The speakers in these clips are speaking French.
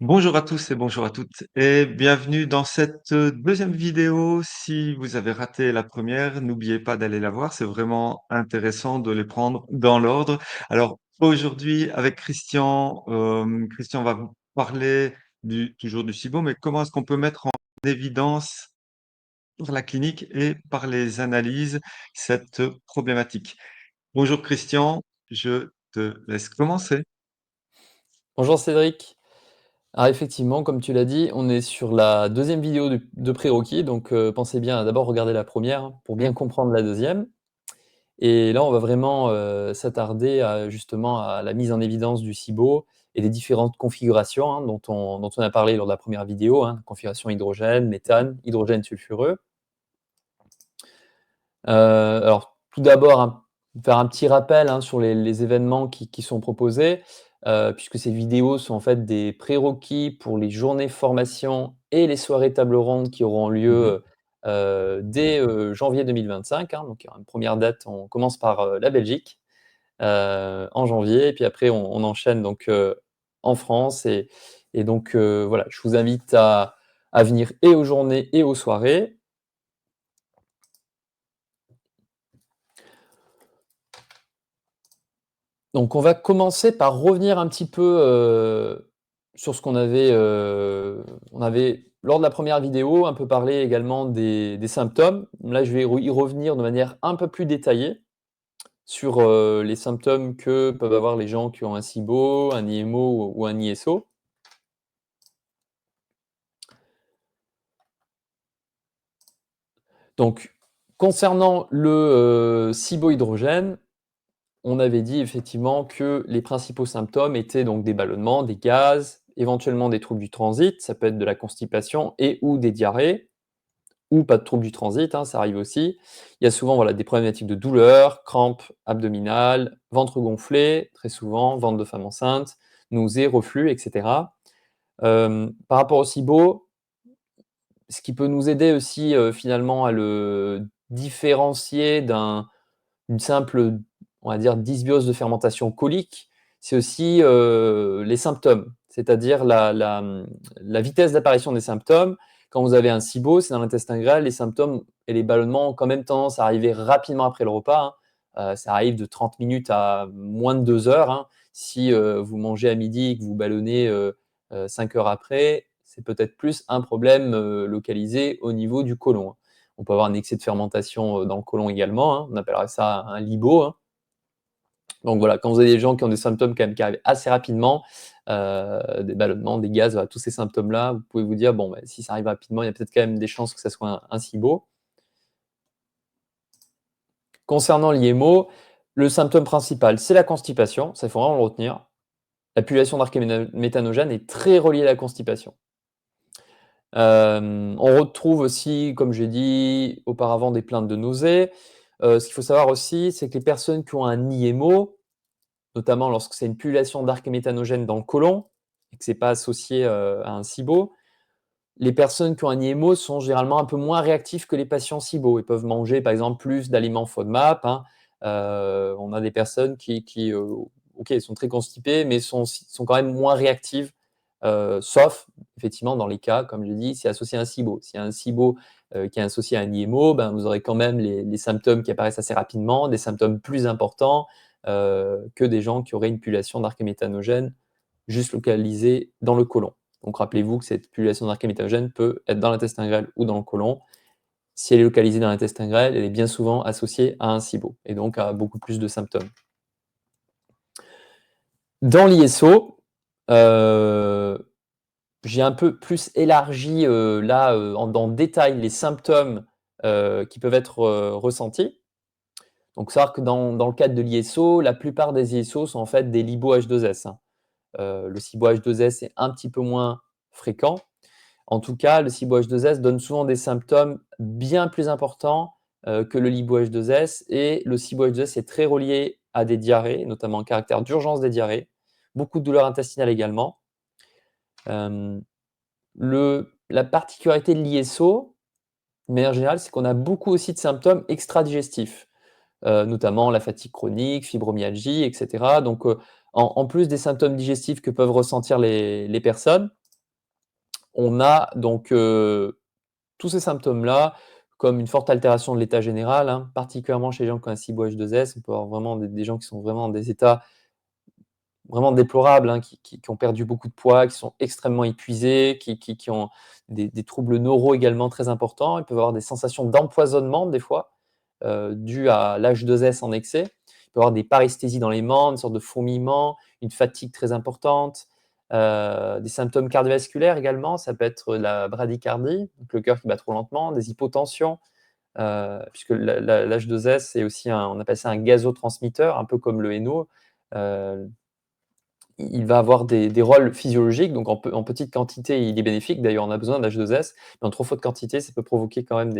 Bonjour à tous et bonjour à toutes et bienvenue dans cette deuxième vidéo. Si vous avez raté la première, n'oubliez pas d'aller la voir, c'est vraiment intéressant de les prendre dans l'ordre. Alors aujourd'hui avec Christian, Christian va vous parler toujours du SIBO, mais comment est-ce qu'on peut mettre en évidence par la clinique et par les analyses cette problématique. Bonjour Christian, je te laisse commencer. Bonjour Cédric. Alors effectivement, comme tu l'as dit, on est sur la deuxième vidéo de prérequis, donc pensez bien à d'abord regarder la première hein, pour bien comprendre la deuxième. Et là, on va vraiment s'attarder justement à la mise en évidence du SIBO et des différentes configurations hein, dont on a parlé lors de la première vidéo, hein, configuration hydrogène, méthane, hydrogène sulfureux. Alors tout d'abord, faire un petit rappel hein, sur les événements qui sont proposés, puisque ces vidéos sont en fait des prérequis pour les journées formation et les soirées table ronde qui auront Mmh. lieu, dès, janvier 2025, hein. Donc il y aura une première date, on commence par, la Belgique, en janvier et puis après on enchaîne donc, en France et donc, voilà, je vous invite à venir et aux journées et aux soirées. Donc on va commencer par revenir un petit peu, sur ce qu'on avait, on avait lors de la première vidéo un peu parlé également des symptômes. Là, je vais y revenir de manière un peu plus détaillée sur, les symptômes que peuvent avoir les gens qui ont un SIBO, un IMO ou un ISO. Donc concernant le, SIBO hydrogène, on avait dit effectivement que les principaux symptômes étaient donc des ballonnements, des gaz, éventuellement des troubles du transit, ça peut être de la constipation et ou des diarrhées, ou pas de troubles du transit, hein, ça arrive aussi. Il y a souvent voilà, des problématiques de douleur, crampes abdominales, ventre gonflé, très souvent, ventre de femme enceinte, nausées, reflux, etc. Par rapport au SIBO, ce qui peut nous aider aussi finalement à le différencier d'une simple, on va dire, dysbiose de fermentation colique, c'est aussi les symptômes, c'est-à-dire la vitesse d'apparition des symptômes. Quand vous avez un SIBO, c'est dans l'intestin grêle, les symptômes et les ballonnements ont quand même tendance à arriver rapidement après le repas, hein. Ça arrive de 30 minutes à moins de 2 heures, hein. Si vous mangez à midi et que vous ballonnez 5 heures après, c'est peut-être plus un problème localisé au niveau du côlon, hein. On peut avoir un excès de fermentation dans le côlon également, hein, on appellerait ça un LIBO, hein. Donc voilà, quand vous avez des gens qui ont des symptômes quand même qui arrivent assez rapidement, des ballonnements, des gaz, voilà, tous ces symptômes-là, vous pouvez vous dire, bon, bah, si ça arrive rapidement, il y a peut-être quand même des chances que ça soit un SIBO. Concernant l'IMO, le symptôme principal, c'est la constipation, ça il faut vraiment le retenir. La pullulation d'archéméthanogène est très reliée à la constipation. On retrouve aussi, comme j'ai dit auparavant, des plaintes de nausées. Ce qu'il faut savoir aussi, c'est que les personnes qui ont un IMO, notamment lorsque c'est une pullulation d'arc méthanogène dans le côlon et que c'est pas associé, à un SIBO, les personnes qui ont un IMO sont généralement un peu moins réactifs que les patients SIBO. Ils peuvent manger, par exemple, plus d'aliments FODMAP, hein. On a des personnes OK, sont très constipées, mais sont quand même moins réactives, sauf effectivement dans les cas, comme je dis, c'est associé à un SIBO. S'il y a un SIBO, qui est associé à un IMO, ben, vous aurez quand même les symptômes qui apparaissent assez rapidement, des symptômes plus importants, que des gens qui auraient une pullulation d'archéméthanogène juste localisée dans le côlon. Donc rappelez-vous que cette pullulation d'archéméthanogène peut être dans l'intestin grêle ou dans le côlon. Si elle est localisée dans l'intestin grêle, elle est bien souvent associée à un SIBO et donc à beaucoup plus de symptômes. Dans l'ISO, j'ai un peu plus élargi là dans le détail les symptômes qui peuvent être ressentis. Donc, savoir que dans le cadre de l'ISO, la plupart des ISO sont en fait des LIBO H2S, hein. Le SIBO H2S est un petit peu moins fréquent. En tout cas, le SIBO H2S donne souvent des symptômes bien plus importants que le LIBO H2S et le SIBO H2S est très relié à des diarrhées, notamment en caractère d'urgence des diarrhées, beaucoup de douleurs intestinales également. Euh, la particularité de l'ISO, de manière générale, c'est qu'on a beaucoup aussi de symptômes extra-digestifs, notamment la fatigue chronique, fibromyalgie, etc. Donc, en plus des symptômes digestifs que peuvent ressentir les personnes, on a donc tous ces symptômes-là, comme une forte altération de l'état général, hein, particulièrement chez les gens qui ont un SIBO H2S. On peut avoir vraiment des gens qui sont vraiment dans des états vraiment déplorables, hein, qui ont perdu beaucoup de poids, qui sont extrêmement épuisés, qui ont des troubles neuraux également très importants. Ils peuvent avoir des sensations d'empoisonnement des fois, dues à l'H2S en excès. Il peut y avoir des paresthésies dans les membres, une sorte de fourmillement, une fatigue très importante, des symptômes cardiovasculaires également. Ça peut être la bradycardie, donc le cœur qui bat trop lentement, des hypotensions, puisque l'H2S est aussi on appelle ça un gazotransmetteur, un peu comme le NO. Heu, il va avoir des rôles physiologiques, donc en petite quantité, il est bénéfique. D'ailleurs, on a besoin d'H2S, mais en trop forte quantité, ça peut provoquer quand même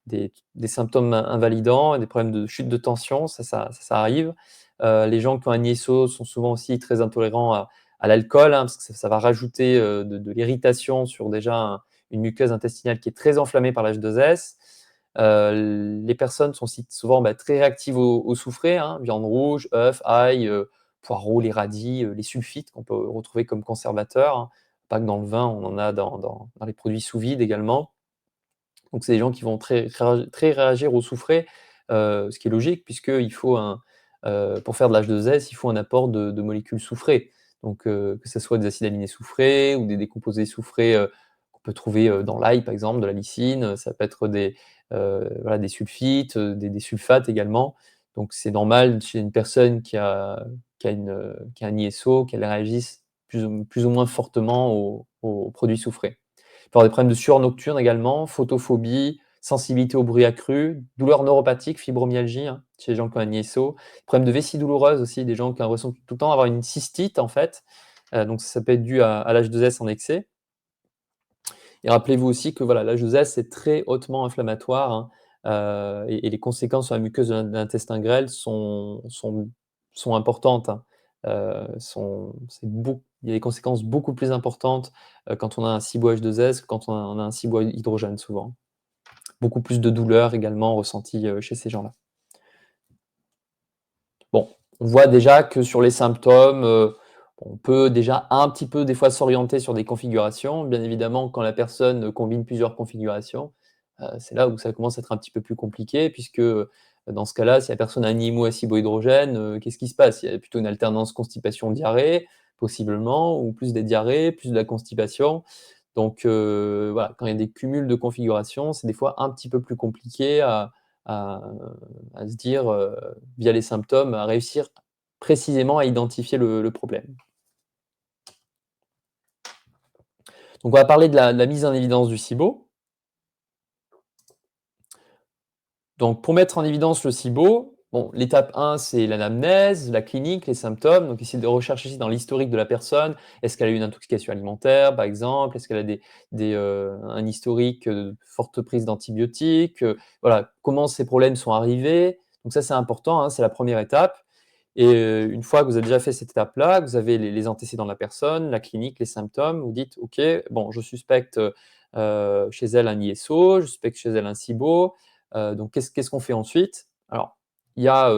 des symptômes invalidants, des problèmes de chute de tension, ça arrive. Les gens qui ont un ISO sont souvent aussi très intolérants à l'alcool, hein, parce que ça va rajouter de l'irritation sur déjà une muqueuse intestinale qui est très enflammée par l'H2S. Les personnes sont aussi souvent très réactives au soufré, hein, viande rouge, œufs, ail, poireaux, les radis, les sulfites qu'on peut retrouver comme conservateurs, hein. Pas que dans le vin, on en a dans les produits sous vide également. Donc c'est des gens qui vont très réagir au soufré, ce qui est logique puisqu'il faut pour faire de l'H2S, il faut un apport de molécules soufrées. Donc que ce soit des acides aminés soufrés ou des décomposés soufrés, qu'on peut trouver, dans l'ail par exemple, de la lysine, ça peut être voilà, des sulfites, des sulfates également. Donc c'est normal chez une personne qui a un ISO qu'elle réagisse plus ou moins fortement aux produits soufrés. Il peut y avoir des problèmes de sueur nocturne également, photophobie, sensibilité au bruit accru, douleurs neuropathiques, fibromyalgie, hein, chez les gens qui ont un ISO. Problème de vessie douloureuse aussi, des gens qui ont l'impression tout le temps avoir une cystite en fait. Donc ça peut être dû à l'H2S en excès. Et rappelez-vous aussi que voilà, l'H2S c'est très hautement inflammatoire, hein, et les conséquences sur la muqueuse de l'intestin grêle sont importantes, hein. Il y a des conséquences beaucoup plus importantes, quand on a un SIBO H2S que quand on a un SIBO hydrogène souvent. Beaucoup plus de douleur également ressentie, chez ces gens-là. Bon, on voit déjà que sur les symptômes, on peut déjà un petit peu des fois s'orienter sur des configurations. Bien évidemment, quand la personne combine plusieurs configurations, c'est là où ça commence à être un petit peu plus compliqué puisque, dans ce cas-là, si la personne a un IMO à cibohydrogène, qu'est-ce qui se passe? Il y a plutôt une alternance constipation-diarrhée, possiblement, ou plus des diarrhées, plus de la constipation. Donc, voilà, quand il y a des cumuls de configurations, c'est des fois un petit peu plus compliqué à à se dire, via les symptômes, à réussir précisément à identifier le problème. Donc on va parler de la mise en évidence du SIBO. Donc pour mettre en évidence le SIBO, bon, l'étape 1, c'est l'anamnèse, la clinique, les symptômes. Donc essayer de rechercher aussi dans l'historique de la personne. Est-ce qu'elle a eu une intoxication alimentaire, par exemple? Est-ce qu'elle a un historique de forte prise d'antibiotiques? Voilà, comment ces problèmes sont arrivés? Donc ça, c'est important, hein, c'est la première étape. Et une fois que vous avez déjà fait cette étape-là, que vous avez les antécédents de la personne, la clinique, les symptômes, vous dites: «OK, bon, je suspecte, chez elle un ISO, je suspecte chez elle un SIBO, donc qu'est-ce qu'on fait ensuite?» Alors, il y a,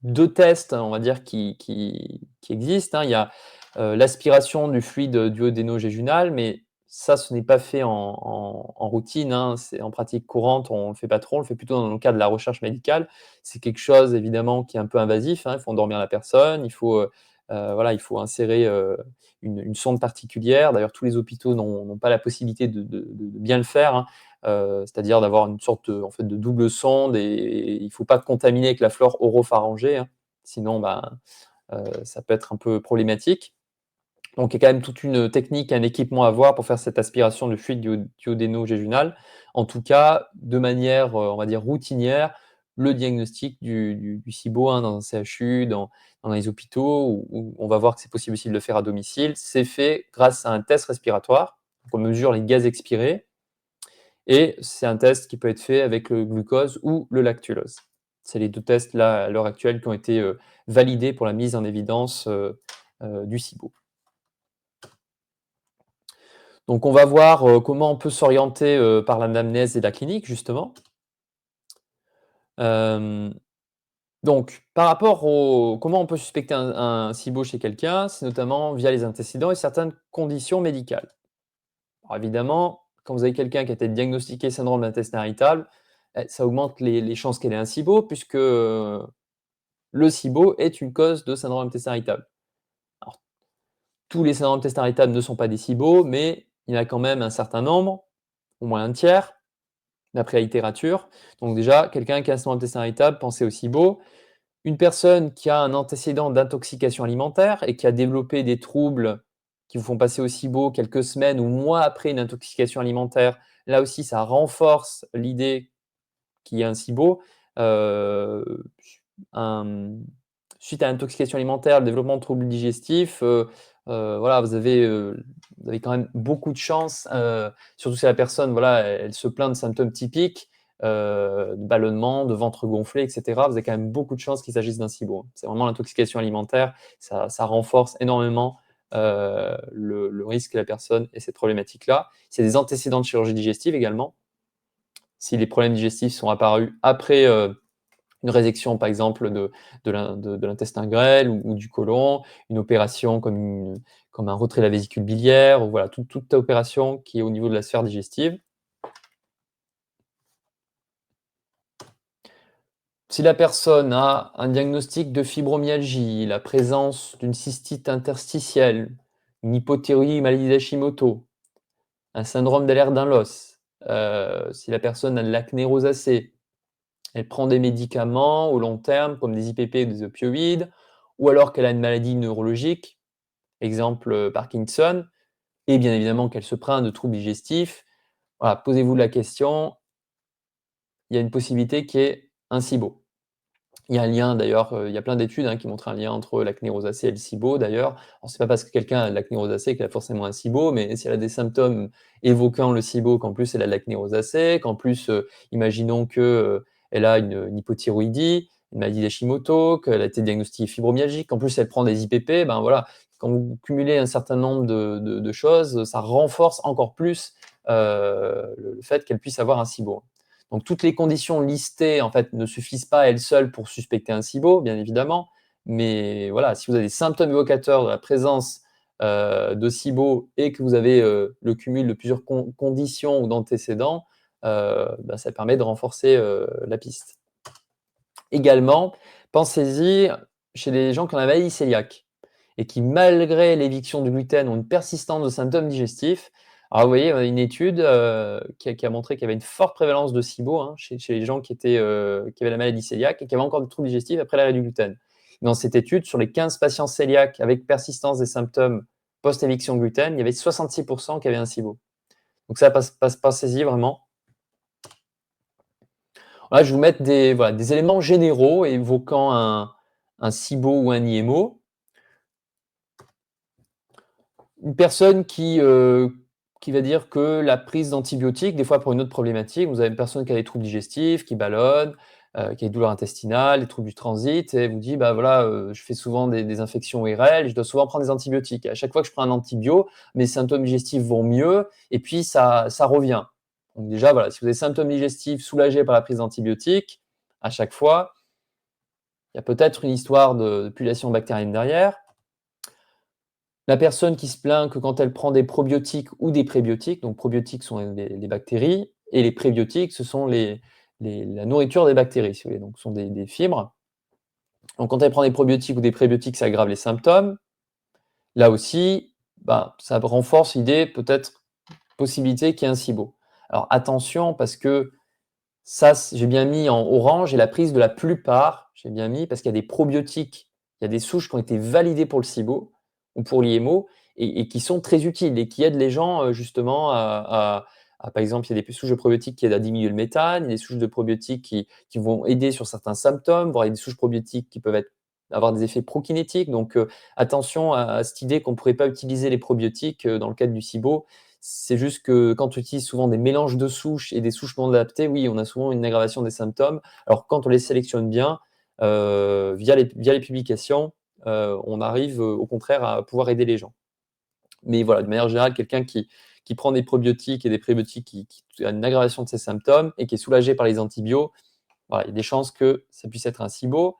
2 tests, hein, on va dire, qui existent, hein. Il y a, l'aspiration du fluide, duodéno-jéjunal, mais ça, ce n'est pas fait en routine, hein. C'est en pratique courante, on ne le fait pas trop, on le fait plutôt dans le cadre de la recherche médicale. C'est quelque chose évidemment qui est un peu invasif, hein. Il faut endormir la personne, voilà, il faut insérer, une sonde particulière. D'ailleurs, tous les hôpitaux n'ont pas la possibilité de bien le faire, hein. C'est-à-dire d'avoir une sorte de en fait, de double sonde et il ne faut pas contaminer avec la flore oropharyngée, hein. Sinon, ça peut être un peu problématique. Donc il y a quand même toute une technique, un équipement à avoir pour faire cette aspiration de fluide duodéno-jéjunal. En tout cas, de manière, on va dire routinière, le diagnostic du SIBO, hein, dans un CHU, dans les hôpitaux où on va voir que c'est possible aussi de le faire à domicile, c'est fait grâce à un test respiratoire. Donc on mesure les gaz expirés et c'est un test qui peut être fait avec le glucose ou le lactulose. C'est les 2 tests là, à l'heure actuelle, qui ont été, validés pour la mise en évidence, du SIBO. Donc on va voir, comment on peut s'orienter, par l'anamnèse et la clinique justement. Hem, donc par rapport au comment on peut suspecter un SIBO chez quelqu'un, c'est notamment via les antécédents et certaines conditions médicales. Alors évidemment, quand vous avez quelqu'un qui a été diagnostiqué syndrome d'intestin irritable, ça augmente les chances qu'elle ait un SIBO puisque, le SIBO est une cause de syndrome d'intestin irritable. Alors tous les syndromes d'intestin irritable ne sont pas des SIBO, mais il y en a quand même un certain nombre, au moins un tiers, d'après la littérature. Donc déjà, quelqu'un qui a un syndrome d'intestin irritable, pensez au SIBO. Une personne qui a un antécédent d'intoxication alimentaire et qui a développé des troubles qui vous font passer au SIBO quelques semaines ou mois après une intoxication alimentaire, là aussi, ça renforce l'idée qu'il y a un SIBO. Un Suite à l'intoxication alimentaire, le développement de troubles digestifs, voilà, vous avez quand même beaucoup de chance, surtout si la personne, voilà, elle se plaint de symptômes typiques, de ballonnement, de ventre gonflé et cetera. Vous avez quand même beaucoup de chances qu'il s'agisse d'un SIBO. C'est vraiment l'intoxication alimentaire, ça renforce énormément, le risque que la personne ait cette problématique-là. C'est des antécédents de chirurgie digestive également. Si les problèmes digestifs sont apparus après, une résection, par exemple, de l'intestin grêle ou du côlon, une opération comme un retrait de la vésicule biliaire, ou voilà, toute opération qui est au niveau de la sphère digestive. Si la personne a un diagnostic de fibromyalgie, la présence d'une cystite interstitielle, une hypothyroïdie, maladie d'Hashimoto, un syndrome d'Ehlers-Danlos, si la personne a de l'acné rosacée, elle prend des médicaments au long terme, comme des IPP ou des opioïdes, ou alors qu'elle a une maladie neurologique, exemple Parkinson, et bien évidemment qu'elle se plaint de troubles digestifs. Voilà, posez-vous la question, il y a une possibilité qu'il y ait un SIBO. Il y a un lien d'ailleurs, il y a plein d'études qui montrent un lien entre l'acné rosacée et le SIBO d'ailleurs. Alors c'est pas parce que quelqu'un a de l'acné rosacée qu'elle a forcément un SIBO, mais si elle a des symptômes évoquant le SIBO, qu'en plus elle a de l'acné rosacée, qu'en plus, imaginons que, elle a une hypothyroïdie, une maladie d'Hashimoto, qu'elle a été diagnostiquée fibromyalgique, qu'en plus elle prend des IPP, ben voilà, quand vous cumulez un certain nombre de choses, ça renforce encore plus, le fait qu'elle puisse avoir un SIBO. Donc toutes les conditions listées en fait ne suffisent pas à elles seules pour suspecter un SIBO, bien évidemment. Mais voilà, si vous avez des symptômes évocateurs de la présence de SIBO et que vous avez le cumul de plusieurs conditions ou d'antécédents, ça permet de renforcer la piste. Également, pensez-y chez les gens qui ont la maladie cœliaque et qui, malgré l'éviction du gluten, ont une persistance de symptômes digestifs. Alors, vous voyez, on a une étude qui a montré qu'il y avait une forte prévalence de SIBO chez les gens qui avaient la maladie cœliaque et qui avaient encore des troubles digestifs après l'arrêt du gluten. Dans cette étude, sur les 15 patients cœliaques avec persistance des symptômes post-éviction de gluten, il y avait 66% qui avaient un SIBO. Donc ça, passez-y vraiment. Là, je vais vous mettre des éléments généraux évoquant un SIBO ou un IMO. Une personne qui va dire que la prise d'antibiotiques, des fois pour une autre problématique, vous avez une personne qui a des troubles digestifs, qui ballonne, qui a des douleurs intestinales, des troubles du transit, et vous dit, bah voilà, je fais souvent des infections ORL, je dois souvent prendre des antibiotiques. À chaque fois que je prends un antibio, mes symptômes digestifs vont mieux, et puis ça revient. Donc déjà, voilà, si vous avez des symptômes digestifs soulagés par la prise d'antibiotiques, à chaque fois, il y a peut-être une histoire de population bactérienne derrière. La personne qui se plaint que quand elle prend des probiotiques ou des prébiotiques, donc probiotiques sont les bactéries et les prébiotiques, ce sont la nourriture des bactéries, si vous voulez, donc ce sont des fibres. Donc quand elle prend des probiotiques ou des prébiotiques, ça aggrave les symptômes. Là aussi, ça renforce l'idée, peut-être, possibilité qu'il y ait un SIBO. Alors attention, parce que ça, j'ai bien mis en orange et la prise de la plupart, j'ai bien mis parce qu'il y a des probiotiques, il y a des souches qui ont été validées pour le SIBO ou pour l'IMO et qui sont très utiles et qui aident les gens justement par exemple, il y a des souches de probiotiques qui aident à diminuer le méthane, il y a des souches de probiotiques qui vont aider sur certains symptômes, voire il y a des souches probiotiques qui peuvent avoir des effets prokinétiques. Donc attention à cette idée qu'on ne pourrait pas utiliser les probiotiques dans le cadre du SIBO. C'est juste que quand on utilise souvent des mélanges de souches et des souches non adaptées, oui, on a souvent une aggravation des symptômes. Alors quand on les sélectionne bien, via les publications, on arrive au contraire à pouvoir aider les gens. Mais voilà, de manière générale, quelqu'un qui prend des probiotiques et des prébiotiques qui a une aggravation de ses symptômes et qui est soulagé par les antibiotiques, voilà, il y a des chances que ça puisse être un SIBO.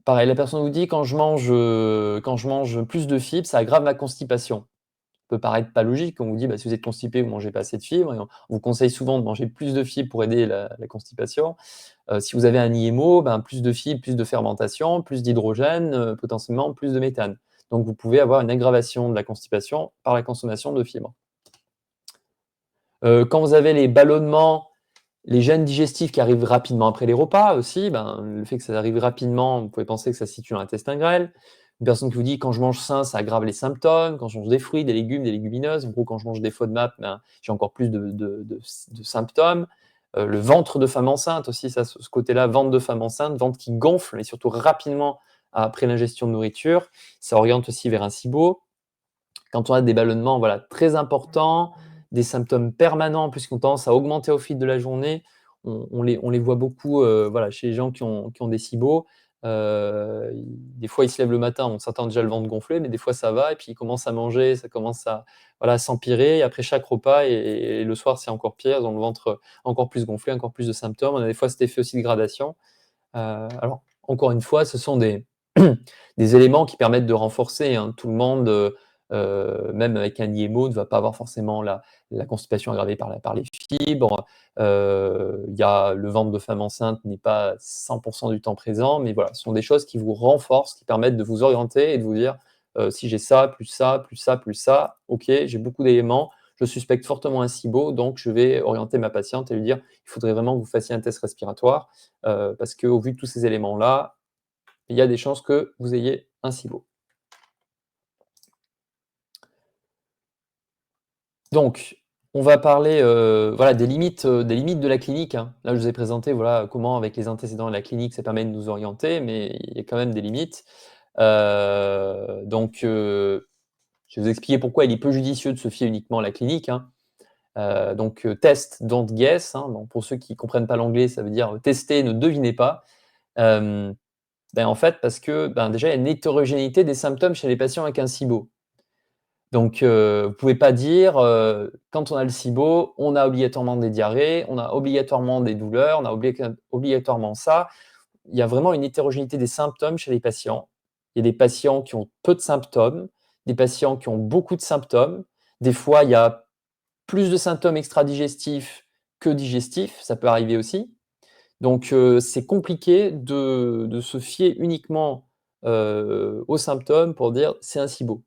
Pareil, la personne vous dit quand je mange plus de fibres, ça aggrave ma constipation. peut paraître pas logique. On vous dit, si vous êtes constipé, vous mangez pas assez de fibres. Et on vous conseille souvent de manger plus de fibres pour aider la constipation. Si vous avez un IMO, plus de fibres, plus de fermentation, plus d'hydrogène, potentiellement plus de méthane. Donc, vous pouvez avoir une aggravation de la constipation par la consommation de fibres. Quand vous avez les ballonnements, les gènes digestifs qui arrivent rapidement après les repas aussi, le fait que ça arrive rapidement, vous pouvez penser que ça se situe dans l'intestin grêle. Une personne qui vous dit « quand je mange sain, ça aggrave les symptômes », quand je mange des fruits, des légumes, des légumineuses, en gros, quand je mange des FODMAP, j'ai encore plus de symptômes. Le ventre de femme enceinte aussi, ça, ce côté-là, ventre de femme enceinte, ventre qui gonfle, et surtout rapidement après l'ingestion de nourriture, ça oriente aussi vers un SIBO. Quand on a des ballonnements très importants, des symptômes permanents, puisqu'on ont tendance à augmenter au fil de la journée, on les voit beaucoup chez les gens qui ont des SIBO. Des fois, ils se lèvent le matin, on s'attend déjà le ventre gonflé, mais des fois ça va, et puis ils commencent à manger, ça commence à s'empirer, et après chaque repas, et le soir c'est encore pire, dans le ventre encore plus gonflé, encore plus de symptômes. On a des fois cet effet aussi de gradation. Alors, encore une fois, ce sont des éléments qui permettent de renforcer, hein. Tout le monde, même avec un IMO, ne va pas avoir forcément la constipation aggravée par les fibres. Il y a le ventre de femme enceinte n'est pas 100 % du temps présent, mais voilà, ce sont des choses qui vous renforcent, qui permettent de vous orienter et de vous dire, si j'ai ça, plus ça, plus ça, plus ça, OK, j'ai beaucoup d'éléments, je suspecte fortement un SIBO, donc je vais orienter ma patiente et lui dire: «Il faudrait vraiment que vous fassiez un test respiratoire, parce qu'au vu de tous ces éléments-là, il y a des chances que vous ayez un SIBO». Donc, on va parler des limites de la clinique, hein. Là, je vous ai présenté comment, avec les antécédents de la clinique, ça permet de nous orienter, mais il y a quand même des limites. Je vais vous expliquer pourquoi il est peu judicieux de se fier uniquement à la clinique, hein. Test, don't guess, hein. Donc, pour ceux qui ne comprennent pas l'anglais, ça veut dire tester, ne devinez pas. Euh, En fait, parce que déjà, il y a une hétérogénéité des symptômes chez les patients avec un SIBO. Donc, vous ne pouvez pas dire, quand on a le SIBO, on a obligatoirement des diarrhées, on a obligatoirement des douleurs, on a obligatoirement ça. Il y a vraiment une hétérogénéité des symptômes chez les patients. Il y a des patients qui ont peu de symptômes, des patients qui ont beaucoup de symptômes. Des fois, il y a plus de symptômes extra-digestifs que digestifs, ça peut arriver aussi. Donc, c'est compliqué de se fier uniquement aux symptômes pour dire c'est un SIBO.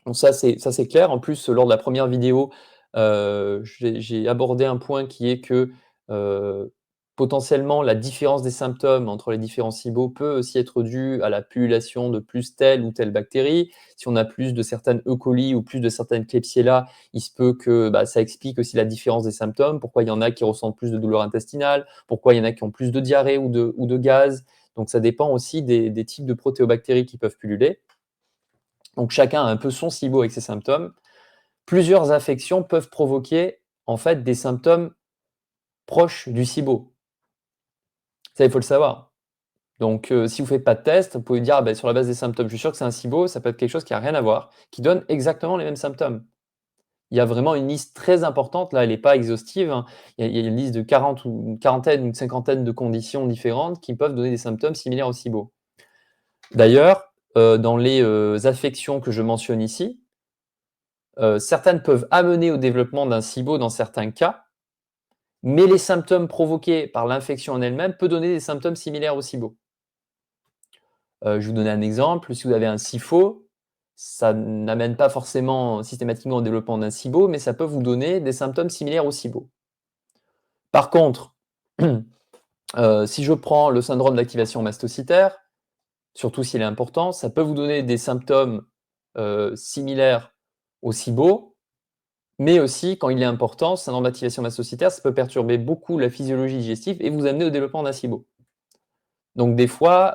Donc ça c'est clair. En plus, lors de la première vidéo, j'ai abordé un point qui est que, potentiellement, la différence des symptômes entre les différents SIBO peut aussi être due à la pullulation de plus telle ou telle bactérie. Si on a plus de certaines E. coli ou plus de certaines Klebsiella, il se peut que, ça explique aussi la différence des symptômes. Pourquoi il y en a qui ressentent plus de douleurs intestinales, pourquoi il y en a qui ont plus de diarrhée ou de gaz. Donc ça dépend aussi des types de protéobactéries qui peuvent pulluler. Donc chacun a un peu son SIBO avec ses symptômes. Plusieurs affections peuvent provoquer en fait des symptômes proches du SIBO. Ça, il faut le savoir. Donc, si vous ne faites pas de test, vous pouvez dire sur la base des symptômes, je suis sûr que c'est un SIBO, ça peut être quelque chose qui n'a rien à voir, qui donne exactement les mêmes symptômes. Il y a vraiment une liste très importante, là elle n'est pas exhaustive, hein. Il y a une liste de 40 ou une quarantaine, une cinquantaine de conditions différentes qui peuvent donner des symptômes similaires au SIBO. D'ailleurs, dans les affections que je mentionne ici, certaines peuvent amener au développement d'un SIBO dans certains cas, mais les symptômes provoqués par l'infection en elle-même peuvent donner des symptômes similaires au SIBO. Je vais vous donner un exemple. Si vous avez un SIFO, ça n'amène pas forcément systématiquement au développement d'un SIBO, mais ça peut vous donner des symptômes similaires au SIBO. Par contre, si je prends le syndrome d'activation mastocytaire, surtout s'il est important, ça peut vous donner des symptômes similaires au SIBO, mais aussi, quand il est important, ce syndrome d'activation mastocytaire, ça peut perturber beaucoup la physiologie digestive et vous amener au développement d'un SIBO. Donc des fois,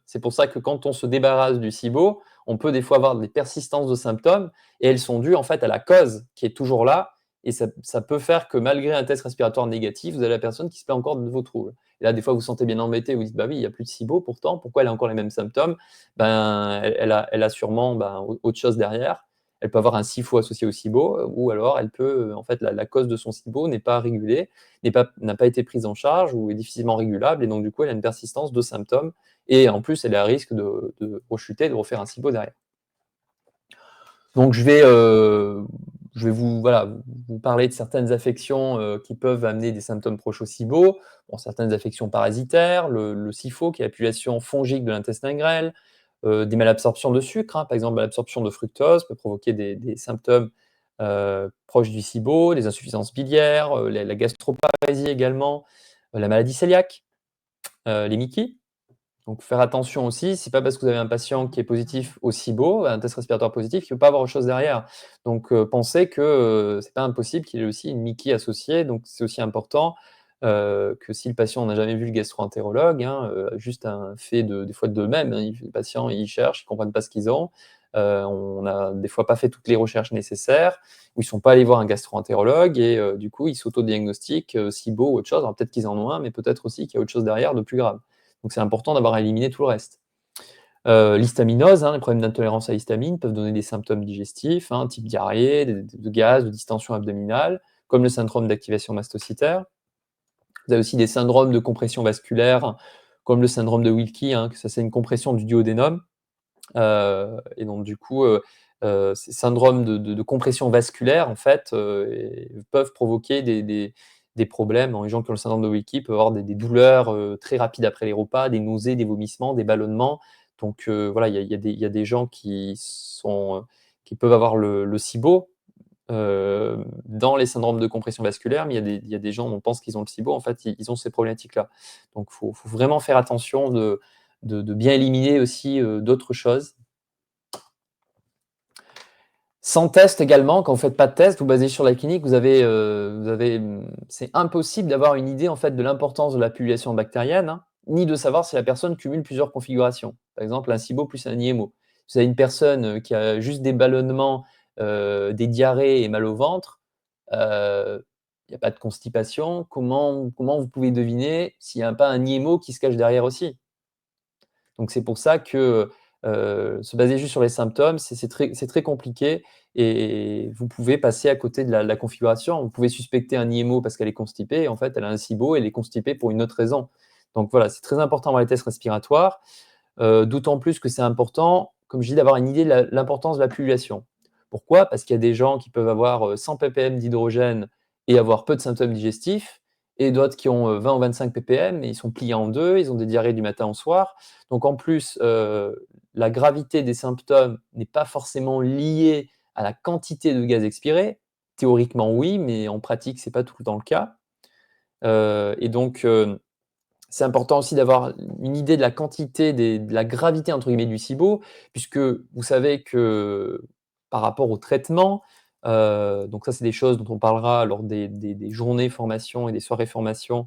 c'est pour ça que quand on se débarrasse du SIBO, on peut des fois avoir des persistances de symptômes et elles sont dues en fait à la cause qui est toujours là et ça peut faire que malgré un test respiratoire négatif, vous avez la personne qui se plaint encore de vos troubles. Et là, des fois, vous vous sentez bien embêté, vous dites: «Bah oui, il n'y a plus de SIBO pourtant, pourquoi elle a encore les mêmes symptômes ?» Elle a sûrement autre chose derrière. Elle peut avoir un SIFO associé au SIBO ou alors elle peut, en fait, la cause de son SIBO n'est pas régulée, n'a pas été prise en charge ou est difficilement régulable et donc du coup, elle a une persistance de symptômes et en plus, elle est à risque de rechuter, de refaire un SIBO derrière. Donc je vais vous parler de certaines affections qui peuvent amener des symptômes proches au SIBO. Bon, certaines affections parasitaires, le SIFO, qui est la population fongique de l'intestin grêle, des malabsorptions de sucre, hein, par exemple l'absorption de fructose peut provoquer des symptômes proches du SIBO, les insuffisances biliaires, la gastroparésie également, la maladie cœliaque, les MICI. Donc faire attention aussi, c'est pas parce que vous avez un patient qui est positif au SIBO, un test respiratoire positif, qu'il ne peut pas avoir autre chose derrière. Donc pensez que c'est pas impossible qu'il ait aussi une MICI associée. Donc c'est aussi important que si le patient n'a jamais vu le gastro-entérologue, hein, juste un fait des fois d'eux-mêmes, hein, les patients ils cherchent, ils ne comprennent pas ce qu'ils ont. On n'a des fois pas fait toutes les recherches nécessaires, ou ils ne sont pas allés voir un gastro-entérologue et du coup ils s'auto-diagnostiquent SIBO ou autre chose. Alors peut-être qu'ils en ont un, mais peut-être aussi qu'il y a autre chose derrière de plus grave. Donc c'est important d'avoir éliminé tout le reste. L'histaminose, hein, les problèmes d'intolérance à l'histamine peuvent donner des symptômes digestifs, hein, type diarrhée, de gaz, de distension abdominale, comme le syndrome d'activation mastocytaire. Vous avez aussi des syndromes de compression vasculaire, comme le syndrome de Wilkie, hein, ça c'est une compression du duodénum. Et donc du coup, ces syndromes de compression vasculaire, en fait, peuvent provoquer des problèmes. Les gens qui ont le syndrome de Wilkie peuvent avoir des douleurs très rapides après les repas, des nausées, des vomissements, des ballonnements. Donc voilà, il y a des gens qui peuvent avoir le SIBO dans les syndromes de compression vasculaire, mais il y a des gens, on pense qu'ils ont le SIBO, en fait, ils ont ces problématiques-là. Donc il faut vraiment faire attention de bien éliminer aussi d'autres choses. Sans test également, quand vous ne faites pas de test, vous basez sur la clinique, c'est impossible d'avoir une idée en fait de l'importance de la population bactérienne, hein, ni de savoir si la personne cumule plusieurs configurations. Par exemple, un SIBO plus un IMO. Si vous avez une personne qui a juste des ballonnements, des diarrhées et mal au ventre, il n'y a pas de constipation. Comment vous pouvez deviner s'il n'y a pas un IMO qui se cache derrière aussi? Donc c'est pour ça que se baser juste sur les symptômes, c'est très compliqué et vous pouvez passer à côté de la configuration. Vous pouvez suspecter un IMO parce qu'elle est constipée et en fait, elle a un SIBO et elle est constipée pour une autre raison. Donc voilà, c'est très important dans les tests respiratoires, d'autant plus que c'est important, comme je dis, d'avoir une idée de l'importance de la pullulation. Pourquoi? Parce qu'il y a des gens qui peuvent avoir 100 ppm d'hydrogène et avoir peu de symptômes digestifs, et d'autres qui ont 20 ou 25 ppm et ils sont pliés en deux, ils ont des diarrhées du matin au soir. Donc en plus, la gravité des symptômes n'est pas forcément liée à la quantité de gaz expiré. Théoriquement oui, mais en pratique, ce n'est pas tout le temps le cas. Et donc, c'est important aussi d'avoir une idée de la quantité, de la gravité entre guillemets du SIBO, puisque vous savez que par rapport au traitement, donc ça c'est des choses dont on parlera lors des journées formation et des soirées formation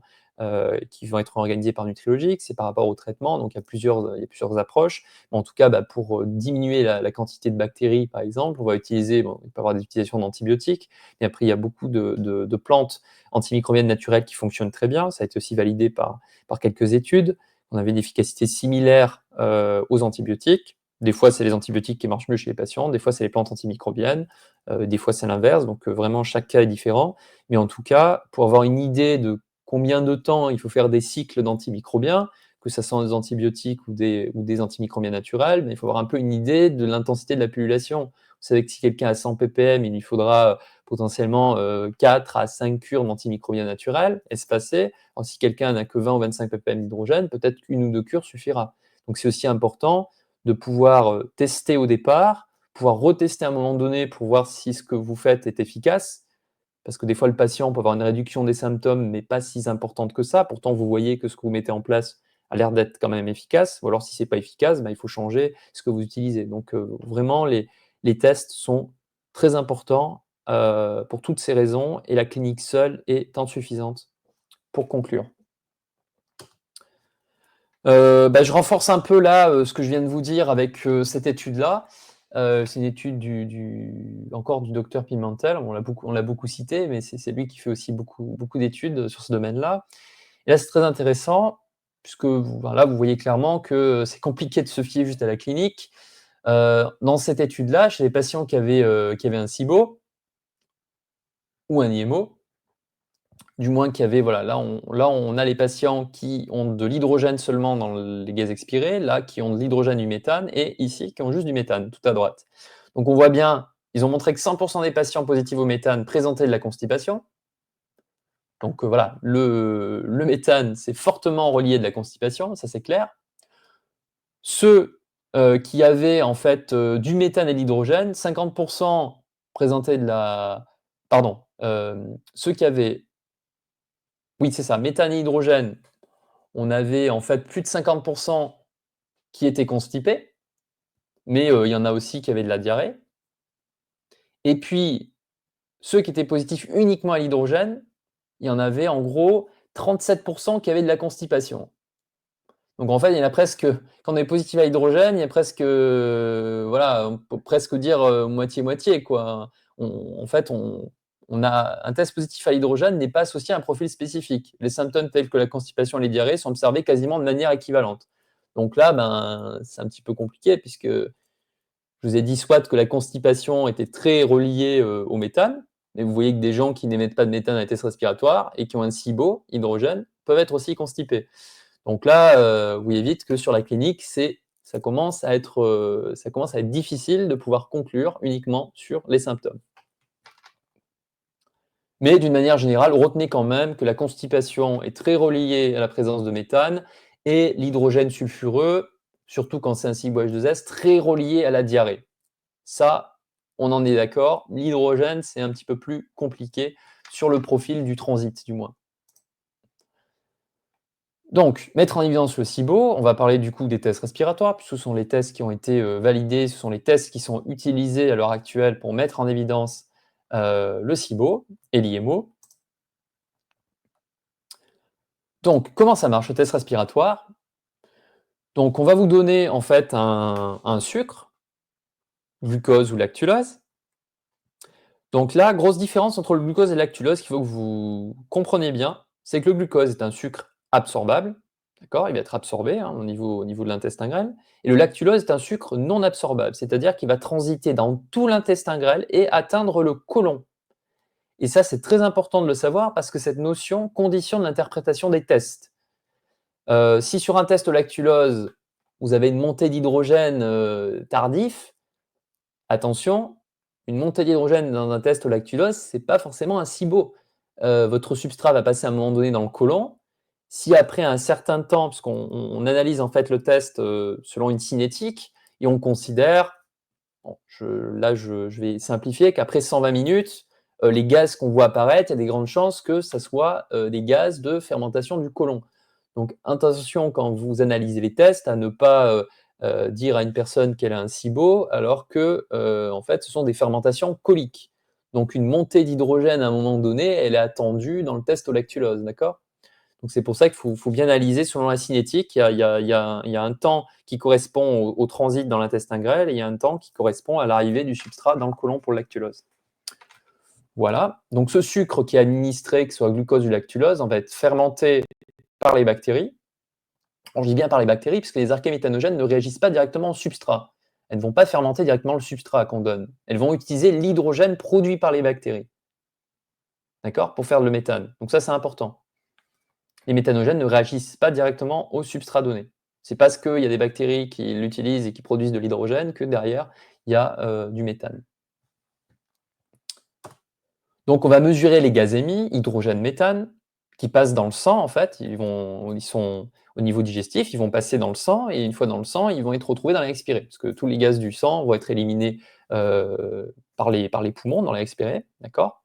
qui vont être organisées par Nutrilogique, c'est par rapport au traitement, donc il y a plusieurs approches. Mais en tout cas, pour diminuer la quantité de bactéries, par exemple, on va utiliser, il peut y avoir des utilisations d'antibiotiques, mais après il y a beaucoup de plantes antimicrobiennes naturelles qui fonctionnent très bien, ça a été aussi validé par quelques études. On avait une efficacité similaire aux antibiotiques. Des fois, c'est les antibiotiques qui marchent mieux chez les patients, des fois, c'est les plantes antimicrobiennes, des fois, c'est l'inverse. Donc, vraiment, chaque cas est différent. Mais en tout cas, pour avoir une idée de combien de temps il faut faire des cycles d'antimicrobiens, que ce soit des antibiotiques ou des antimicrobiens naturels, mais il faut avoir un peu une idée de l'intensité de la pullulation. Vous savez que si quelqu'un a 100 ppm, il lui faudra potentiellement 4 à 5 cures d'antimicrobiens naturels espacées. Alors, si quelqu'un n'a que 20 ou 25 ppm d'hydrogène, peut-être qu'une ou deux cures suffira. Donc c'est aussi important de pouvoir tester au départ, pouvoir retester à un moment donné pour voir si ce que vous faites est efficace, parce que des fois le patient peut avoir une réduction des symptômes, mais pas si importante que ça. Pourtant, vous voyez que ce que vous mettez en place a l'air d'être quand même efficace, ou alors si ce n'est pas efficace, il faut changer ce que vous utilisez. Donc vraiment, les tests sont très importants pour toutes ces raisons, et la clinique seule est insuffisante. Pour conclure. Je renforce un peu là ce que je viens de vous dire avec cette étude-là. C'est une étude encore du docteur Pimentel. On l'a beaucoup cité, mais c'est lui qui fait aussi beaucoup d'études sur ce domaine-là. Et là, c'est très intéressant, puisque là, vous voyez clairement que c'est compliqué de se fier juste à la clinique. Dans cette étude-là, chez les patients qui avaient un SIBO ou un IMO, du moins qu'il y avait, voilà, là on a les patients qui ont de l'hydrogène seulement dans les gaz expirés, là qui ont de l'hydrogène du méthane, et ici qui ont juste du méthane, tout à droite. Donc on voit bien Ils ont montré que 100% des patients positifs au méthane présentaient de la constipation. Donc voilà, le méthane, c'est fortement relié de la constipation, ça c'est clair. Ceux qui avaient en fait du méthane et de l'hydrogène, 50% présentaient de la... Pardon, ceux qui avaient... Oui, c'est ça, méthane et hydrogène, on avait en fait plus de 50% qui étaient constipés, mais il y en a aussi qui avaient de la diarrhée. Et puis, ceux qui étaient positifs uniquement à l'hydrogène, il y en avait en gros 37% qui avaient de la constipation. Donc en fait, il y en a presque, quand on est positif à l'hydrogène, il y a presque, voilà, on peut presque dire moitié-moitié, quoi. En fait, on a un test positif à l'hydrogène n'est pas associé à un profil spécifique. Les symptômes tels que la constipation et les diarrhées sont observés quasiment de manière équivalente. Donc là, ben, c'est un petit peu compliqué puisque je vous ai dit soit que la constipation était très reliée au méthane, mais vous voyez que des gens qui n'émettent pas de méthane à la test respiratoire et qui ont un SIBO, hydrogène, peuvent être aussi constipés. Donc là, vous voyez vite que sur la clinique, ça commence à être difficile de pouvoir conclure uniquement sur les symptômes. Mais d'une manière générale, retenez quand même que la constipation est très reliée à la présence de méthane et l'hydrogène sulfureux, surtout quand c'est un SIBO-H2S, très relié à la diarrhée. Ça, on en est d'accord. L'hydrogène, c'est un petit peu plus compliqué sur le profil du transit, du moins. Donc, mettre en évidence le SIBO, on va parler du coup des tests respiratoires, puisque ce sont les tests qui ont été validés, ce sont les tests qui sont utilisés à l'heure actuelle pour mettre en évidence le SIBO et l'IMO. Donc, comment ça marche le test respiratoire? Donc, on va vous donner en fait un sucre, glucose ou lactulose. Donc là, grosse différence entre le glucose et la lactulose qu'il faut que vous compreniez bien, c'est que le glucose est un sucre absorbable, d'accord? Il va être absorbé au niveau de l'intestin grêle. Et le lactulose est un sucre non absorbable, c'est-à-dire qu'il va transiter dans tout l'intestin grêle et atteindre le côlon. Et ça, c'est très important de le savoir parce que cette notion conditionne l'interprétation des tests. Si sur un test lactulose, vous avez une montée d'hydrogène tardif, attention, une montée d'hydrogène dans un test au lactulose, ce n'est pas forcément un SIBO. Votre substrat va passer à un moment donné dans le côlon. Si après un certain temps, puisqu'on analyse en fait le test selon une cinétique, et on considère, bon, je vais simplifier, qu'après 120 minutes, les gaz qu'on voit apparaître, il y a des grandes chances que ce soit des gaz de fermentation du côlon. Donc attention quand vous analysez les tests à ne pas dire à une personne qu'elle a un SIBO, alors que en fait, ce sont des fermentations coliques. Donc une montée d'hydrogène à un moment donné, elle est attendue dans le test au lactulose, d'accord? Donc c'est pour ça qu'il faut bien analyser selon la cinétique. Il y a un temps qui correspond au transit dans l'intestin grêle et il y a un temps qui correspond à l'arrivée du substrat dans le côlon pour le lactulose. Voilà. Donc ce sucre qui est administré, que ce soit glucose ou lactulose, on va être fermenté par les bactéries. On dit bien par les bactéries, puisque les archées méthanogènes ne réagissent pas directement au substrat. Elles ne vont pas fermenter directement le substrat qu'on donne. Elles vont utiliser l'hydrogène produit par les bactéries. D'accord? Pour faire le méthane. Donc ça, c'est important. Les méthanogènes ne réagissent pas directement au substrat donné. C'est parce qu'il y a des bactéries qui l'utilisent et qui produisent de l'hydrogène que derrière, il y a du méthane. Donc on va mesurer les gaz émis, hydrogène, méthane, qui passent dans le sang en fait. Ils sont au niveau digestif, ils vont passer dans le sang et une fois dans le sang, ils vont être retrouvés dans l'air expiré, parce que tous les gaz du sang vont être éliminés par les poumons dans l'air expiré, d'accord?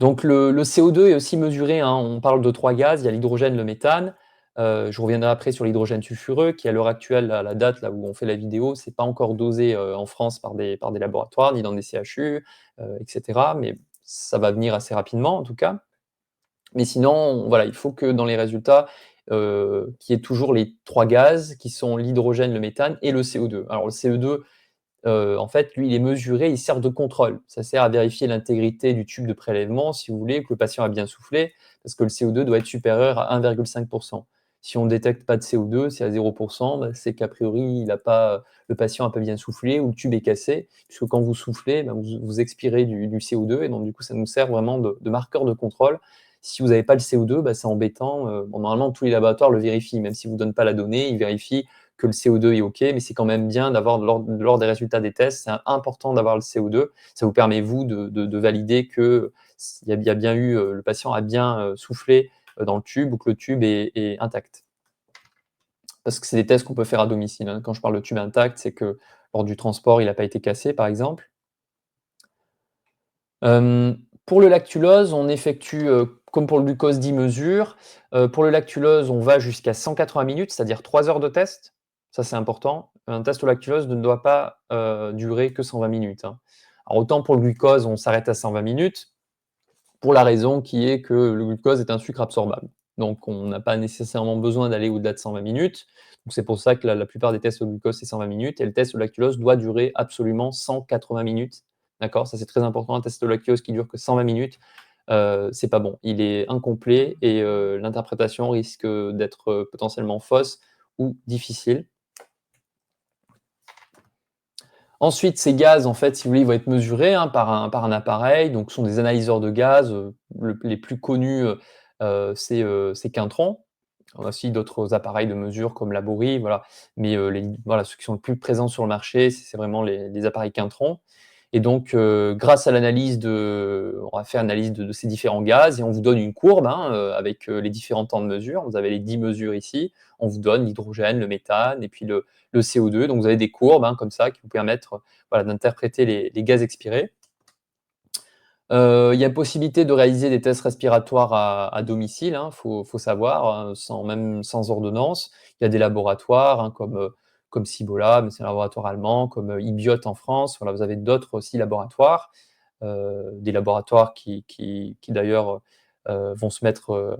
Donc le CO2 est aussi mesuré, on parle de 3 gaz, il y a l'hydrogène, le méthane. Je reviendrai après sur l'hydrogène sulfureux qui à l'heure actuelle, à la date là où on fait la vidéo, c'est pas encore dosé en France par des laboratoires ni dans des CHU, et cetera, mais ça va venir assez rapidement en tout cas. Mais sinon, voilà, il faut que dans les résultats, qu'il y ait toujours les 3 gaz qui sont l'hydrogène, le méthane et le CO2. Alors le CO2, en fait, lui, il est mesuré, il sert de contrôle. Ça sert à vérifier l'intégrité du tube de prélèvement, si vous voulez, que le patient a bien soufflé, parce que le CO2 doit être supérieur à 1,5%. Si on ne détecte pas de CO2, c'est à 0%, bah, c'est qu'a priori, le patient n'a pas bien soufflé ou le tube est cassé, puisque quand vous soufflez, bah, vous expirez du CO2, et donc du coup, ça nous sert vraiment de marqueur de contrôle. Si vous n'avez pas le CO2, bah, c'est embêtant. Bon, normalement, tous les laboratoires le vérifient, même si vous ne donnent pas la donnée, ils vérifient que le CO2 est OK, mais c'est quand même bien d'avoir, lors des résultats des tests, c'est important d'avoir le CO2. Ça vous permet, vous, de valider que il y a bien eu, le patient a bien soufflé dans le tube ou que le tube est intact. Parce que c'est des tests qu'on peut faire à domicile, hein. Quand je parle de tube intact, c'est que lors du transport, il n'a pas été cassé, par exemple. Pour le lactulose, on effectue, comme pour le glucose, 10 mesures. Pour le lactulose, on va jusqu'à 180 minutes, c'est-à-dire 3 heures de test. Ça, c'est important. Un test au lactulose ne doit pas durer que 120 minutes, hein. Alors, autant pour le glucose, on s'arrête à 120 minutes, pour la raison qui est que le glucose est un sucre absorbable. Donc, on n'a pas nécessairement besoin d'aller au-delà de 120 minutes. Donc, c'est pour ça que la plupart des tests au glucose, c'est 120 minutes. Et le test au lactulose doit durer absolument 180 minutes. D'accord? Ça, c'est très important. Un test au lactulose qui dure que 120 minutes, c'est pas bon. Il est incomplet et l'interprétation risque d'être potentiellement fausse ou difficile. Ensuite, ces gaz, en fait, si vous voulez, ils vont être mesurés, hein, par un appareil. Donc, ce sont des analyseurs de gaz. Les plus connus, c'est Quintron. On a aussi d'autres appareils de mesure comme Laborie, voilà. Mais voilà, ceux qui sont le plus présents sur le marché, c'est vraiment les appareils Quintron. Et donc, grâce à l'analyse on va faire l'analyse de ces différents gaz et on vous donne une courbe, hein, avec les différents temps de mesure. Vous avez les 10 mesures ici. On vous donne l'hydrogène, le méthane et puis le CO2. Donc, vous avez des courbes, hein, comme ça qui vous permettent, voilà, d'interpréter les gaz expirés. Il y a possibilité de réaliser des tests respiratoires à domicile, hein, faut savoir, hein, sans ordonnance. Il y a des laboratoires, hein, comme Cibola, mais c'est un laboratoire allemand, comme Ibiot en France. Voilà, vous avez d'autres aussi laboratoires, des laboratoires qui d'ailleurs vont se mettre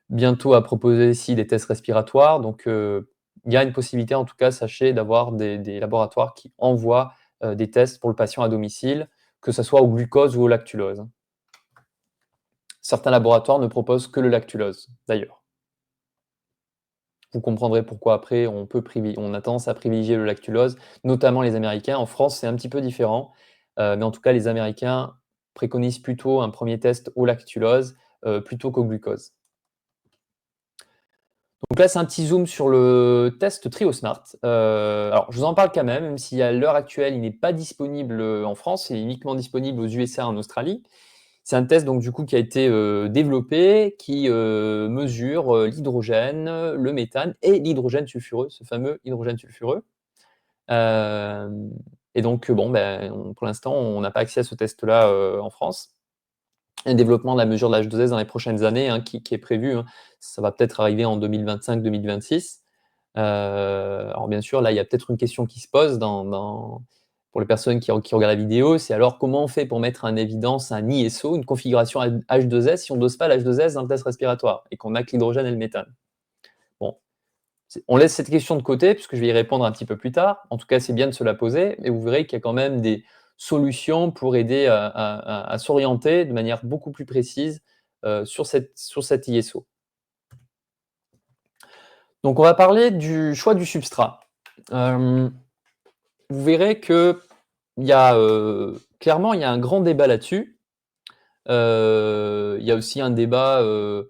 bientôt à proposer ici des tests respiratoires. Donc, il y a une possibilité, en tout cas, sachez, d'avoir des laboratoires qui envoient des tests pour le patient à domicile, que ce soit au glucose ou au lactulose. Certains laboratoires ne proposent que le lactulose, d'ailleurs. Vous comprendrez pourquoi après on a tendance à privilégier le lactulose, notamment les Américains. En France, c'est un petit peu différent, mais en tout cas, les Américains préconisent plutôt un premier test au lactulose plutôt qu'au glucose. Donc là, c'est un petit zoom sur le test TrioSmart. Alors, je vous en parle quand même si à l'heure actuelle, il n'est pas disponible en France, il est uniquement disponible aux USA et en Australie. C'est un test donc du coup qui a été développé, qui mesure l'hydrogène, le méthane et l'hydrogène sulfureux, ce fameux hydrogène sulfureux. Et donc bon, pour l'instant, on n'a pas accès à ce test-là en France. Un développement de la mesure de l'H2S dans les prochaines années, hein, qui est prévu, hein. Ça va peut-être arriver en 2025-2026. Alors bien sûr, là, il y a peut-être une question qui se pose pour les personnes qui regardent la vidéo, c'est alors comment on fait pour mettre en évidence un ISO, une configuration H2S, si on ne dose pas l'H2S dans le test respiratoire et qu'on n'a que l'hydrogène et le méthane? Bon, on laisse cette question de côté, puisque je vais y répondre un petit peu plus tard. En tout cas, c'est bien de se la poser, et vous verrez qu'il y a quand même des solutions pour aider à s'orienter de manière beaucoup plus précise sur cette ISO. Donc, on va parler du choix du substrat. Vous verrez qu'il y a clairement, il y a un grand débat là-dessus. Il y a aussi un débat, il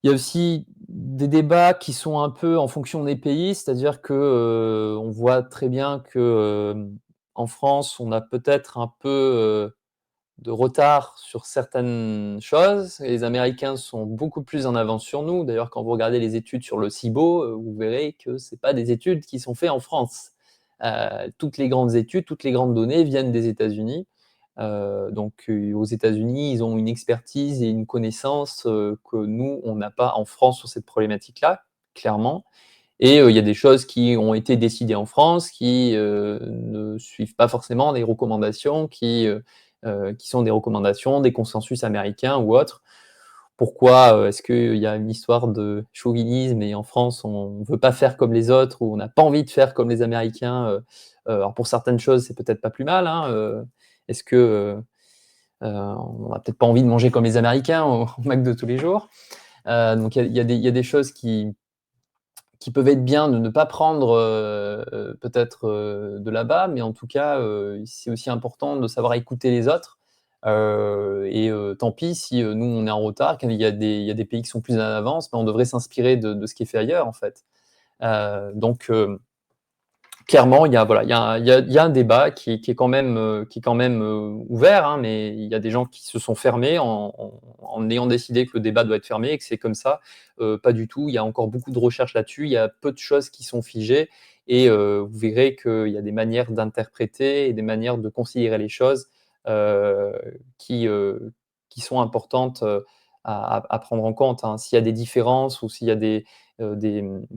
y a aussi des débats qui sont un peu en fonction des pays, c'est-à-dire que on voit très bien que en France, on a peut-être un peu de retard sur certaines choses. Et les Américains sont beaucoup plus en avance sur nous. D'ailleurs, quand vous regardez les études sur le SIBO, vous verrez que c'est pas des études qui sont faites en France. Toutes les grandes études, toutes les grandes données viennent des États-Unis. Donc, aux États-Unis, ils ont une expertise et une connaissance que nous, on n'a pas en France sur cette problématique-là, clairement. Et il y a des choses qui ont été décidées en France qui ne suivent pas forcément les recommandations qui sont des recommandations, des consensus américains ou autres. Pourquoi est-ce qu'il y a une histoire de chauvinisme et en France, on ne veut pas faire comme les autres ou on n'a pas envie de faire comme les Américains alors pour certaines choses, c'est peut-être pas plus mal, hein, est-ce que on n'a peut-être pas envie de manger comme les Américains au Mac de tous les jours. Donc il y a des choses qui peuvent être bien de ne pas prendre peut-être de là-bas, mais en tout cas, c'est aussi important de savoir écouter les autres. Et tant pis si nous, on est en retard, qu'il y a des pays qui sont plus en avance, mais on devrait s'inspirer de ce qui est fait ailleurs, en fait. Donc, clairement, il y a, voilà, il y a un débat qui est quand même, ouvert, hein, mais il y a des gens qui se sont fermés en ayant décidé que le débat doit être fermé et que c'est comme ça. Pas du tout. Il y a encore beaucoup de recherches là-dessus. Il y a peu de choses qui sont figées et vous verrez qu'il y a des manières d'interpréter et des manières de considérer les choses euh, qui, euh, qui sont importantes à prendre en compte, hein. S'il y a des différences ou s'il y a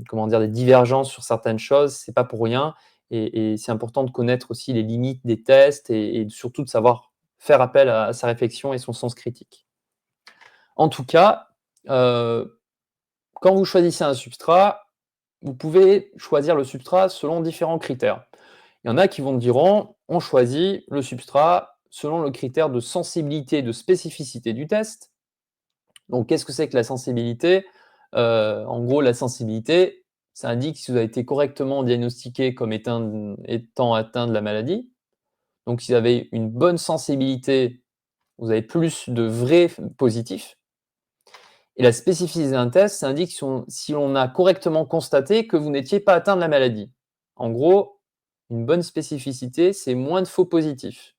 comment dire, des divergences sur certaines choses, c'est pas pour rien. Et c'est important de connaître aussi les limites des tests et surtout de savoir faire appel à sa réflexion et son sens critique. En tout cas, quand vous choisissez un substrat, vous pouvez choisir le substrat selon différents critères. Il y en a qui vous diront, on choisit le substrat selon le critère de sensibilité et de spécificité du test. Donc, qu'est-ce que c'est que la sensibilité? En gros, la sensibilité, ça indique si vous avez été correctement diagnostiqué comme étant atteint de la maladie. Donc, si vous avez une bonne sensibilité, vous avez plus de vrais positifs. Et la spécificité d'un test, ça indique si on a correctement constaté que vous n'étiez pas atteint de la maladie. En gros, une bonne spécificité, c'est moins de faux positifs.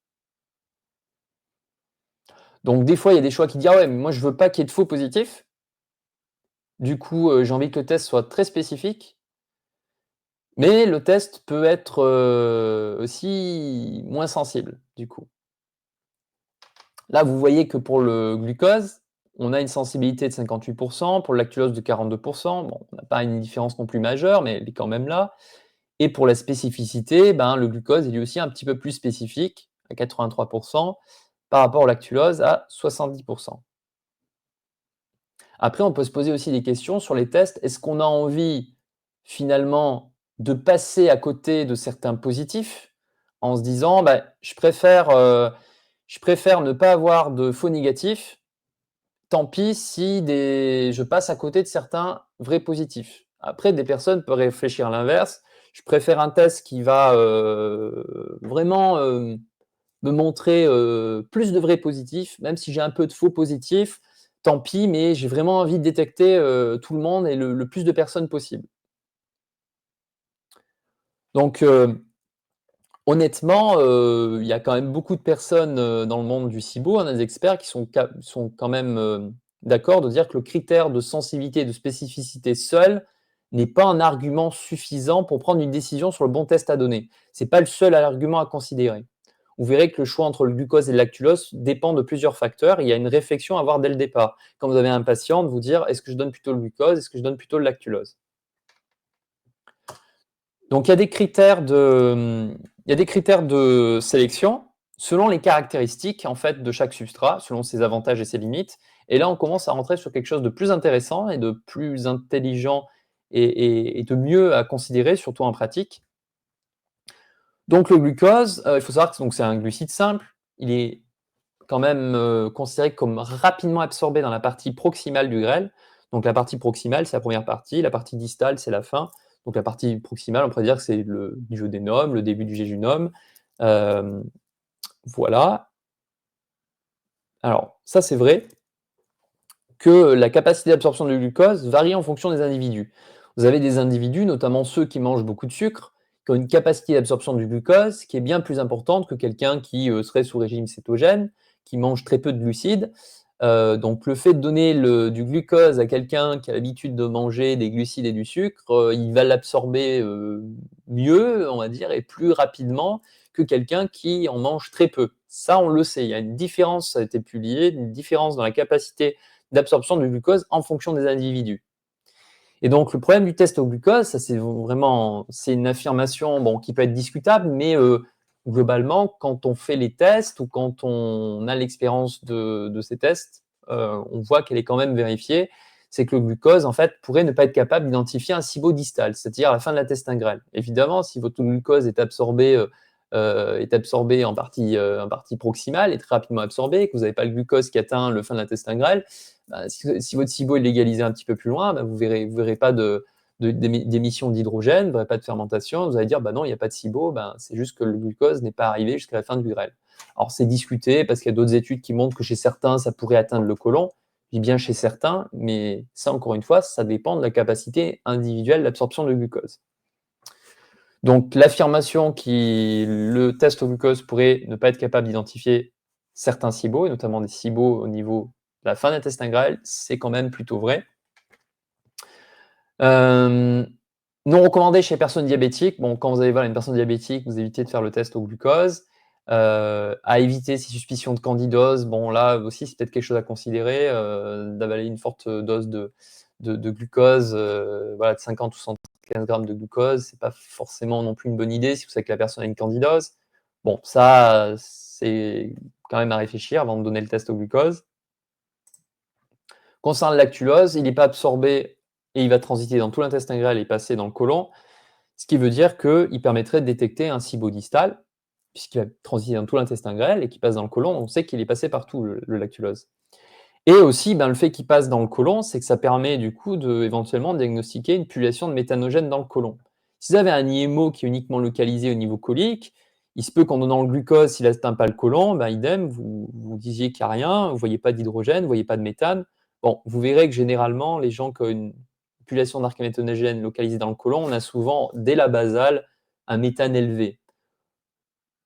Donc, des fois, il y a des choix qui disent « Ah ouais, mais moi, je ne veux pas qu'il y ait de faux positifs. Du coup, j'ai envie que le test soit très spécifique. » Mais le test peut être aussi moins sensible, du coup. Là, vous voyez que pour le glucose, on a une sensibilité de 58%, pour le lactulose de 42%. Bon, on n'a pas une différence non plus majeure, mais elle est quand même là. Et pour la spécificité, ben, le glucose est lui aussi un petit peu plus spécifique, à 83%, par rapport au lactulose à 70%. Après, on peut se poser aussi des questions sur les tests. Est-ce qu'on a envie, finalement, de passer à côté de certains positifs en se disant bah, je préfère ne pas avoir de faux négatifs, tant pis si je passe à côté de certains vrais positifs. Après, des personnes peuvent réfléchir à l'inverse. Je préfère un test qui va vraiment me montrer plus de vrais positifs, même si j'ai un peu de faux positifs, tant pis, mais j'ai vraiment envie de détecter tout le monde et le plus de personnes possible. Donc, honnêtement, il y a quand même beaucoup de personnes dans le monde du SIBO, on a des experts qui sont quand même d'accord de dire que le critère de sensibilité et de spécificité seul n'est pas un argument suffisant pour prendre une décision sur le bon test à donner. Ce n'est pas le seul argument à considérer. Vous verrez que le choix entre le glucose et le lactulose dépend de plusieurs facteurs. Il y a une réflexion à avoir dès le départ. Quand vous avez un patient, de vous dire est-ce que je donne plutôt le glucose, est-ce que je donne plutôt le lactulose. Donc, il y a des critères de sélection selon les caractéristiques en fait, de chaque substrat, selon ses avantages et ses limites. Et là, on commence à rentrer sur quelque chose de plus intéressant et de plus intelligent et de mieux à considérer, surtout en pratique. Donc, le glucose, il faut savoir que c'est un glucide simple. Il est quand même considéré comme rapidement absorbé dans la partie proximale du grêle. Donc, la partie proximale, c'est la première partie. La partie distale, c'est la fin. Donc, la partie proximale, on pourrait dire que c'est le duodénum, le début du jéjunum. Voilà. Alors, ça, c'est vrai que la capacité d'absorption du glucose varie en fonction des individus. Vous avez des individus, notamment ceux qui mangent beaucoup de sucre, qui ont une capacité d'absorption du glucose qui est bien plus importante que quelqu'un qui serait sous régime cétogène, qui mange très peu de glucides. Donc, le fait de donner du glucose à quelqu'un qui a l'habitude de manger des glucides et du sucre, il va l'absorber mieux, on va dire, et plus rapidement que quelqu'un qui en mange très peu. Ça, on le sait. Il y a une différence, ça a été publié, une différence dans la capacité d'absorption du glucose en fonction des individus. Et donc, le problème du test au glucose, ça c'est une affirmation qui peut être discutable, mais globalement, quand on fait les tests ou quand on a l'expérience de ces tests, on voit qu'elle est quand même vérifiée. C'est que le glucose, en fait, pourrait ne pas être capable d'identifier un SIBO distal, c'est-à-dire à la fin de la test grêle. Évidemment, si votre glucose est absorbé en partie proximale, est très rapidement absorbé, que vous n'avez pas le glucose qui atteint le fin de la test grêle, si votre SIBO est légalisé un petit peu plus loin, vous ne verrez pas d'émission d'hydrogène, vous ne verrez pas de fermentation, vous allez dire non, il n'y a pas de SIBO, c'est juste que le glucose n'est pas arrivé jusqu'à la fin du grêle. Alors c'est discuté parce qu'il y a d'autres études qui montrent que chez certains, ça pourrait atteindre le côlon, Je dis bien chez certains, mais ça, encore une fois, ça dépend de la capacité individuelle d'absorption de glucose. Donc, l'affirmation que le test au glucose pourrait ne pas être capable d'identifier certains SIBO, et notamment des SIBO au niveau de la fin de l'intestin grêle, c'est quand même plutôt vrai. Non recommandé chez les personnes diabétiques. Bon, quand vous avez une personne diabétique, vous évitez de faire le test au glucose. À éviter ces suspicions de candidose. Bon, là aussi, c'est peut-être quelque chose à considérer, d'avaler une forte dose de glucose, voilà, de 50 ou 115 grammes de glucose. C'est pas forcément non plus une bonne idée si vous savez que la personne a une candidose. Bon, ça, c'est quand même à réfléchir avant de donner le test au glucose. Concernant la lactulose, il n'est pas absorbé et il va transiter dans tout l'intestin grêle et passer dans le côlon, ce qui veut dire qu'il permettrait de détecter un SIBO distal, puisqu'il va transiter dans tout l'intestin grêle et qu'il passe dans le côlon, on sait qu'il est passé partout, le lactulose. Et aussi, le fait qu'il passe dans le côlon, c'est que ça permet du coup éventuellement de diagnostiquer une pullulation de méthanogène dans le côlon. Si vous avez un IMO qui est uniquement localisé au niveau colique, il se peut qu'en donnant le glucose, s'il n'atteint pas le côlon, idem, vous disiez qu'il n'y a rien, vous ne voyez pas d'hydrogène, vous ne voyez pas de méthane. Bon, vous verrez que généralement, les gens qui ont une pullulation d'archéméthanogène localisée dans le côlon, on a souvent, dès la basale, un méthane élevé.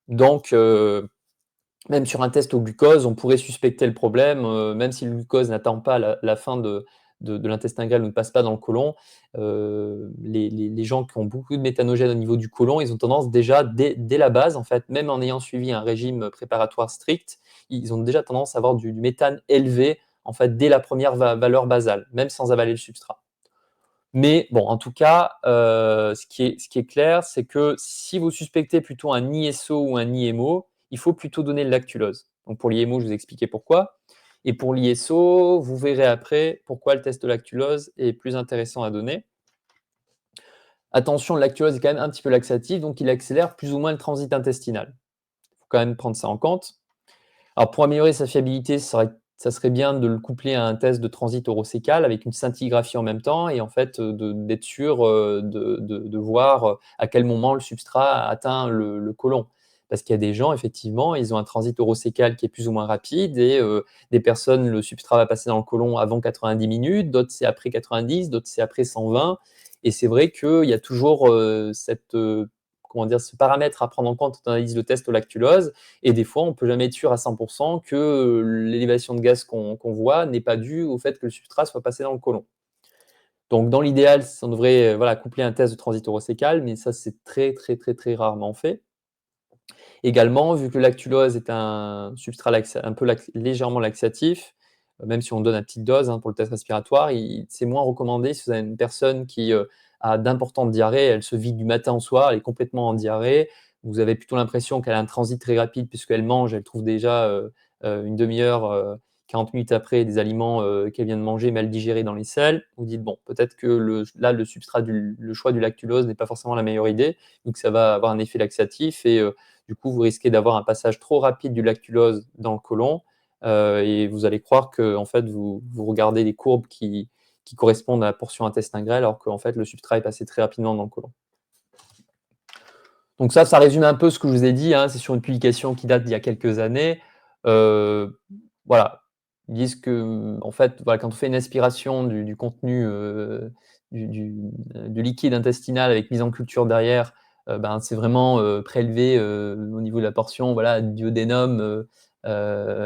Donc, même sur un test au glucose, on pourrait suspecter le problème, même si le glucose n'atteint pas la fin de l'intestin grêle ou ne passe pas dans le côlon. Les gens qui ont beaucoup de méthanogène au niveau du côlon, ils ont tendance déjà, dès la base, en fait, même en ayant suivi un régime préparatoire strict, ils ont déjà tendance à avoir du méthane élevé, en fait, dès la première valeur basale, même sans avaler le substrat. Mais bon, en tout cas, ce qui est clair, c'est que si vous suspectez plutôt un ISO ou un IMO, il faut plutôt donner le lactulose. Donc pour l'IMO, je vous ai expliqué pourquoi. Et pour l'ISO, vous verrez après pourquoi le test de lactulose est plus intéressant à donner. Attention, le lactulose est quand même un petit peu laxatif, donc il accélère plus ou moins le transit intestinal. Il faut quand même prendre ça en compte. Alors pour améliorer sa fiabilité, ça serait bien de le coupler à un test de transit orocécal avec une scintigraphie en même temps et en fait d'être sûr de voir à quel moment le substrat atteint le côlon. Parce qu'il y a des gens, effectivement, ils ont un transit orocécal qui est plus ou moins rapide et des personnes, le substrat va passer dans le côlon avant 90 minutes, d'autres c'est après 90, d'autres c'est après 120. Et c'est vrai qu'il y a toujours ce paramètre à prendre en compte quand on analyse le test au lactulose. Et des fois, on ne peut jamais être sûr à 100% que l'élévation de gaz qu'on voit n'est pas due au fait que le substrat soit passé dans le côlon. Donc, dans l'idéal, on devrait coupler un test de transit orocécal, mais ça, c'est très, très, très, très rarement fait. Également, vu que le lactulose est un substrat légèrement laxatif, même si on donne à petite dose pour le test respiratoire, c'est moins recommandé si vous avez une personne qui a d'importantes diarrhées, elle se vide du matin au soir, elle est complètement en diarrhée, vous avez plutôt l'impression qu'elle a un transit très rapide puisqu'elle mange, elle trouve déjà une demi-heure, 40 minutes après des aliments qu'elle vient de manger mal digérés dans les selles. Vous dites, bon, peut-être que le choix du lactulose n'est pas forcément la meilleure idée, donc ça va avoir un effet laxatif et du coup, vous risquez d'avoir un passage trop rapide du lactulose dans le côlon et vous allez croire que en fait, vous regardez des courbes qui correspondent à la portion intestin grêle alors qu'en fait, le substrat est passé très rapidement dans le côlon. Donc ça résume un peu ce que je vous ai dit. C'est sur une publication qui date d'il y a quelques années. Voilà, ils disent que en fait, quand on fait une aspiration du contenu du liquide intestinal avec mise en culture derrière, c'est vraiment prélevé au niveau de la portion, duodénum,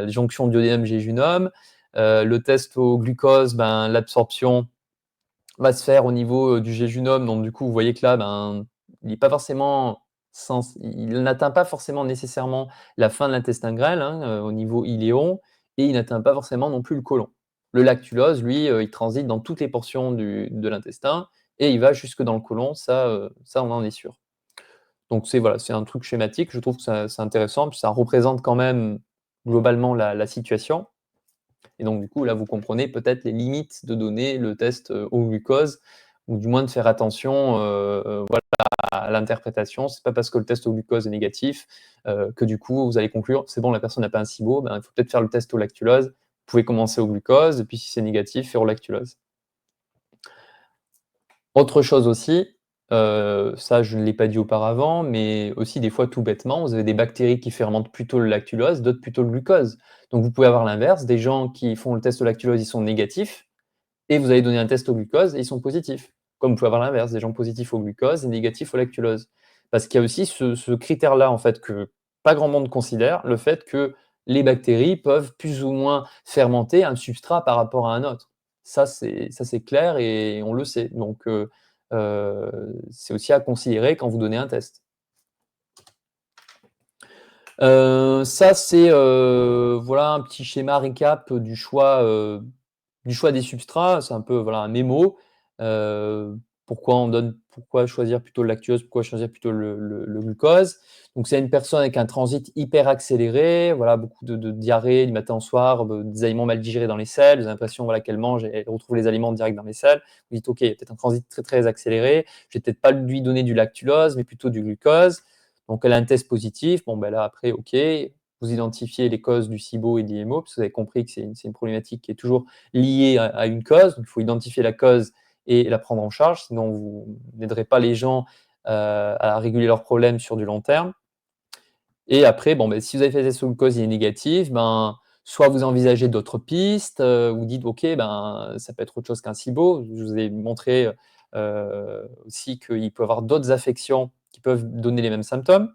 jonction duodénum-jéjunum. Le test au glucose, l'absorption va se faire au niveau du jéjunum. Donc du coup, vous voyez que là, il n'est pas forcément il n'atteint pas forcément nécessairement la fin de l'intestin grêle au niveau iléon, et il n'atteint pas forcément non plus le côlon. Le lactulose, lui, il transite dans toutes les portions de l'intestin et il va jusque dans le côlon, ça on en est sûr. Donc c'est un truc schématique, je trouve que c'est intéressant, puis ça représente quand même globalement la situation. Et donc du coup, là, vous comprenez peut-être les limites de donner le test au glucose, ou du moins de faire attention à l'interprétation. C'est pas parce que le test au glucose est négatif que du coup, vous allez conclure, c'est bon, la personne n'a pas un SIBO, il faut peut-être faire le test au lactulose. Vous pouvez commencer au glucose, et puis si c'est négatif, faire au lactulose. Autre chose aussi, Ça, je ne l'ai pas dit auparavant, mais aussi des fois, tout bêtement, vous avez des bactéries qui fermentent plutôt le lactulose, d'autres plutôt le glucose. Donc vous pouvez avoir l'inverse, des gens qui font le test au lactulose, ils sont négatifs et vous allez donner un test au glucose et ils sont positifs. Comme vous pouvez avoir l'inverse, des gens positifs au glucose et négatifs au lactulose. Parce qu'il y a aussi ce critère-là, en fait, que pas grand monde considère, le fait que les bactéries peuvent plus ou moins fermenter un substrat par rapport à un autre. Ça, c'est clair et on le sait. Donc, c'est aussi à considérer quand vous donnez un test. Ça, c'est voilà un petit schéma récap du choix des substrats. C'est un peu voilà un mémo. Pourquoi choisir plutôt le lactulose, pourquoi choisir plutôt le glucose. Donc c'est une personne avec un transit hyper accéléré, voilà, beaucoup de diarrhée du matin au soir, des aliments mal digérés dans les selles, vous avez l'impression voilà, qu'elle mange et elle retrouve les aliments direct dans les selles. Vous dites ok, il y a peut-être un transit très très accéléré, je vais peut-être pas lui donner du lactulose, mais plutôt du glucose. Donc elle a un test positif, bon ben là après ok, vous identifiez les causes du SIBO et de l'IMO, parce que vous avez compris que c'est une problématique qui est toujours liée à une cause, donc il faut identifier la cause et la prendre en charge, sinon vous n'aiderez pas les gens à réguler leurs problèmes sur du long terme. Et après, bon, ben, si vous avez fait test sous glucose, il est négatif, ben, soit vous envisagez d'autres pistes, vous dites, OK, ben, ça peut être autre chose qu'un SIBO. Je vous ai montré aussi qu'il peut y avoir d'autres affections qui peuvent donner les mêmes symptômes.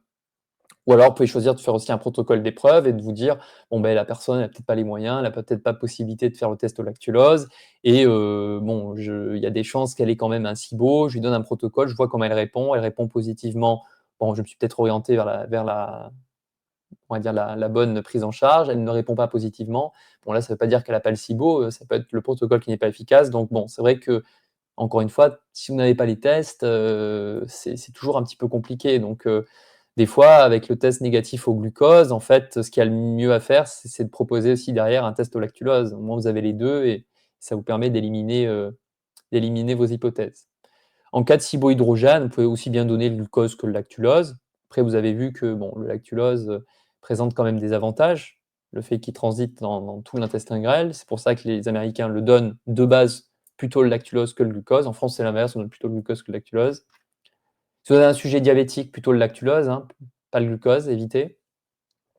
Ou alors, vous pouvez choisir de faire aussi un protocole d'épreuve et de vous dire, bon, ben, la personne n'a peut-être pas les moyens, elle n'a peut-être pas possibilité de faire le test au lactulose. Et bon, il y a des chances qu'elle ait quand même un SIBO. Je lui donne un protocole, je vois comment elle répond positivement. Bon, je me suis peut-être orienté on va dire la bonne prise en charge. Elle ne répond pas positivement. Bon, là, ça ne veut pas dire qu'elle n'a pas le SIBO, ça peut être le protocole qui n'est pas efficace. Donc, bon, c'est vrai que encore une fois, si vous n'avez pas les tests, c'est toujours un petit peu compliqué. Donc, des fois, avec le test négatif au glucose, en fait, ce qu'il y a le mieux à faire, c'est de proposer aussi derrière un test au lactulose. Au moins, vous avez les deux et ça vous permet d'éliminer vos hypothèses. En cas de cibohydrogène, vous pouvez aussi bien donner le glucose que le lactulose. Après, vous avez vu que bon, le lactulose présente quand même des avantages, le fait qu'il transite dans tout l'intestin grêle. C'est pour ça que les Américains le donnent de base plutôt le lactulose que le glucose. En France, c'est l'inverse, on donne plutôt le glucose que le lactulose. Si vous avez un sujet diabétique, plutôt le lactulose, hein, pas le glucose, évitez.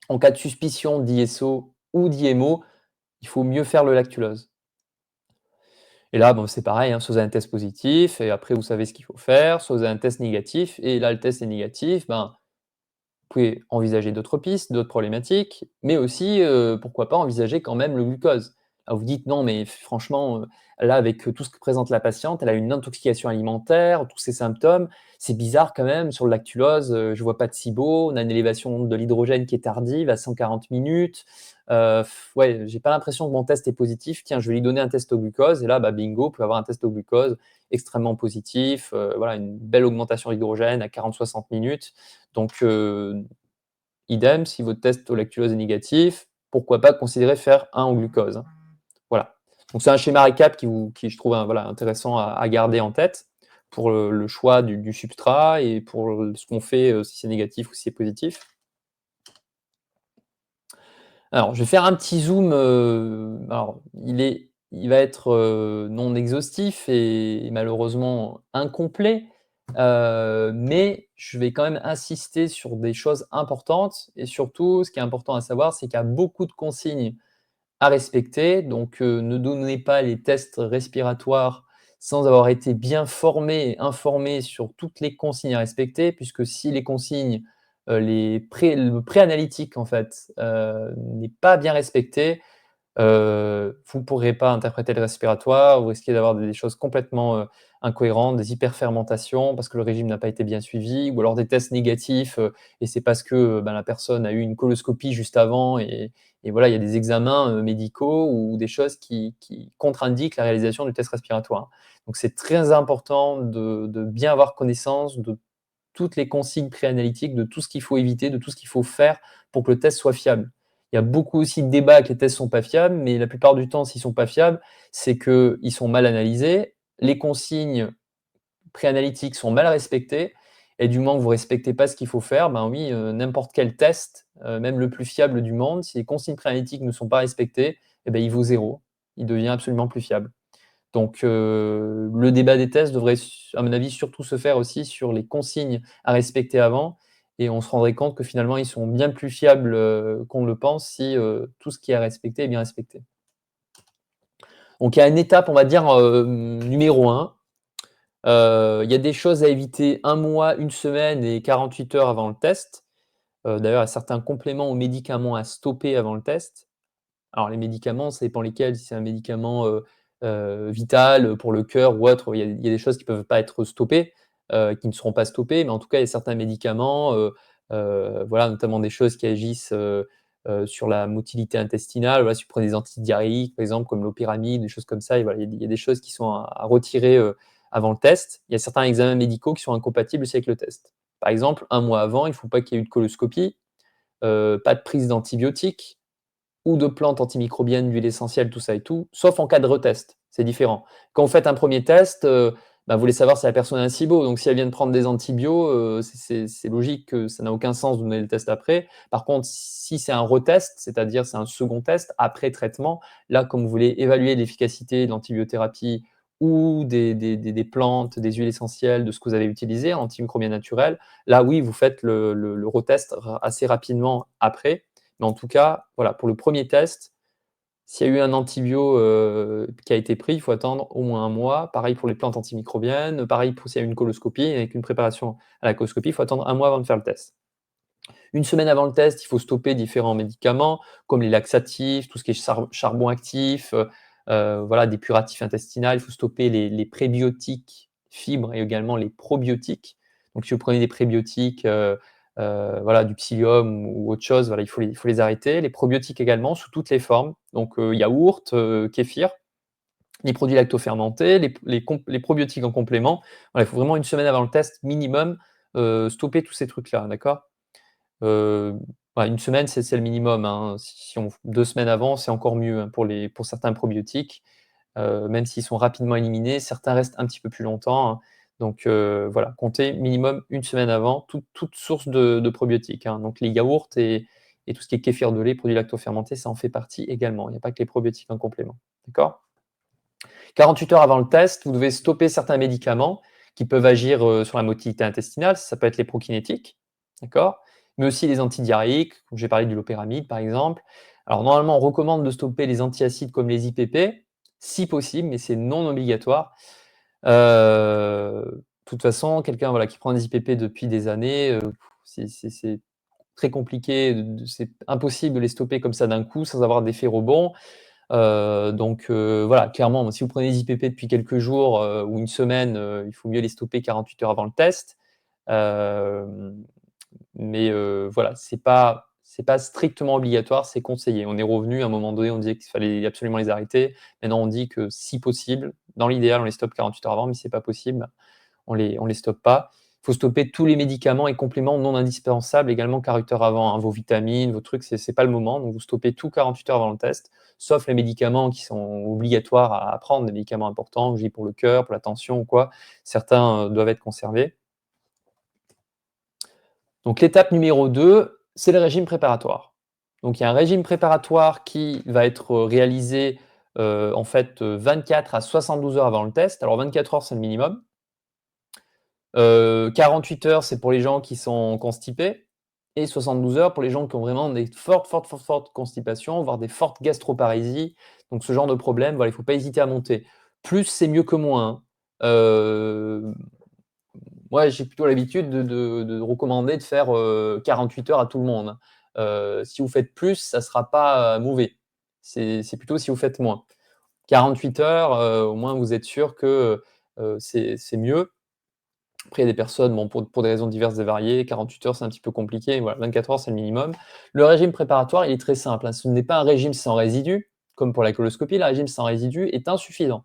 En cas de suspicion d'ISO ou d'IMO, il faut mieux faire le lactulose. Et là, bon, c'est pareil, hein, soit vous avez un test positif et après vous savez ce qu'il faut faire, soit vous avez un test négatif et là le test est négatif, ben, vous pouvez envisager d'autres pistes, d'autres problématiques, mais aussi, pourquoi pas envisager quand même le glucose. Là, vous dites: «Non, mais franchement, là, avec, tout ce que présente la patiente, elle a une intoxication alimentaire, tous ces symptômes, c'est bizarre quand même sur le lactulose, je vois pas de SIBO, on a une élévation de l'hydrogène qui est tardive à 140 minutes, ouais, j'ai pas l'impression que mon test est positif. Tiens, je vais lui donner un test au glucose» et là, bah, bingo, vous pouvez avoir un test au glucose extrêmement positif, voilà, une belle augmentation d'hydrogène à 40-60 minutes. Donc, idem, si votre test au lactulose est négatif, pourquoi pas considérer faire un au glucose, hein. Voilà. Donc c'est un schéma récap qui je trouve, voilà, intéressant à garder en tête pour le choix du substrat et pour ce qu'on fait, si c'est négatif ou si c'est positif. Alors, je vais faire un petit zoom, alors il va être, non exhaustif et malheureusement incomplet, mais je vais quand même insister sur des choses importantes et surtout, ce qui est important à savoir, c'est qu'il y a beaucoup de consignes à respecter. Donc, ne donnez pas les tests respiratoires sans avoir été bien formé et informé sur toutes les consignes à respecter, puisque si les consignes, le préanalytique en fait, n'est pas bien respecté, vous ne pourrez pas interpréter le respiratoire, vous risquez d'avoir des choses complètement, incohérentes, des hyperfermentations parce que le régime n'a pas été bien suivi ou alors des tests négatifs, et c'est parce que, ben, la personne a eu une coloscopie juste avant et voilà, il y a des examens, médicaux ou des choses qui contre-indiquent la réalisation du test respiratoire. Donc c'est très important de bien avoir connaissance de toutes les consignes préanalytiques, de tout ce qu'il faut éviter, de tout ce qu'il faut faire pour que le test soit fiable. Il y a beaucoup aussi de débats que les tests sont pas fiables, mais la plupart du temps, s'ils sont pas fiables, c'est qu'ils sont mal analysés, les consignes préanalytiques sont mal respectées et du moment que vous respectez pas ce qu'il faut faire, ben oui, n'importe quel test, même le plus fiable du monde, si les consignes préanalytiques ne sont pas respectées et ben il vaut zéro. Il devient absolument plus fiable. Donc, le débat des tests devrait, à mon avis, surtout se faire aussi sur les consignes à respecter avant, et on se rendrait compte que finalement, ils sont bien plus fiables qu'on le pense si tout ce qui est à respecter est bien respecté. Donc, il y a une étape, on va dire, numéro 1. Il y a des choses à éviter 1 mois, 1 semaine et 48 heures avant le test. D'ailleurs, il y a certains compléments aux médicaments à stopper avant le test. Alors les médicaments, ça dépend lesquels. Si c'est un médicament, vital, pour le cœur ou autre, il y a des choses qui peuvent pas être stoppées, qui ne seront pas stoppées. Mais en tout cas, il y a certains médicaments, voilà, notamment des choses qui agissent, sur la motilité intestinale. Voilà, si vous prenez des antidiarrhéiques, par exemple, comme l'opéramide, des choses comme ça, et voilà, il y a des choses qui sont à retirer, avant le test. Il y a certains examens médicaux qui sont incompatibles aussi avec le test. Par exemple, 1 mois avant, il ne faut pas qu'il y ait eu de coloscopie, pas de prise d'antibiotiques, ou de plantes antimicrobiennes, d'huile essentielle, tout ça et tout, sauf en cas de retest. C'est différent. Quand vous faites un premier test, bah, vous voulez savoir si la personne a un SIBO. Donc, si elle vient de prendre des antibiotiques, c'est logique que ça n'a aucun sens de donner le test après. Par contre, si c'est un retest, c'est-à-dire c'est un second test après traitement, là, comme vous voulez évaluer l'efficacité de l'antibiothérapie ou des plantes, des huiles essentielles, de ce que vous avez utilisé, antimicrobiens naturels, là, oui, vous faites le retest assez rapidement après. Mais en tout cas, voilà, pour le premier test, s'il y a eu un antibio qui a été pris, il faut attendre au moins 1 mois. Pareil pour les plantes antimicrobiennes, pareil pour s'il y a eu une coloscopie, avec une préparation à la coloscopie, il faut attendre 1 mois avant de faire le test. 1 semaine avant le test, il faut stopper différents médicaments, comme les laxatifs, tout ce qui est charbon actif, voilà, des puratifs intestinaux. Il faut stopper les prébiotiques, fibres, et également les probiotiques. Donc si vous prenez des prébiotiques, voilà, du psyllium ou autre chose, voilà, il faut les arrêter. Les probiotiques également, sous toutes les formes, donc yaourt, kéfir, les produits lactofermentés, les probiotiques en complément. Voilà, il faut vraiment 1 semaine avant le test minimum, stopper tous ces trucs-là, d'accord? Heu, ouais, 1 semaine, c'est le minimum, hein. Si on 2 semaines avant, c'est encore mieux, hein, pour certains probiotiques. Même s'ils sont rapidement éliminés, certains restent un petit peu plus longtemps, hein. Donc voilà, comptez minimum 1 semaine avant toute source de probiotiques, hein. Donc les yaourts et tout ce qui est kéfir de lait, produits lactofermentés, ça en fait partie également. Il n'y a pas que les probiotiques en complément. D'accord? 48 heures avant le test, vous devez stopper certains médicaments qui peuvent agir, sur la motilité intestinale. Ça peut être les prokinétiques, d'accord? Mais aussi les antidiarrhéiques, comme j'ai parlé du loperamide par exemple. Alors normalement, on recommande de stopper les antiacides comme les IPP, si possible, mais c'est non obligatoire. De toute façon, quelqu'un, voilà, qui prend des IPP depuis des années, c'est très compliqué, c'est impossible de les stopper comme ça d'un coup sans avoir d'effet rebond. Donc voilà, clairement, si vous prenez des IPP depuis quelques jours, ou 1 semaine, il faut mieux les stopper 48 heures avant le test. Hem, mais voilà, c'est pas strictement obligatoire, c'est conseillé. On est revenu à un moment donné, on disait qu'il fallait absolument les arrêter. Maintenant, on dit que si possible, dans l'idéal, on les stoppe 48 heures avant, mais c'est pas possible, on les stoppe pas. Il faut stopper tous les médicaments et compléments non indispensables également 48 heures avant, hein. Vos vitamines, vos trucs, c'est pas le moment, donc vous stoppez tout 48 heures avant le test, sauf les médicaments qui sont obligatoires à prendre, des médicaments importants, je dis pour le cœur, pour la tension ou quoi. Certains doivent être conservés. Donc l'étape numéro 2, c'est le régime préparatoire. Donc il y a un régime préparatoire qui va être réalisé, en fait, 24 à 72 heures avant le test. Alors 24 heures, c'est le minimum. 48 heures, c'est pour les gens qui sont constipés, et 72 heures pour les gens qui ont vraiment des fortes, fortes, fortes, fortes constipations, voire des fortes gastroparésies. Donc ce genre de problème, voilà, il ne faut pas hésiter à monter. Plus, c'est mieux que moins, hein. Moi, j'ai plutôt l'habitude de recommander de faire, 48 heures à tout le monde, hein. Si vous faites plus, ça ne sera pas, mauvais. C'est plutôt si vous faites moins. 48 heures, au moins vous êtes sûr que, c'est mieux. Après, il y a des personnes, bon, pour des raisons diverses et variées, 48 heures, c'est un petit peu compliqué. Voilà, 24 heures, c'est le minimum. Le régime préparatoire, il est très simple, hein. Ce n'est pas un régime sans résidus, comme pour la coloscopie. Le régime sans résidus est insuffisant.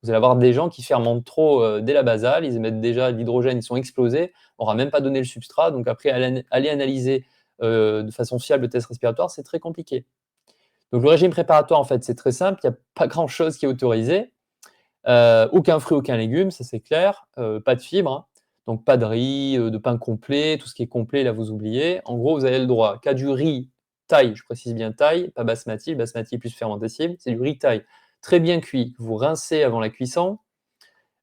Vous allez avoir des gens qui fermentent trop dès la basale, ils émettent déjà de l'hydrogène, ils sont explosés. On n'aura même pas donné le substrat. Donc après, aller analyser de façon fiable le test respiratoire, c'est très compliqué. Donc le régime préparatoire, en fait, c'est très simple. Il n'y a pas grand-chose qui est autorisé. Aucun fruit, aucun légume, ça c'est clair. Pas de fibres, hein. Donc pas de riz, de pain complet, tout ce qui est complet, là vous oubliez. En gros, vous avez le droit qu'à du riz thaï, je précise bien thaï, pas basmati. Le basmati est plus fermentescible, c'est du riz thaï. très bien cuit, vous rincez avant la cuisson,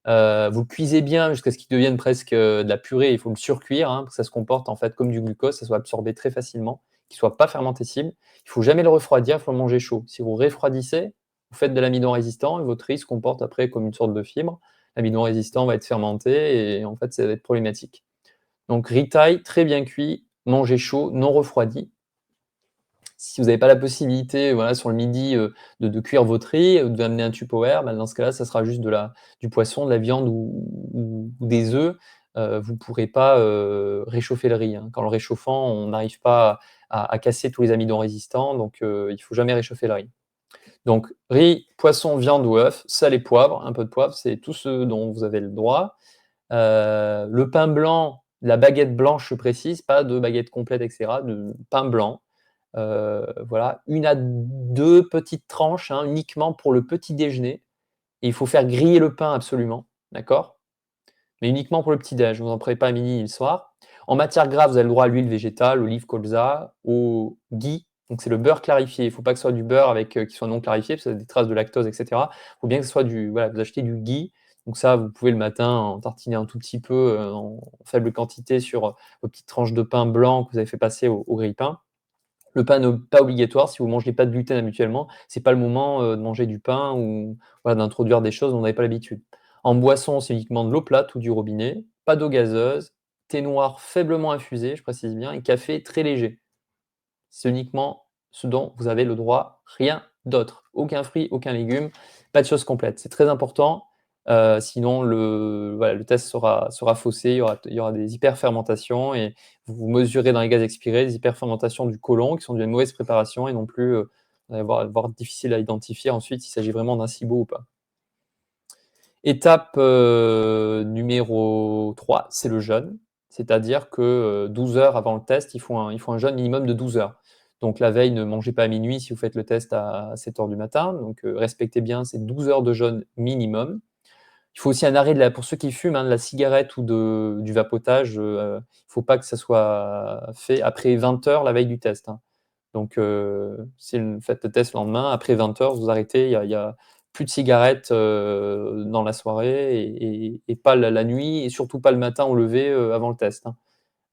vous le cuisez bien jusqu'à ce qu'il devienne presque de la purée. Il faut le surcuire pour que ça se comporte en fait comme du glucose, ça soit absorbé très facilement, qu'il ne soit pas fermentescible. Il ne faut jamais le refroidir, il faut le manger chaud. Si vous refroidissez, vous faites de l'amidon résistant et votre riz se comporte après comme une sorte de fibre. L'amidon résistant va être fermenté et en fait, ça va être problématique. Donc riz thaï, très bien cuit, mangé chaud, non refroidi. Si vous n'avez pas la possibilité, voilà, sur le midi, de cuire votre riz, de amener un Tupperware, bah, dans ce cas-là, ça sera juste du poisson, de la viande ou des œufs. Vous ne pourrez pas, réchauffer le riz, Qu'en le réchauffant, on n'arrive pas à casser tous les amidons résistants, donc il ne faut jamais réchauffer le riz. Donc riz, poisson, viande ou œuf, sel et poivre, un peu de poivre, c'est tout ce dont vous avez le droit. Le pain blanc, la baguette blanche, je précise, pas de baguette complète et cetera, de pain blanc. Voilà, 1 à 2 petites tranches, uniquement pour le petit déjeuner et il faut faire griller le pain absolument, d'accord? Mais uniquement pour le petit déj, vous n'en prenez pas à midi ni le soir. En matière grasse, vous avez le droit à l'huile végétale, olive, colza, au ghee, donc c'est le beurre clarifié. Il ne faut pas que ce soit du beurre avec, qui soit non clarifié, parce que ça a des traces de lactose et cetera. Il faut bien que ce soit voilà, vous achetez du ghee, donc ça, vous pouvez le matin en tartiner un tout petit peu, en faible quantité sur, vos petites tranches de pain blanc que vous avez fait passer au grille-pain. Le pain n'est pas obligatoire, si vous ne mangez pas de gluten habituellement, ce n'est pas le moment, de manger du pain ou voilà, d'introduire des choses dont vous n'avez pas l'habitude. En boisson, c'est uniquement de l'eau plate ou du robinet, pas d'eau gazeuse, thé noir faiblement infusé, je précise bien, et café très léger. C'est uniquement ce dont vous avez le droit, rien d'autre. Aucun fruit, aucun légume, pas de choses complètes. C'est très important, sinon voilà, le test sera faussé, il y aura des hyperfermentations et vous mesurez dans les gaz expirés des hyperfermentations du côlon qui sont d'une mauvaise préparation et non plus, voire difficile à identifier ensuite s'il s'agit vraiment d'un SIBO ou pas. Étape, numéro 3, c'est le jeûne. C'est-à-dire que, 12 heures avant le test, il faut un jeûne minimum de 12 heures. Donc la veille, ne mangez pas à minuit si vous faites le test à 7 heures du matin. Donc, respectez bien ces 12 heures de jeûne minimum. Il faut aussi un arrêt pour ceux qui fument, de la cigarette ou du vapotage, il ne faut pas que ça soit fait après 20 heures la veille du test. Donc, si vous faites le test le lendemain, après 20 heures, vous arrêtez. Il y a plus de cigarettes dans la soirée et pas la nuit et surtout pas le matin au lever avant le test.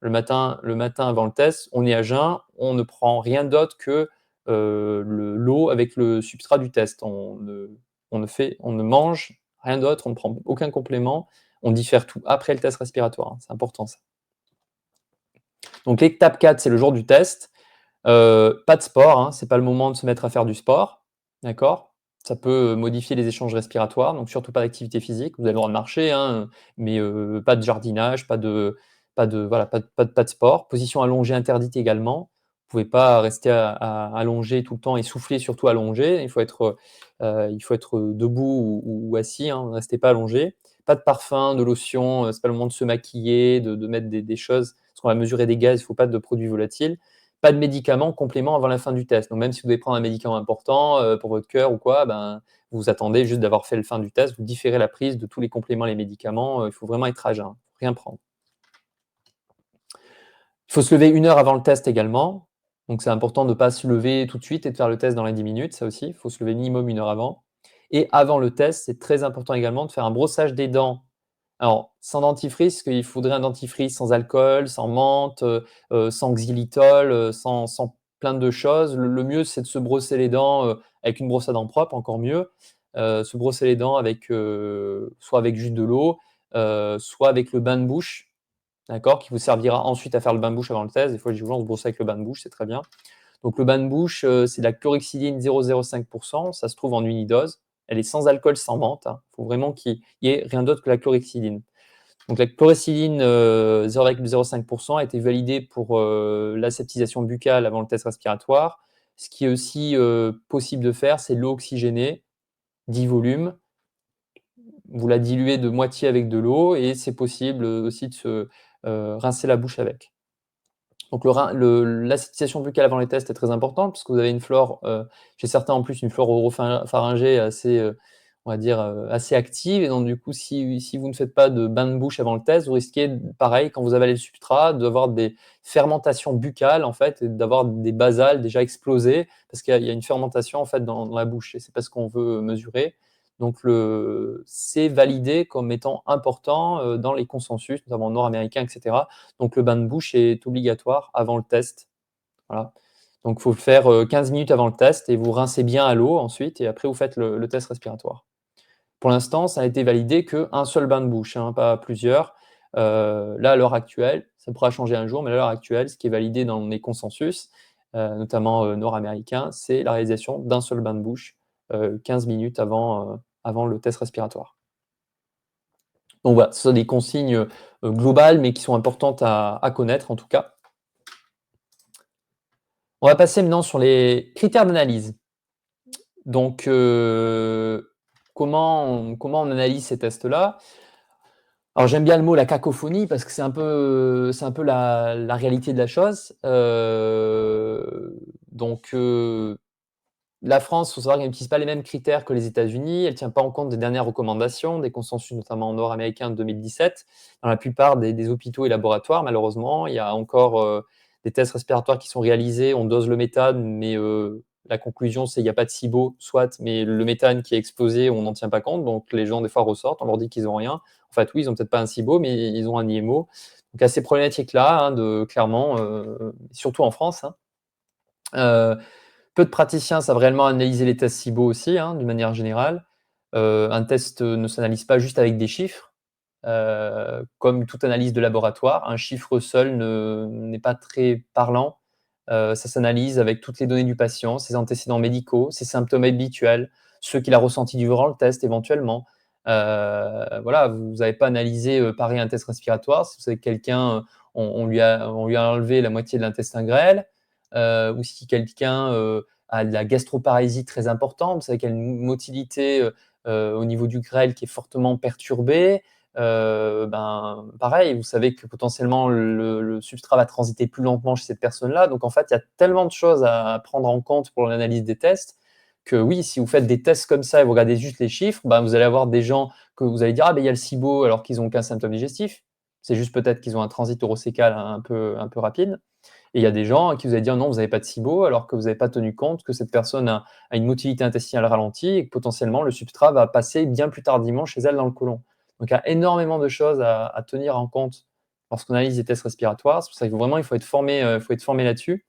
Le matin avant le test, on est à jeun, on ne prend rien d'autre que l'eau avec le substrat du test. On ne mange rien d'autre, on ne prend aucun complément, on diffère tout après le test respiratoire. C'est important ça. Donc l'étape 4, c'est le jour du test. Pas de sport, c'est pas le moment de se mettre à faire du sport, d'accord? Ça peut modifier les échanges respiratoires, donc surtout pas d'activité physique. Vous avez le droit de marcher, mais pas de jardinage, voilà, pas de sport. Position allongée interdite également. Vous pouvez pas rester allongé tout le temps et souffler, surtout allongé. Il faut être debout ou assis, ne restez pas allongé. Pas de parfum, de lotion, c'est pas le moment de se maquiller, de mettre des choses, parce qu'on va mesurer des gaz, il faut pas de produits volatiles. Pas de médicaments compléments avant la fin du test. Donc même si vous devez prendre un médicament important pour votre cœur ou quoi, vous attendez juste d'avoir fait le fin du test, vous différez la prise de tous les compléments, les médicaments. Il faut vraiment être à jeun, rien prendre. Il faut se lever 1 heure avant le test également. Donc c'est important de ne pas se lever tout de suite et de faire le test dans les 10 minutes, ça aussi. Il faut se lever minimum 1 heure avant. Et avant le test, c'est très important également de faire un brossage des dents. Alors, sans dentifrice, parce qu'il faudrait un dentifrice sans alcool, sans menthe, sans xylitol, sans plein de choses. Le mieux, c'est de se brosser les dents avec une brosse à dents propre, encore mieux. Se brosser les dents soit avec juste de l'eau, soit avec le bain de bouche, d'accord, qui vous servira ensuite à faire le bain de bouche avant le test. Des fois, je dis aux gens, on se brosse avec le bain de bouche, c'est très bien. Donc le bain de bouche, c'est de la chlorhexidine 0,05%, ça se trouve en unidose. Elle est sans alcool, sans menthe. Il faut vraiment qu'il y ait rien d'autre que la chlorhexidine. Donc la chlorhexidine 0,05% a été validée pour l'aseptisation buccale avant le test respiratoire. Ce qui est aussi possible de faire, c'est l'eau oxygénée, 10 volumes. Vous la diluez de moitié avec de l'eau et c'est possible aussi de se rincer la bouche avec. Donc l'aseptisation buccale avant les tests est très importante parce que vous avez une flore, chez certains en plus, une flore oropharyngée assez, on va dire, assez active et donc du coup, si vous ne faites pas de bain de bouche avant le test, vous risquez, pareil, quand vous avalez le substrat, d'avoir des fermentations buccales, en fait, et d'avoir des basales déjà explosées parce qu'il y a une fermentation, en fait, dans la bouche et c'est pas ce qu'on veut mesurer. Donc c'est validé comme étant important, dans les consensus, notamment nord-américains et cetera. Donc le bain de bouche est obligatoire avant le test. Voilà. Donc il faut le faire, 15 minutes avant le test et vous rincez bien à l'eau ensuite et après vous faites le test respiratoire. Pour l'instant, ça a été validé qu'un seul bain de bouche, hein, pas plusieurs. Là, à l'heure actuelle, ça pourra changer un jour, mais à l'heure actuelle, ce qui est validé dans les consensus, notamment nord-américains, c'est la réalisation d'un seul bain de bouche, 15 minutes avant le test respiratoire. Donc voilà, ce sont des consignes globales, mais qui sont importantes à connaître en tout cas. On va passer maintenant sur les critères d'analyse. Donc, comment on analyse ces tests-là? Alors j'aime bien le mot la cacophonie parce que c'est un peu la réalité de la chose. Donc, la France, il faut savoir qu'elle n'utilise pas les mêmes critères que les États-Unis. Elle ne tient pas en compte des dernières recommandations, des consensus notamment nord-américains de 2017. Dans la plupart des hôpitaux et laboratoires, malheureusement, il y a encore des tests respiratoires qui sont réalisés. On dose le méthane, mais la conclusion, c'est qu'il n'y a pas de SIBO, soit, mais le méthane qui est explosé, on n'en tient pas compte. Donc les gens, des fois, ressortent, on leur dit qu'ils n'ont rien. En fait, oui, ils n'ont peut-être pas un SIBO, mais ils ont un IMO. Donc à ces problématiques-là, hein, clairement, surtout en France, hein. Peu de praticiens savent réellement analyser les tests SIBO aussi, hein, d'une manière générale. Un test ne s'analyse pas juste avec des chiffres. Comme toute analyse de laboratoire, un chiffre seul n'est pas très parlant. Ça s'analyse avec toutes les données du patient, ses antécédents médicaux, ses symptômes habituels, ceux qu'il a ressentis durant le test éventuellement. Voilà, vous n'avez pas analysé pareil un test respiratoire. Si vous savez que quelqu'un, on lui a enlevé la moitié de l'intestin grêle, ou si quelqu'un a de la gastroparésie très importante, vous savez qu'il y a une motilité au niveau du grêle qui est fortement perturbée, ben, pareil, vous savez que potentiellement le substrat va transiter plus lentement chez cette personne-là. Donc en fait, il y a tellement de choses à prendre en compte pour l'analyse des tests que oui, si vous faites des tests comme ça et vous regardez juste les chiffres, ben, vous allez avoir des gens que vous allez dire ah ben il y a le SIBO alors qu'ils n'ont aucun symptôme digestif. C'est juste peut-être qu'ils ont un transit urocécal un peu rapide. Et il y a des gens qui vous allez dire non, vous n'avez pas de SIBO, alors que vous n'avez pas tenu compte que cette personne a une motilité intestinale ralentie et que potentiellement le substrat va passer bien plus tardivement chez elle dans le côlon. Donc il y a énormément de choses à tenir en compte lorsqu'on analyse les tests respiratoires. C'est pour ça que vraiment il faut être formé là-dessus.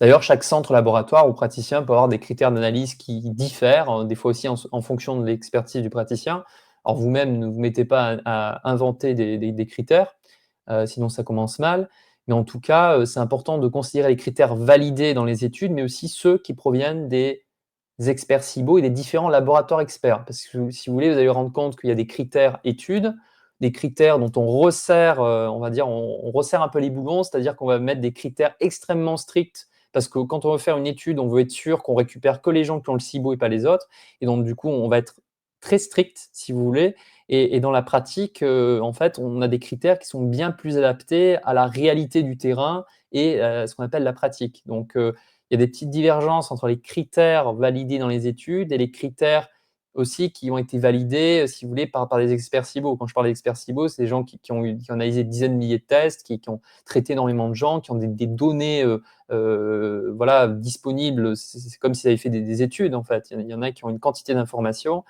D'ailleurs, chaque centre laboratoire ou praticien peut avoir des critères d'analyse qui diffèrent, des fois aussi en fonction de l'expertise du praticien. Alors vous-même, ne vous mettez pas à inventer des critères, sinon ça commence mal. Mais en tout cas, c'est important de considérer les critères validés dans les études, mais aussi ceux qui proviennent des experts SIBO et des différents laboratoires experts. Parce que si vous voulez, vous allez vous rendre compte qu'il y a des critères études, des critères dont on resserre, on va dire, on resserre un peu les boulons, c'est-à-dire qu'on va mettre des critères extrêmement stricts parce que quand on veut faire une étude, on veut être sûr qu'on récupère que les gens qui ont le SIBO et pas les autres. Et donc, du coup, on va être très strict, si vous voulez. Et dans la pratique, en fait, on a des critères qui sont bien plus adaptés à la réalité du terrain et ce qu'on appelle la pratique. Donc, il y a des petites divergences entre les critères validés dans les études et les critères aussi qui ont été validés, si vous voulez, par des experts SIBO. Quand je parle d'experts SIBO, c'est des gens qui ont analysé des dizaines de milliers de tests, qui ont traité énormément de gens, qui ont des données voilà, disponibles. C'est comme s'ils avaient fait des études, en fait. Il y en a qui ont une quantité d'informations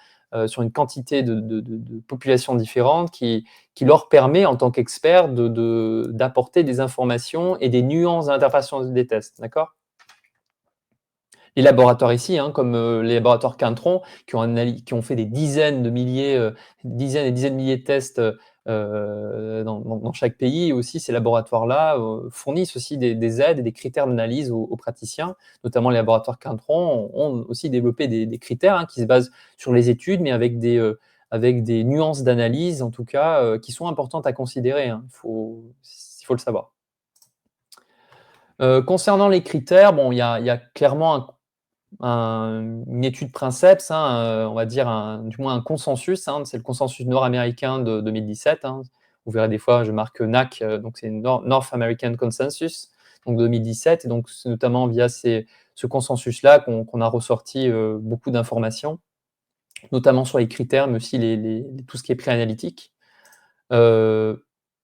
sur une quantité de populations différentes qui leur permet, en tant qu'experts, d'apporter des informations et des nuances d'interprétation des tests. D'accord? Les laboratoires ici, hein, comme les laboratoires Quintron, qui ont fait des dizaines de milliers, dizaines et dizaines de milliers de tests dans chaque pays. Et aussi, ces laboratoires-là fournissent aussi des aides et des critères d'analyse aux praticiens. Notamment, les laboratoires Quintron ont aussi développé des critères hein, qui se basent sur les études, mais avec des nuances d'analyse, en tout cas, qui sont importantes à considérer. Hein. Il faut le savoir. Concernant les critères, bon, il y a clairement une étude princeps, hein, on va dire du moins un consensus, hein, c'est le consensus nord-américain de 2017. Hein. Vous verrez des fois, je marque NAC, donc c'est North American Consensus, donc 2017. Et donc c'est notamment via ce consensus-là qu'on a ressorti beaucoup d'informations. notamment sur les critères, mais aussi tout ce qui est préanalytique.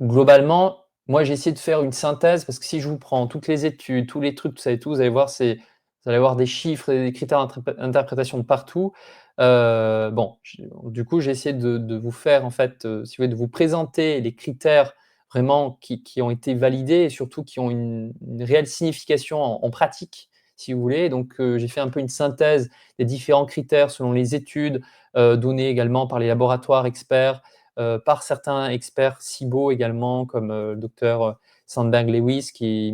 Globalement, moi, j'ai essayé de faire une synthèse parce que si je vous prends toutes les études, tous les trucs, tout ça et tout, vous allez voir, vous allez avoir des chiffres et des critères d'interprétation de partout. Bon, du coup, j'ai essayé de vous faire, en fait, si vous voulez, de vous présenter les critères vraiment qui ont été validés et surtout qui ont une réelle signification en pratique, si vous voulez. Donc, j'ai fait un peu une synthèse des différents critères selon les études données également par les laboratoires experts, par certains experts SIBO également, comme le docteur Sandberg-Lewis, qui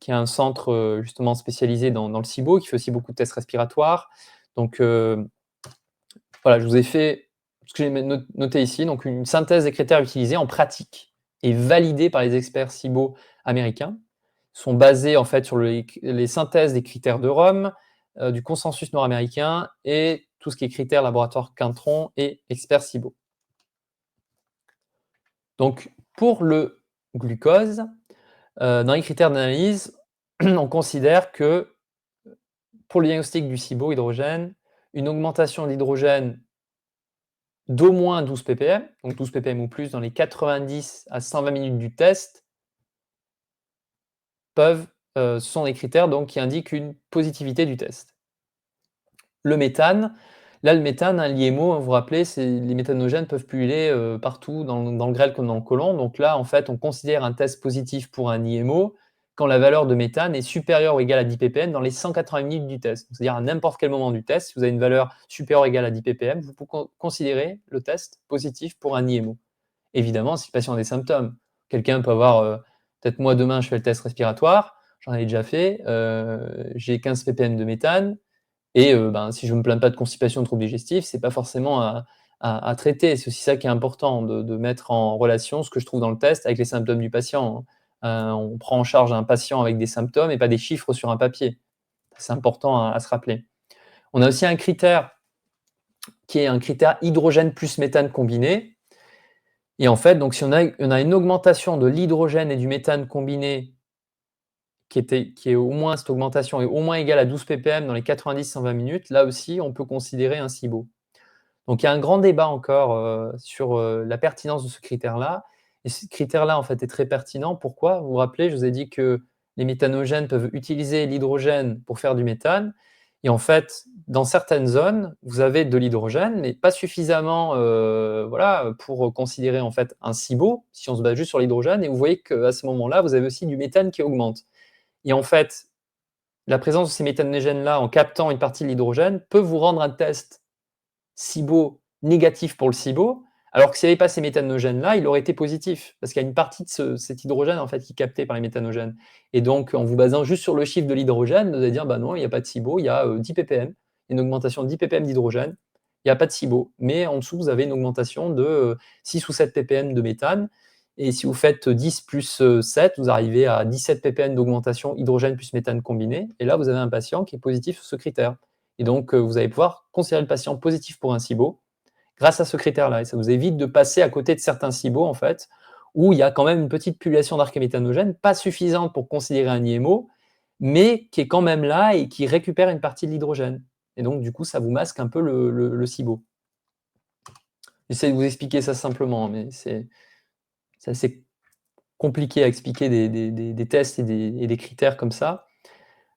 a un centre justement spécialisé dans le SIBO, qui fait aussi beaucoup de tests respiratoires. Donc voilà, je vous ai fait ce que j'ai noté ici, donc une synthèse des critères utilisés en pratique et validés par les experts SIBO américains, sont basés en fait sur les synthèses des critères de Rome, du consensus nord-américain et tout ce qui est critères laboratoire Quintron et experts SIBO. Donc, pour le glucose, dans les critères d'analyse, on considère que pour le diagnostic du SIBO hydrogène, une augmentation d'hydrogène d'au moins 12 ppm, donc 12 ppm ou plus dans les 90 à 120 minutes du test, ce sont des critères donc, qui indiquent une positivité du test. Le méthane, là le méthane, l'IMO, vous vous rappelez, les méthanogènes peuvent pulluler partout dans le grêle comme dans le côlon. Donc là, en fait, on considère un test positif pour un IMO quand la valeur de méthane est supérieure ou égale à 10 ppm dans les 180 minutes du test. C'est-à-dire à n'importe quel moment du test, si vous avez une valeur supérieure ou égale à 10 ppm, vous pouvez considérer le test positif pour un IMO. Évidemment, si le patient a des symptômes. Quelqu'un peut avoir, peut-être moi demain je fais le test respiratoire, j'en ai déjà fait, j'ai 15 ppm de méthane, et si je ne me plains pas de constipation, de troubles digestifs, c'est pas forcément à traiter. C'est aussi ça qui est important, de mettre en relation ce que je trouve dans le test avec les symptômes du patient. On prend en charge un patient avec des symptômes et pas des chiffres sur un papier. C'est important à se rappeler. On a aussi un critère qui est un critère hydrogène plus méthane combiné. Et en fait, donc si on a une augmentation de l'hydrogène et du méthane combiné qui est au moins, cette augmentation est au moins égale à 12 ppm dans les 90-120 minutes, là aussi, on peut considérer un SIBO. Donc il y a un grand débat encore sur la pertinence de ce critère-là. Et ce critère-là, en fait, est très pertinent. Pourquoi? Vous vous rappelez, je vous ai dit que les méthanogènes peuvent utiliser l'hydrogène pour faire du méthane. Et en fait, dans certaines zones, vous avez de l'hydrogène, mais pas suffisamment voilà, pour considérer en fait un SIBO, si on se base juste sur l'hydrogène. Et vous voyez qu'à ce moment-là, vous avez aussi du méthane qui augmente. Et en fait, la présence de ces méthanogènes-là, en captant une partie de l'hydrogène, peut vous rendre un test SIBO négatif pour le SIBO, alors que s'il n'y avait pas ces méthanogènes-là, il aurait été positif, parce qu'il y a une partie de cet hydrogène en fait, qui est capté par les méthanogènes. Et donc, en vous basant juste sur le chiffre de l'hydrogène, vous allez dire, bah non, il n'y a pas de SIBO, il y a 10 ppm, une augmentation de 10 ppm d'hydrogène, il n'y a pas de SIBO. Mais en dessous, vous avez une augmentation de 6 ou 7 ppm de méthane, et si vous faites 10 plus 7, vous arrivez à 17 ppm d'augmentation hydrogène plus méthane combiné, et là, vous avez un patient qui est positif sur ce critère. Et donc, vous allez pouvoir considérer le patient positif pour un SIBO grâce à ce critère-là. Et ça vous évite de passer à côté de certains SIBO, en fait, où il y a quand même une petite population d'archéméthanogènes, pas suffisante pour considérer un IMO, mais qui est quand même là et qui récupère une partie de l'hydrogène. Et donc, du coup, ça vous masque un peu le SIBO. J'essaie de vous expliquer ça simplement, mais c'est assez compliqué à expliquer des tests et des critères comme ça.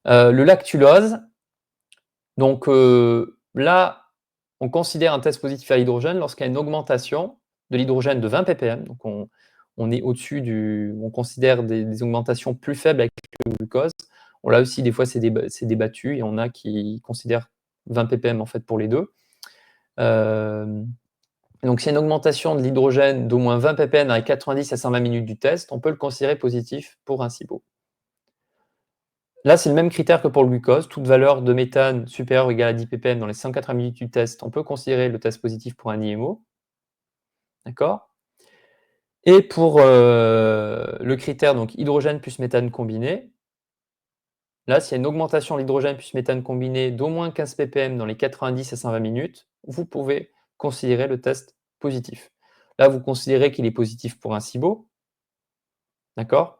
Le lactulose, donc là, on considère un test positif à l'hydrogène lorsqu'il y a une augmentation de l'hydrogène de 20 ppm. Donc on est au-dessus on considère des augmentations plus faibles avec le glucose. Bon, là aussi, des fois, c'est débattu. Il y en a qui considèrent 20 ppm en fait pour les deux. Donc, s'il y a une augmentation de l'hydrogène d'au moins 20 ppm dans les 90 à 120 minutes du test, on peut le considérer positif pour un SIBO. Là, c'est le même critère que pour le glucose. Toute valeur de méthane supérieure ou égale à 10 ppm dans les 180 minutes du test, on peut considérer le test positif pour un IMO. D'accord? Et pour le critère donc hydrogène plus méthane combiné, là, s'il y a une augmentation de l'hydrogène plus méthane combiné d'au moins 15 ppm dans les 90 à 120 minutes, vous pouvez considérer le test positif. Là, vous considérez qu'il est positif pour un SIBO. D'accord?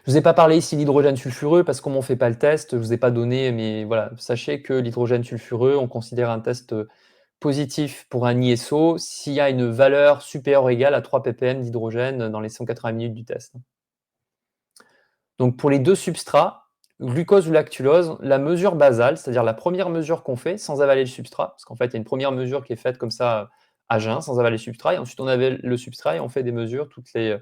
Je vous ai pas parlé ici d'hydrogène sulfureux parce qu'on ne fait pas le test, je vous ai pas donné, mais voilà, sachez que l'hydrogène sulfureux, on considère un test positif pour un ISO s'il y a une valeur supérieure ou égale à 3 ppm d'hydrogène dans les 180 minutes du test. Donc pour les deux substrats, glucose ou lactulose, la mesure basale, c'est-à-dire la première mesure qu'on fait sans avaler le substrat, parce qu'en fait il y a une première mesure qui est faite comme ça à jeun, sans avaler le substrat, et ensuite on avale le substrat et on fait des mesures toutes les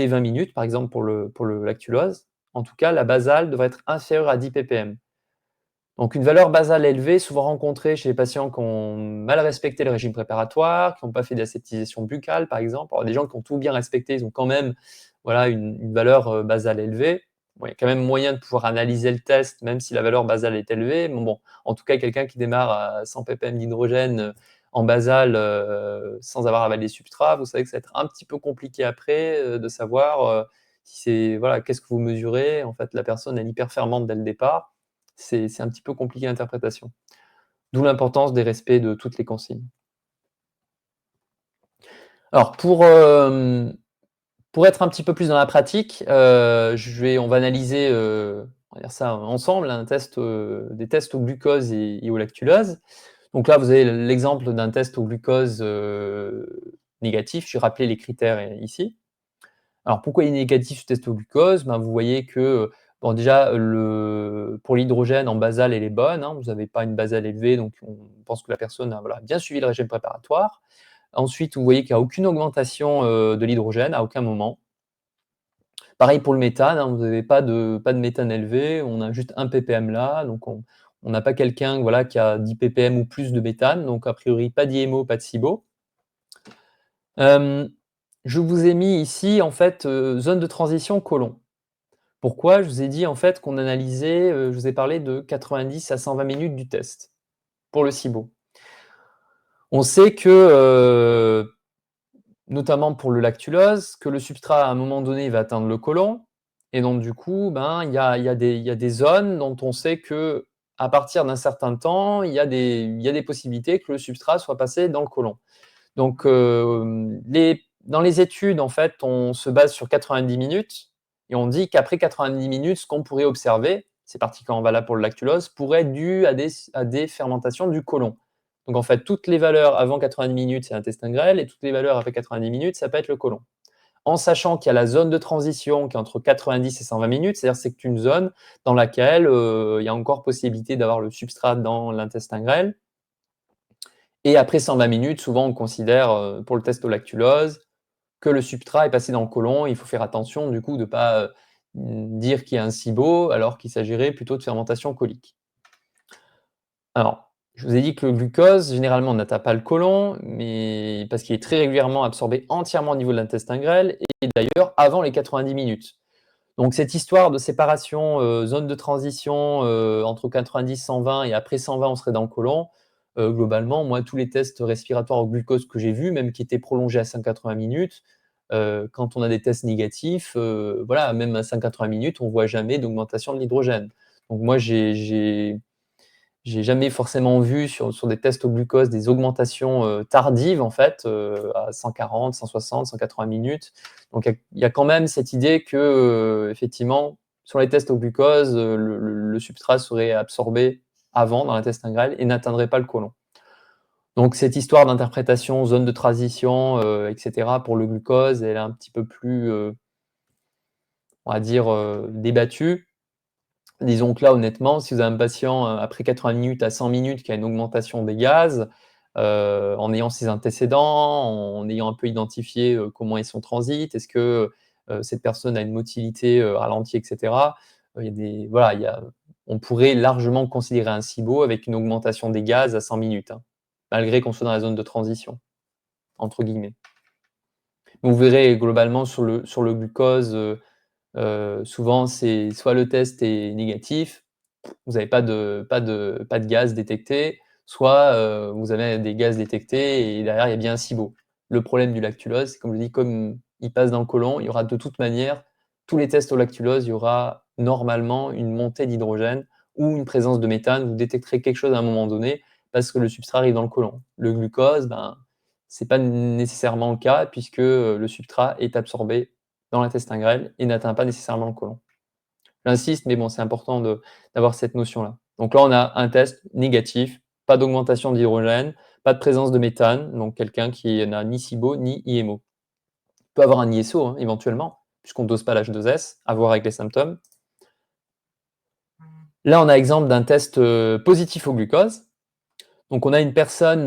20 minutes, par exemple pour le lactulose. En tout cas, la basale devrait être inférieure à 10 ppm. Donc une valeur basale élevée, souvent rencontrée chez les patients qui ont mal respecté le régime préparatoire, qui n'ont pas fait d'aseptisation buccale, par exemple. Alors, des gens qui ont tout bien respecté, ils ont quand même voilà, une valeur basale élevée. Bon, il y a quand même moyen de pouvoir analyser le test, même si la valeur basale est élevée. Bon, en tout cas, quelqu'un qui démarre à 100 ppm d'hydrogène en basale sans avoir avalé les substrats, vous savez que ça va être un petit peu compliqué après de savoir si c'est voilà, qu'est-ce que vous mesurez. En fait, la personne est hyper fermante dès le départ. C'est un petit peu compliqué l'interprétation. D'où l'importance des respects de toutes les consignes. Alors, pour être un petit peu plus dans la pratique, on va analyser on va dire ça ensemble, des tests au glucose et au lactulose. Donc là, vous avez l'exemple d'un test au glucose négatif. Je vais rappeler les critères ici. Alors pourquoi il est négatif ce test au glucose? Ben, vous voyez que bon, déjà, pour l'hydrogène en basale, elle est bonne, hein, vous n'avez pas une basale élevée, donc on pense que la personne a voilà, bien suivi le régime préparatoire. Ensuite, vous voyez qu'il n'y a aucune augmentation de l'hydrogène à aucun moment. Pareil pour le méthane, hein, vous n'avez pas de méthane élevé, on a juste 1 ppm là, donc on n'a pas quelqu'un voilà, qui a 10 ppm ou plus de méthane, donc a priori pas d'IMO, pas de SIBO. Je vous ai mis ici en fait zone de transition côlon. Pourquoi? Je vous ai dit en fait qu'on analysait, je vous ai parlé de 90 à 120 minutes du test pour le SIBO. On sait que, notamment pour le lactulose, que le substrat à un moment donné va atteindre le côlon et donc du coup, ben, il y a des zones dont on sait qu'à partir d'un certain temps, il y a des possibilités que le substrat soit passé dans le côlon. Donc, dans les études, en fait, on se base sur 90 minutes et on dit qu'après 90 minutes, ce qu'on pourrait observer, c'est particulièrement valable pour le lactulose, pourrait être dû à des fermentations du côlon. Donc, en fait, toutes les valeurs avant 90 minutes, c'est l'intestin grêle et toutes les valeurs après 90 minutes, ça peut être le côlon. En sachant qu'il y a la zone de transition qui est entre 90 et 120 minutes, c'est-à-dire que c'est une zone dans laquelle il y a encore possibilité d'avoir le substrat dans l'intestin grêle. Et après 120 minutes, souvent on considère pour le test au lactulose que le substrat est passé dans le côlon. Il faut faire attention du coup de ne pas dire qu'il y a un SIBO alors qu'il s'agirait plutôt de fermentation colique. Alors, je vous ai dit que le glucose, généralement, n'atteint pas le côlon, mais parce qu'il est très régulièrement absorbé entièrement au niveau de l'intestin grêle et d'ailleurs avant les 90 minutes. Donc cette histoire de séparation, zone de transition entre 90 120 et après 120 on serait dans le côlon, globalement, moi tous les tests respiratoires au glucose que j'ai vus, même qui étaient prolongés à 180 minutes, quand on a des tests négatifs, voilà, même à 180 minutes, on ne voit jamais d'augmentation de l'hydrogène. Donc moi j'ai jamais forcément vu sur des tests au glucose des augmentations tardives en fait, à 140, 160, 180 minutes. Donc il y a quand même cette idée que, effectivement, sur les tests au glucose, le substrat serait absorbé avant dans l'intestin grêle et n'atteindrait pas le côlon. Donc cette histoire d'interprétation, zone de transition, et cetera pour le glucose, elle est un petit peu plus, on va dire, débattue. Disons que là, honnêtement, si vous avez un patient après 80 minutes à 100 minutes qui a une augmentation des gaz, en ayant ses antécédents, en ayant un peu identifié comment est son transit, est-ce que cette personne a une motilité ralentie, etc. Il y a voilà, on pourrait largement considérer un SIBO avec une augmentation des gaz à 100 minutes, hein, malgré qu'on soit dans la zone de transition, entre guillemets. Vous verrez globalement sur le glucose, souvent c'est soit le test est négatif, vous n'avez pas de gaz détecté, soit vous avez des gaz détectés et derrière il y a bien un SIBO. Le problème du lactulose, c'est comme je dis, comme il passe dans le côlon, il y aura de toute manière, tous les tests au lactulose, il y aura normalement une montée d'hydrogène ou une présence de méthane. Vous détecterez quelque chose à un moment donné parce que le substrat arrive dans le côlon. Le glucose, ben, c'est pas nécessairement le cas puisque le substrat est absorbé dans l'intestin grêle et n'atteint pas nécessairement le côlon. J'insiste, mais bon, c'est important d'avoir cette notion-là. Donc là, on a un test négatif, pas d'augmentation d'hydrogène, pas de présence de méthane, donc quelqu'un qui n'a ni SIBO ni IMO. Il peut avoir un ISO hein, éventuellement, puisqu'on ne dose pas l'H2S, à voir avec les symptômes. Là, on a exemple d'un test positif au glucose. Donc on a une personne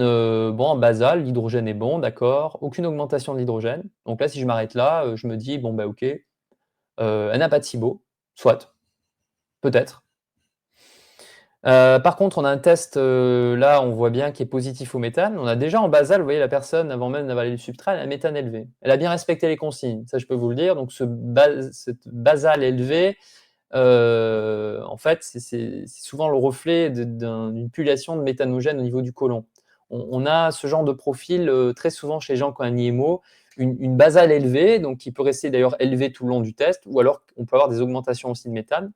bon, en basal, l'hydrogène est bon, d'accord, aucune augmentation de l'hydrogène. Donc là, si je m'arrête là, je me dis, bon, bah ok, elle n'a pas de SIBO, soit, peut-être. Par contre, on a un test, là, on voit bien qui est positif au méthane. On a déjà en basal, vous voyez la personne, avant même d'avaler le substrat, elle a un méthane élevé. Elle a bien respecté les consignes, ça je peux vous le dire. Donc cette basal élevé, en fait, c'est souvent le reflet d'une pullulation de méthanogène au niveau du côlon. On a ce genre de profil très souvent chez les gens qui ont un IMO, une basale élevée, donc qui peut rester d'ailleurs élevée tout le long du test, ou alors on peut avoir des augmentations aussi de méthane.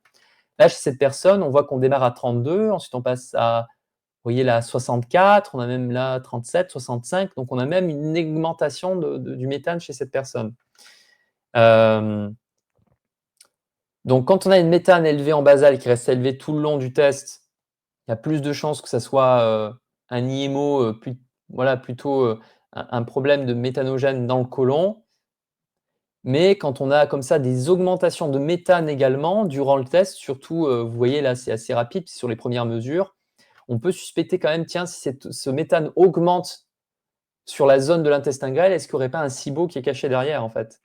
Là, chez cette personne, on voit qu'on démarre à 32, ensuite on passe à, vous voyez là, 64, on a même là 37, 65, donc on a même une augmentation du méthane chez cette personne. Donc quand on a une méthane élevée en basal qui reste élevée tout le long du test, il y a plus de chances que ça soit un IMO, voilà, plutôt un problème de méthanogène dans le côlon. Mais quand on a comme ça des augmentations de méthane également durant le test, surtout, vous voyez là, c'est assez rapide sur les premières mesures, on peut suspecter quand même, tiens, si ce méthane augmente sur la zone de l'intestin grêle, est-ce qu'il n'y aurait pas un SIBO qui est caché derrière, en fait?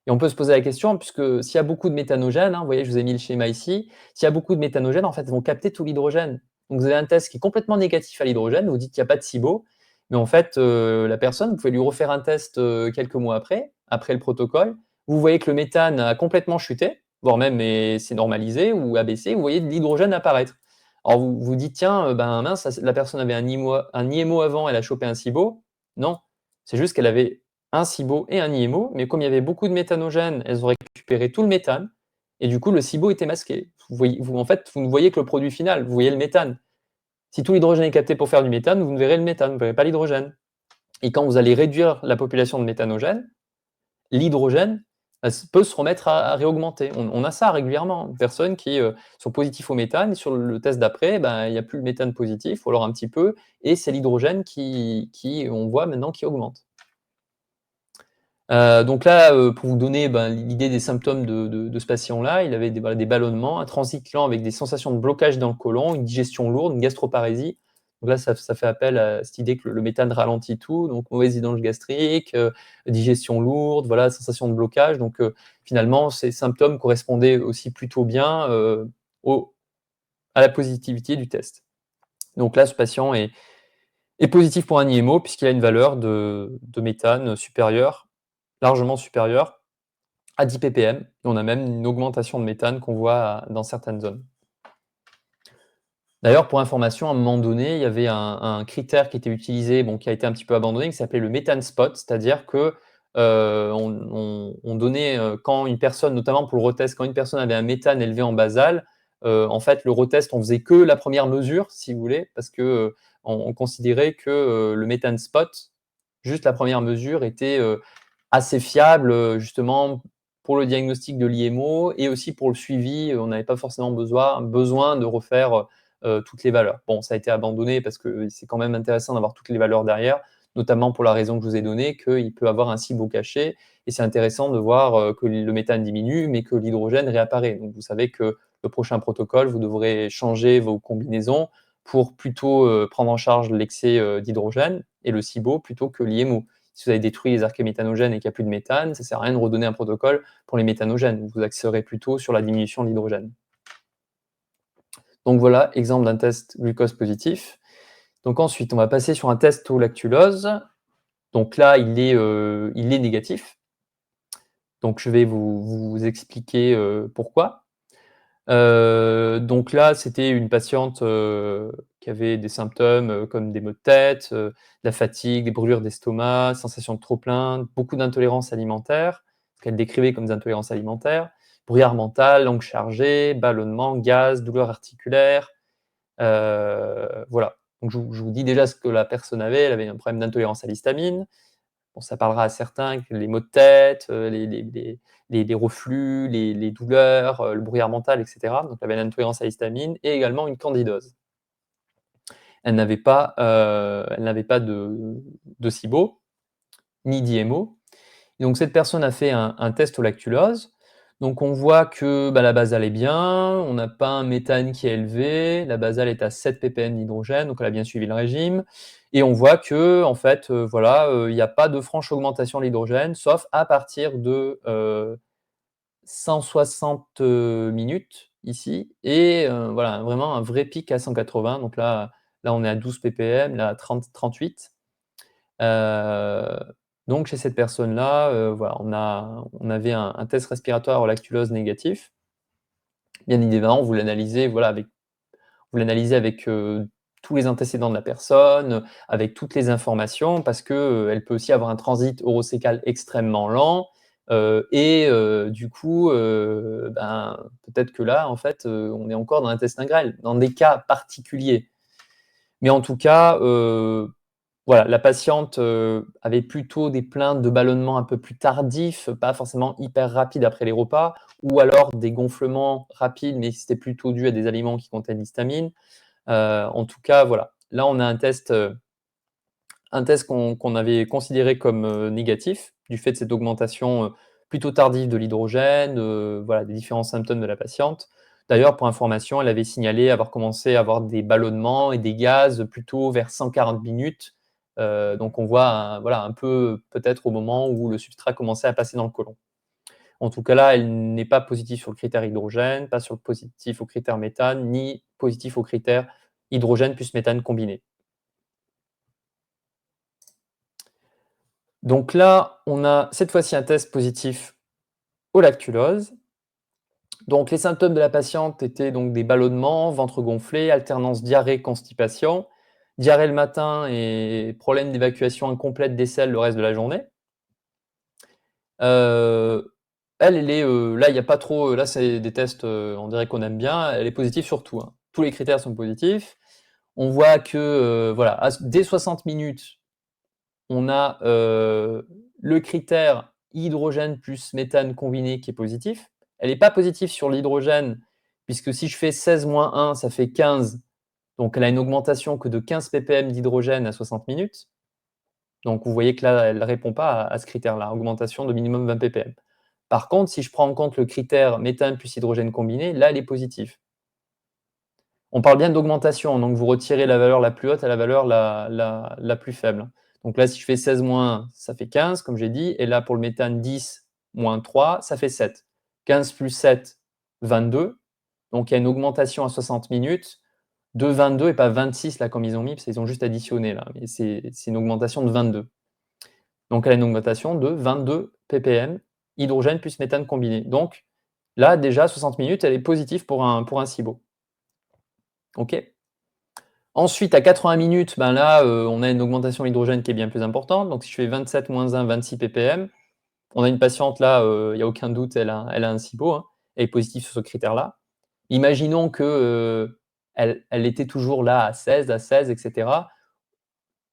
Et on peut se poser la question, puisque s'il y a beaucoup de méthanogène, hein, vous voyez, je vous ai mis le schéma ici, s'il y a beaucoup de méthanogène, en fait, ils vont capter tout l'hydrogène. Donc vous avez un test qui est complètement négatif à l'hydrogène, vous dites qu'il n'y a pas de SIBO, mais en fait, la personne, vous pouvez lui refaire un test quelques mois après le protocole, vous voyez que le méthane a complètement chuté, voire même c'est normalisé ou abaissé, vous voyez de l'hydrogène apparaître. Alors vous vous dites, tiens, ben mince, la personne avait un IMO avant, elle a chopé un SIBO. Non, c'est juste qu'elle avait un SIBO et un IMO, mais comme il y avait beaucoup de méthanogène, elles ont récupéré tout le méthane, et du coup, le SIBO était masqué. En fait, vous ne voyez que le produit final, vous voyez le méthane. Si tout l'hydrogène est capté pour faire du méthane, vous ne verrez le méthane, vous ne verrez pas l'hydrogène. Et quand vous allez réduire la population de méthanogène, l'hydrogène peut se remettre à réaugmenter. On a ça régulièrement, des personnes qui sont positives au méthane, et sur le test d'après, ben, il n'y a plus le méthane positif, ou alors un petit peu, et c'est l'hydrogène qui, on voit maintenant, qui augmente. Donc là, pour vous donner l'idée des symptômes de ce patient-là, il avait des ballonnements, un transit lent avec des sensations de blocage dans le côlon, une digestion lourde, une gastroparésie. Donc là, ça fait appel à cette idée que le méthane ralentit tout, donc mauvaise vidange gastrique, digestion lourde, voilà, sensation de blocage. Donc finalement, ces symptômes correspondaient aussi plutôt bien à la positivité du test. Donc là, ce patient est positif pour un IMO puisqu'il a une valeur de méthane supérieure, largement supérieure à 10 ppm. Et on a même une augmentation de méthane qu'on voit dans certaines zones. D'ailleurs, pour information, à un moment donné, il y avait un critère qui était utilisé, bon, qui a été un petit peu abandonné, qui s'appelait le méthane spot, c'est-à-dire que on donnait quand une personne, notamment pour le retest, quand une personne avait un méthane élevé en basal, en fait, le retest, on faisait que la première mesure, si vous voulez, parce que on considérait que le méthane spot, juste la première mesure, était assez fiable, justement pour le diagnostic de l'IMO et aussi pour le suivi. On n'avait pas forcément besoin de refaire toutes les valeurs. Bon, ça a été abandonné parce que c'est quand même intéressant d'avoir toutes les valeurs derrière, notamment pour la raison que je vous ai donnée, qu'il peut avoir un SIBO caché, et c'est intéressant de voir que le méthane diminue, mais que l'hydrogène réapparaît. Donc vous savez que le prochain protocole, vous devrez changer vos combinaisons pour plutôt prendre en charge l'excès d'hydrogène et le SIBO plutôt que l'IMO. Si vous avez détruit les archées méthanogènes et qu'il n'y a plus de méthane, ça ne sert à rien de redonner un protocole pour les méthanogènes. Vous axerez plutôt sur la diminution de l'hydrogène. Donc voilà, exemple d'un test glucose positif. Donc ensuite, on va passer sur un test au lactulose. Donc là, il est négatif. Donc je vais vous expliquer pourquoi. Donc là, c'était une patiente qui avait des symptômes comme des maux de tête, de la fatigue, des brûlures d'estomac, sensation de trop-plein, beaucoup d'intolérances alimentaires, ce qu'elle décrivait comme des intolérances alimentaires, brouillard mental, langue chargée, ballonnement, gaz, douleurs articulaires. Voilà. Donc je vous dis déjà ce que la personne avait. Elle avait un problème d'intolérance à l'histamine, Bon, ça parlera à certains, les maux de tête, les reflux, les douleurs, le brouillard mental, etc. Donc, elle avait une intolérance à l'histamine et également une candidose. Elle n'avait pas de SIBO, ni d'IMO. Donc, cette personne a fait un test au lactulose. Donc, on voit que la basale est bien, on n'a pas un méthane qui est élevé, la basale est à 7 ppm d'hydrogène, donc elle a bien suivi le régime. Et on voit que, en fait, il n'y a pas de franche augmentation de l'hydrogène, sauf à partir de 160 minutes ici, et voilà, vraiment un vrai pic à 180. Donc là, on est à 12 ppm, là, à 38. Donc chez cette personne-là, voilà, on avait un test respiratoire au lactulose négatif. Bien évidemment, vous l'analysez, voilà, avec tous les antécédents de la personne, avec toutes les informations, parce que, elle peut aussi avoir un transit orocécal extrêmement lent, du coup, peut-être que là, en fait, on est encore dans l'intestin grêle, dans des cas particuliers. Mais en tout cas, voilà, la patiente avait plutôt des plaintes de ballonnement un peu plus tardif, pas forcément hyper rapide après les repas, ou alors des gonflements rapides, mais c'était plutôt dû à des aliments qui contiennent l'histamine. En tout cas, voilà. Là, on a un test qu'on avait considéré comme négatif, du fait de cette augmentation plutôt tardive de l'hydrogène, voilà, des différents symptômes de la patiente. D'ailleurs, pour information, elle avait signalé avoir commencé à avoir des ballonnements et des gaz plutôt vers 140 minutes. Donc on voit voilà, un peu peut-être au moment où le substrat commençait à passer dans le côlon. En tout cas là, elle n'est pas positive sur le critère hydrogène, pas sur le positif au critère méthane, ni positif au critère hydrogène plus méthane combiné. Donc là, on a cette fois-ci un test positif au lactulose. Donc les symptômes de la patiente étaient donc des ballonnements, ventre gonflé, alternance diarrhée-constipation, diarrhée le matin et problème d'évacuation incomplète des selles le reste de la journée. Elle est, là, il n'y a pas trop, là, c'est des tests, on dirait qu'on aime bien. Elle est positive sur tout, hein. Tous les critères sont positifs. On voit que, voilà, dès 60 minutes, on a le critère hydrogène plus méthane combiné qui est positif. Elle n'est pas positive sur l'hydrogène, puisque si je fais 16 moins 1, ça fait 15. Donc, elle a une augmentation que de 15 ppm d'hydrogène à 60 minutes. Donc, vous voyez que là, elle ne répond pas à ce critère-là, augmentation de minimum 20 ppm. Par contre, si je prends en compte le critère méthane plus hydrogène combiné, là, elle est positive. On parle bien d'augmentation, donc vous retirez la valeur la plus haute à la valeur la plus faible. Donc là, si je fais 16 moins 1, ça fait 15, comme j'ai dit. Et là, pour le méthane, 10 moins 3, ça fait 7. 15 plus 7, 22. Donc il y a une augmentation à 60 minutes de 22 et pas 26, là, comme ils ont mis, parce qu'ils ont juste additionné, là. Mais c'est une augmentation de 22. Donc elle a une augmentation de 22 ppm, hydrogène plus méthane combiné. Donc là, déjà, 60 minutes, elle est positive pour un SIBO. OK. Ensuite, à 80 minutes, là, on a une augmentation de l'hydrogène qui est bien plus importante. Donc si je fais 27 moins 1, 26 ppm, on a une patiente là, il n'y a aucun doute, elle a un SIBO, hein, elle est positive sur ce critère-là. Imaginons que, elle était toujours là à 16, etc.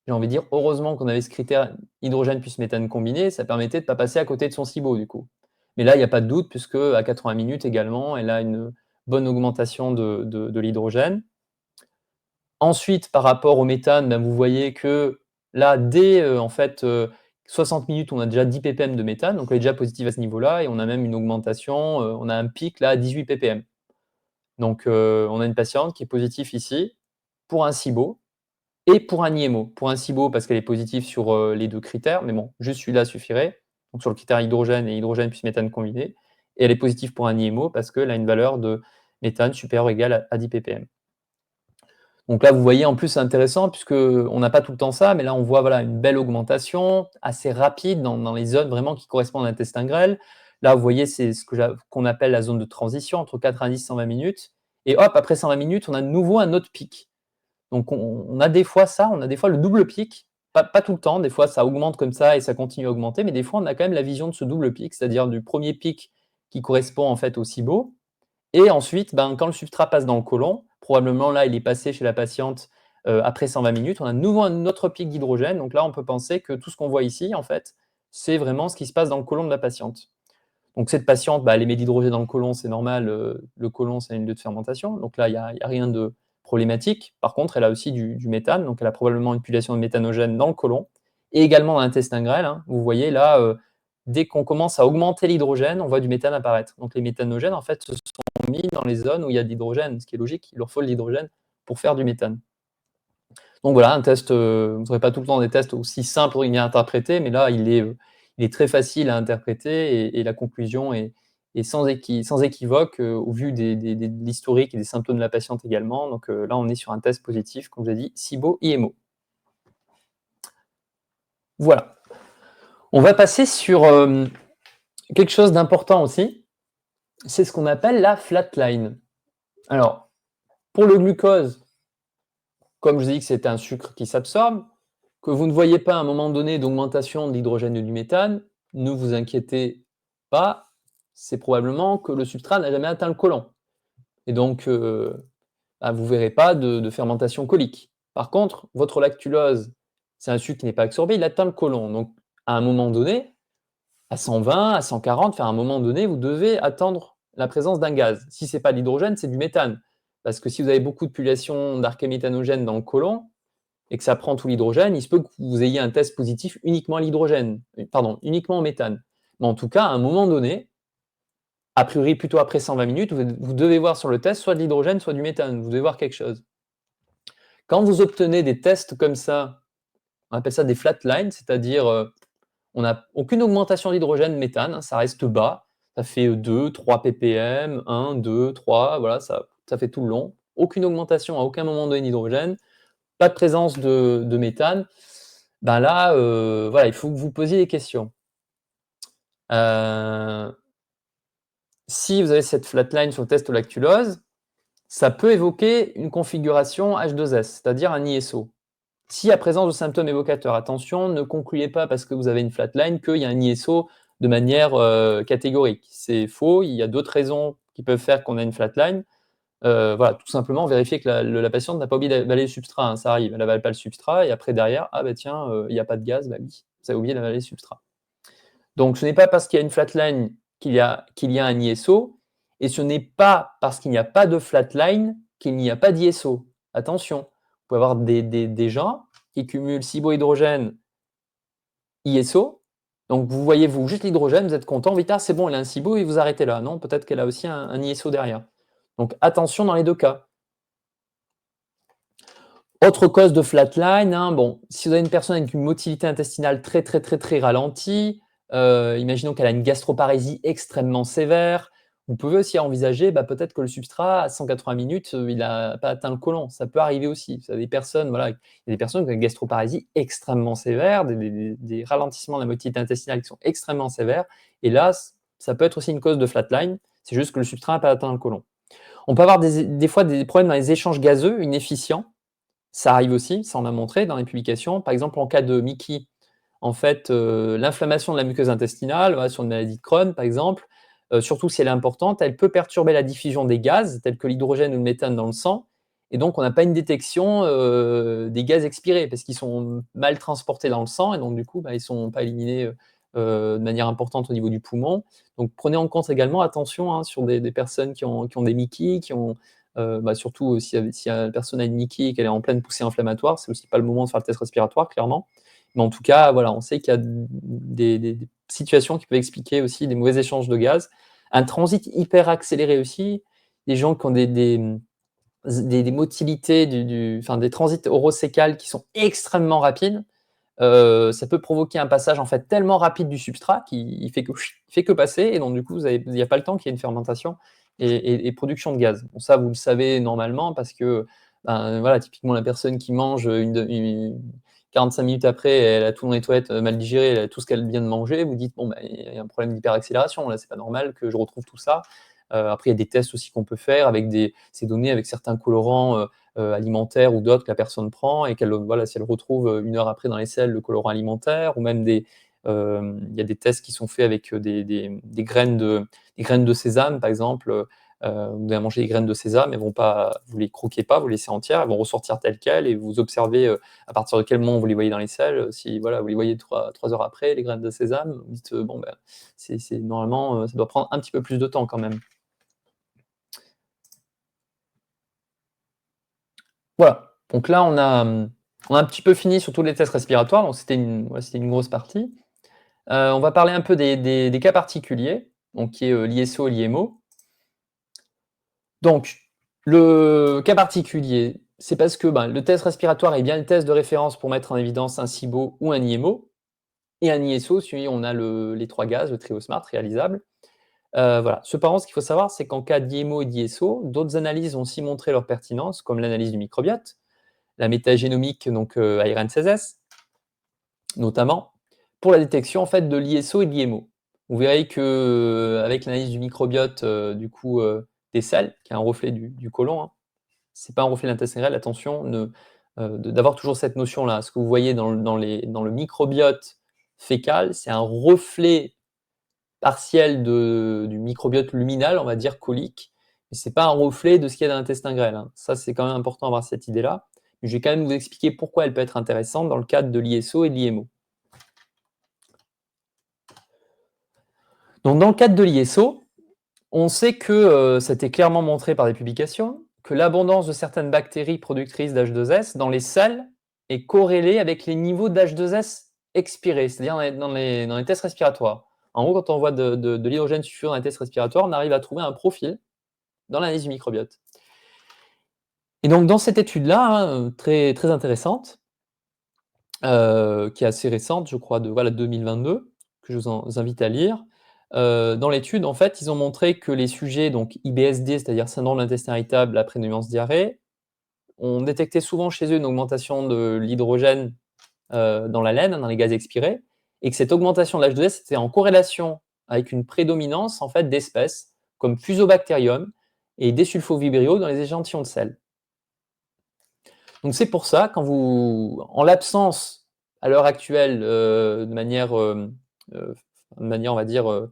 J'ai envie de dire, heureusement qu'on avait ce critère hydrogène plus méthane combiné, ça permettait de ne pas passer à côté de son SIBO, du coup. Mais là, il n'y a pas de doute, puisque à 80 minutes également, elle a une bonne augmentation de l'hydrogène. Ensuite, par rapport au méthane, vous voyez que là, dès 60 minutes, on a déjà 10 ppm de méthane, donc elle est déjà positive à ce niveau-là, et on a même une augmentation, on a un pic là à 18 ppm. Donc on a une patiente qui est positive ici pour un SIBO et pour un IMO. Pour un SIBO parce qu'elle est positive sur les deux critères, mais bon, juste celui-là suffirait, donc sur le critère hydrogène et hydrogène plus méthane combiné, et elle est positive pour un IMO parce qu'elle a une valeur de méthane supérieure ou égale à 10 ppm. Donc là, vous voyez, en plus, c'est intéressant puisqu'on n'a pas tout le temps ça, mais là, on voit voilà, une belle augmentation assez rapide dans les zones vraiment qui correspondent à l'intestin grêle. Là, vous voyez, c'est ce qu'on appelle la zone de transition entre 90 et 120 minutes. Et hop, après 120 minutes, on a de nouveau un autre pic. Donc on a des fois ça, on a des fois le double pic, pas tout le temps, des fois ça augmente comme ça et ça continue à augmenter, mais des fois on a quand même la vision de ce double pic, c'est-à-dire du premier pic qui correspond en fait au SIBO, et ensuite, quand le substrat passe dans le côlon, probablement là, il est passé chez la patiente après 120 minutes, on a de nouveau un autre pic d'hydrogène. Donc là, on peut penser que tout ce qu'on voit ici, en fait, c'est vraiment ce qui se passe dans le côlon de la patiente. Donc cette patiente, elle émet de l'hydrogène dans le côlon, c'est normal, le côlon, c'est un lieu de fermentation. Donc là, il n'y a rien de problématique. Par contre, elle a aussi du méthane, donc elle a probablement une population de méthanogène dans le côlon, et également dans l'intestin grêle. Vous voyez là, dès qu'on commence à augmenter l'hydrogène, on voit du méthane apparaître. Donc les méthanogènes, en fait, se sont mis dans les zones où il y a de l'hydrogène, ce qui est logique, il leur faut de l'hydrogène pour faire du méthane. Donc voilà, un test, vous n'aurez pas tout le temps des tests aussi simples et bien interprétés, mais là, il est très facile à interpréter et la conclusion est sans équivoque au vu de l'historique et des symptômes de la patiente également. Donc là, on est sur un test positif, comme je vous ai dit, SIBO-IMO. Voilà. On va passer sur quelque chose d'important aussi, c'est ce qu'on appelle la flatline. Alors, pour le glucose, comme je vous ai dit que c'est un sucre qui s'absorbe, que vous ne voyez pas à un moment donné d'augmentation de l'hydrogène et du méthane, ne vous inquiétez pas, c'est probablement que le substrat n'a jamais atteint le côlon. Et donc, vous ne verrez pas de fermentation colique. Par contre, votre lactulose, c'est un sucre qui n'est pas absorbé, il atteint le côlon. Donc, à un moment donné, à 120, à 140, à un moment donné, vous devez attendre la présence d'un gaz. Si ce n'est pas de l'hydrogène, c'est du méthane. Parce que si vous avez beaucoup de population d'archéméthanogène dans le côlon, et que ça prend tout l'hydrogène, il se peut que vous ayez un test positif uniquement à l'hydrogène, uniquement au méthane. Mais en tout cas, à un moment donné, a priori plutôt après 120 minutes, vous devez voir sur le test soit de l'hydrogène, soit du méthane. Vous devez voir quelque chose. Quand vous obtenez des tests comme ça, on appelle ça des flatlines, c'est-à-dire on n'a aucune augmentation d'hydrogène, méthane, ça reste bas, ça fait 2, 3 ppm, 1, 2, 3, voilà, ça fait tout le long. Aucune augmentation à aucun moment donné d'hydrogène, pas de présence de méthane. Là, voilà, il faut que vous posiez des questions. Si vous avez cette flatline sur le test lactulose, ça peut évoquer une configuration H2S, c'est-à-dire un ISO. Si à présence de symptômes évocateurs, attention, ne concluez pas parce que vous avez une flatline qu'il y a un ISO de manière catégorique. C'est faux, il y a d'autres raisons qui peuvent faire qu'on a une flatline. Voilà, tout simplement vérifier que la patiente n'a pas oublié d'avaler le substrat. Ça arrive, elle n'avale pas le substrat et après derrière, tiens, il n'y a pas de gaz, oui, vous avez oublié d'avaler le substrat. Donc ce n'est pas parce qu'il y a une flatline qu'il y a un ISO, et ce n'est pas parce qu'il n'y a pas de flatline qu'il n'y a pas d'ISO. Attention, vous pouvez avoir des gens qui cumulent cibohydrogène ISO, donc vous voyez juste l'hydrogène, vous êtes content, vite, c'est bon, elle a un cibo et vous arrêtez là. Non, peut-être qu'elle a aussi un ISO derrière. Donc attention dans les deux cas. Autre cause de flatline, si vous avez une personne avec une motilité intestinale très ralentie, imaginons qu'elle a une gastroparésie extrêmement sévère, vous pouvez aussi envisager peut-être que le substrat à 180 minutes, il n'a pas atteint le côlon. Ça peut arriver aussi. Vous avez des personnes, il y a des personnes qui ont une gastroparésie extrêmement sévère, des ralentissements de la motilité intestinale qui sont extrêmement sévères. Et là, ça peut être aussi une cause de flatline. C'est juste que le substrat n'a pas atteint le côlon. On peut avoir des fois des problèmes dans les échanges gazeux inefficients. Ça arrive aussi, ça on a montré dans les publications. Par exemple, en cas de Mickey, en fait, l'inflammation de la muqueuse intestinale, sur une maladie de Crohn, par exemple, surtout si elle est importante, elle peut perturber la diffusion des gaz, tels que l'hydrogène ou le méthane dans le sang. Et donc, on n'a pas une détection des gaz expirés, parce qu'ils sont mal transportés dans le sang, et donc, du coup, ils ne sont pas éliminés de manière importante au niveau du poumon. Donc, prenez en compte également, attention, sur des personnes qui ont des Mickey, qui ont surtout si la personne a une Mickey et qu'elle est en pleine poussée inflammatoire, c'est aussi pas le moment de faire le test respiratoire, clairement. Mais en tout cas, voilà, on sait qu'il y a des situations qui peuvent expliquer aussi des mauvais échanges de gaz. Un transit hyper accéléré aussi, des gens qui ont des motilités, des transits orocécales qui sont extrêmement rapides, ça peut provoquer un passage en fait tellement rapide du substrat qu'il fait que passer, et donc du coup, il n'y a pas le temps qu'il y ait une fermentation et production de gaz. Bon, ça, vous le savez normalement parce que voilà, typiquement la personne qui mange 45 minutes après, elle a tout dans les toilettes mal digéré, elle a tout ce qu'elle vient de manger, vous dites, il y a un problème d'hyperaccélération, là, c'est pas normal que je retrouve tout ça. Après, il y a des tests aussi qu'on peut faire avec ces données, avec certains colorants alimentaires ou d'autres que la personne prend, et si elle retrouve une heure après dans les selles le colorant alimentaire, ou même il y a des tests qui sont faits avec des graines de sésame, par exemple, Vous allez manger des graines de sésame, vous ne les croquez pas, vous les laissez entières, elles vont ressortir telles quelles, et vous observez à partir de quel moment vous les voyez dans les selles. Si voilà, vous les voyez 3 heures après, les graines de sésame, vous dites bon, ben, normalement, ça doit prendre un petit peu plus de temps quand même. Voilà, donc là, on a un petit peu fini sur tous les tests respiratoires, donc c'était une grosse partie. On va parler un peu des cas particuliers, donc qui est l'ISO et l'IMO. Donc, le cas particulier, c'est parce que le test respiratoire est bien le test de référence pour mettre en évidence un SIBO ou un IMO, et un ISO, si on a les 3 gaz, le trio SMART réalisable. Voilà. Cependant, ce qu'il faut savoir, c'est qu'en cas d'IMO et d'ISO, d'autres analyses ont aussi montré leur pertinence, comme l'analyse du microbiote, la métagénomique, donc ARN16S, notamment, pour la détection en fait de l'ISO et de l'IMO. Vous verrez que avec l'analyse du microbiote des selles, qui est un reflet du côlon, hein, c'est pas un reflet de l'intestin grêle, attention, d'avoir toujours cette notion-là. Ce que vous voyez dans le microbiote fécal, c'est un reflet partiel du microbiote luminal, on va dire colique, mais c'est pas un reflet de ce qu'il y a dans l'intestin grêle, hein. Ça, c'est quand même important d'avoir cette idée-là. Mais je vais quand même vous expliquer pourquoi elle peut être intéressante dans le cadre de l'ISO et de l'IMO. Donc, dans le cadre de l'ISO, on sait que ça a été clairement montré par des publications, que l'abondance de certaines bactéries productrices d'H2S dans les selles est corrélée avec les niveaux d'H2S expirés, c'est-à-dire dans les tests respiratoires. En gros, quand on voit de l'hydrogène sulfureux dans les tests respiratoires, on arrive à trouver un profil dans l'analyse du microbiote. Et donc, dans cette étude-là, hein, très, très intéressante, qui est assez récente, je crois, de 2022, que je vous invite à lire. Dans l'étude, en fait, ils ont montré que les sujets, donc IBSD, c'est-à-dire syndrome de l'intestin irritable après une immense diarrhée, on détectait souvent chez eux une augmentation de l'hydrogène dans la laine, dans les gaz expirés, et que cette augmentation de l'H2S était en corrélation avec une prédominance en fait d'espèces comme Fusobacterium et Desulfovibrio dans les échantillons de sel. Donc c'est pour ça, en l'absence à l'heure actuelle de manière, on va dire,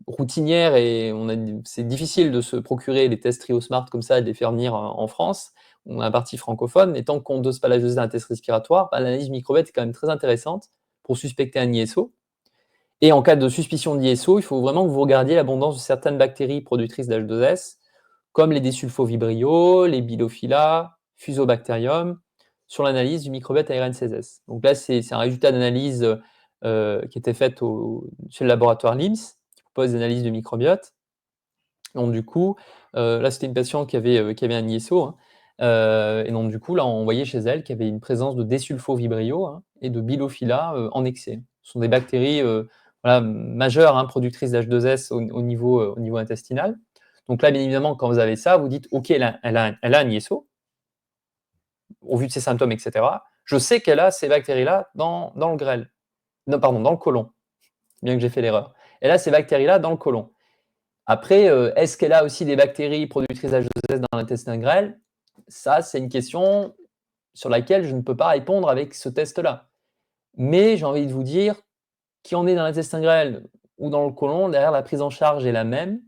routinière, et c'est difficile de se procurer les tests TrioSmart comme ça et de les faire venir en France. On a un parti francophone, mais tant qu'on ne dose pas l'H2S d'un test respiratoire, l'analyse microbiote est quand même très intéressante pour suspecter un ISO. Et en cas de suspicion d'ISO, il faut vraiment que vous regardiez l'abondance de certaines bactéries productrices d'H2S, comme les Desulfovibrio, les Bilophila, Fusobacterium, sur l'analyse du microbiote ARN16S. Donc là, c'est un résultat d'analyse qui était fait chez le laboratoire LIMS, qui propose des analyses de microbiote. Donc du coup, là, c'était une patiente qui avait un ISO, hein, et donc du coup, là, on voyait chez elle qu'il y avait une présence de Desulfovibrio, hein, et de Bilophila en excès. Ce sont des bactéries majeures, hein, productrices d'H2S au niveau intestinal. Donc là, bien évidemment, quand vous avez ça, vous dites, OK, elle a un ISO, au vu de ses symptômes, etc. Je sais qu'elle a ces bactéries-là dans le grêle. Non, pardon, dans le côlon, bien que j'ai fait l'erreur. Elle a ces bactéries-là dans le côlon. Après, est-ce qu'elle a aussi des bactéries productrices d'H2S dans l'intestin grêle? Ça, c'est une question sur laquelle je ne peux pas répondre avec ce test-là. Mais j'ai envie de vous dire, qui en est dans l'intestin grêle ou dans le côlon, derrière, la prise en charge est la même.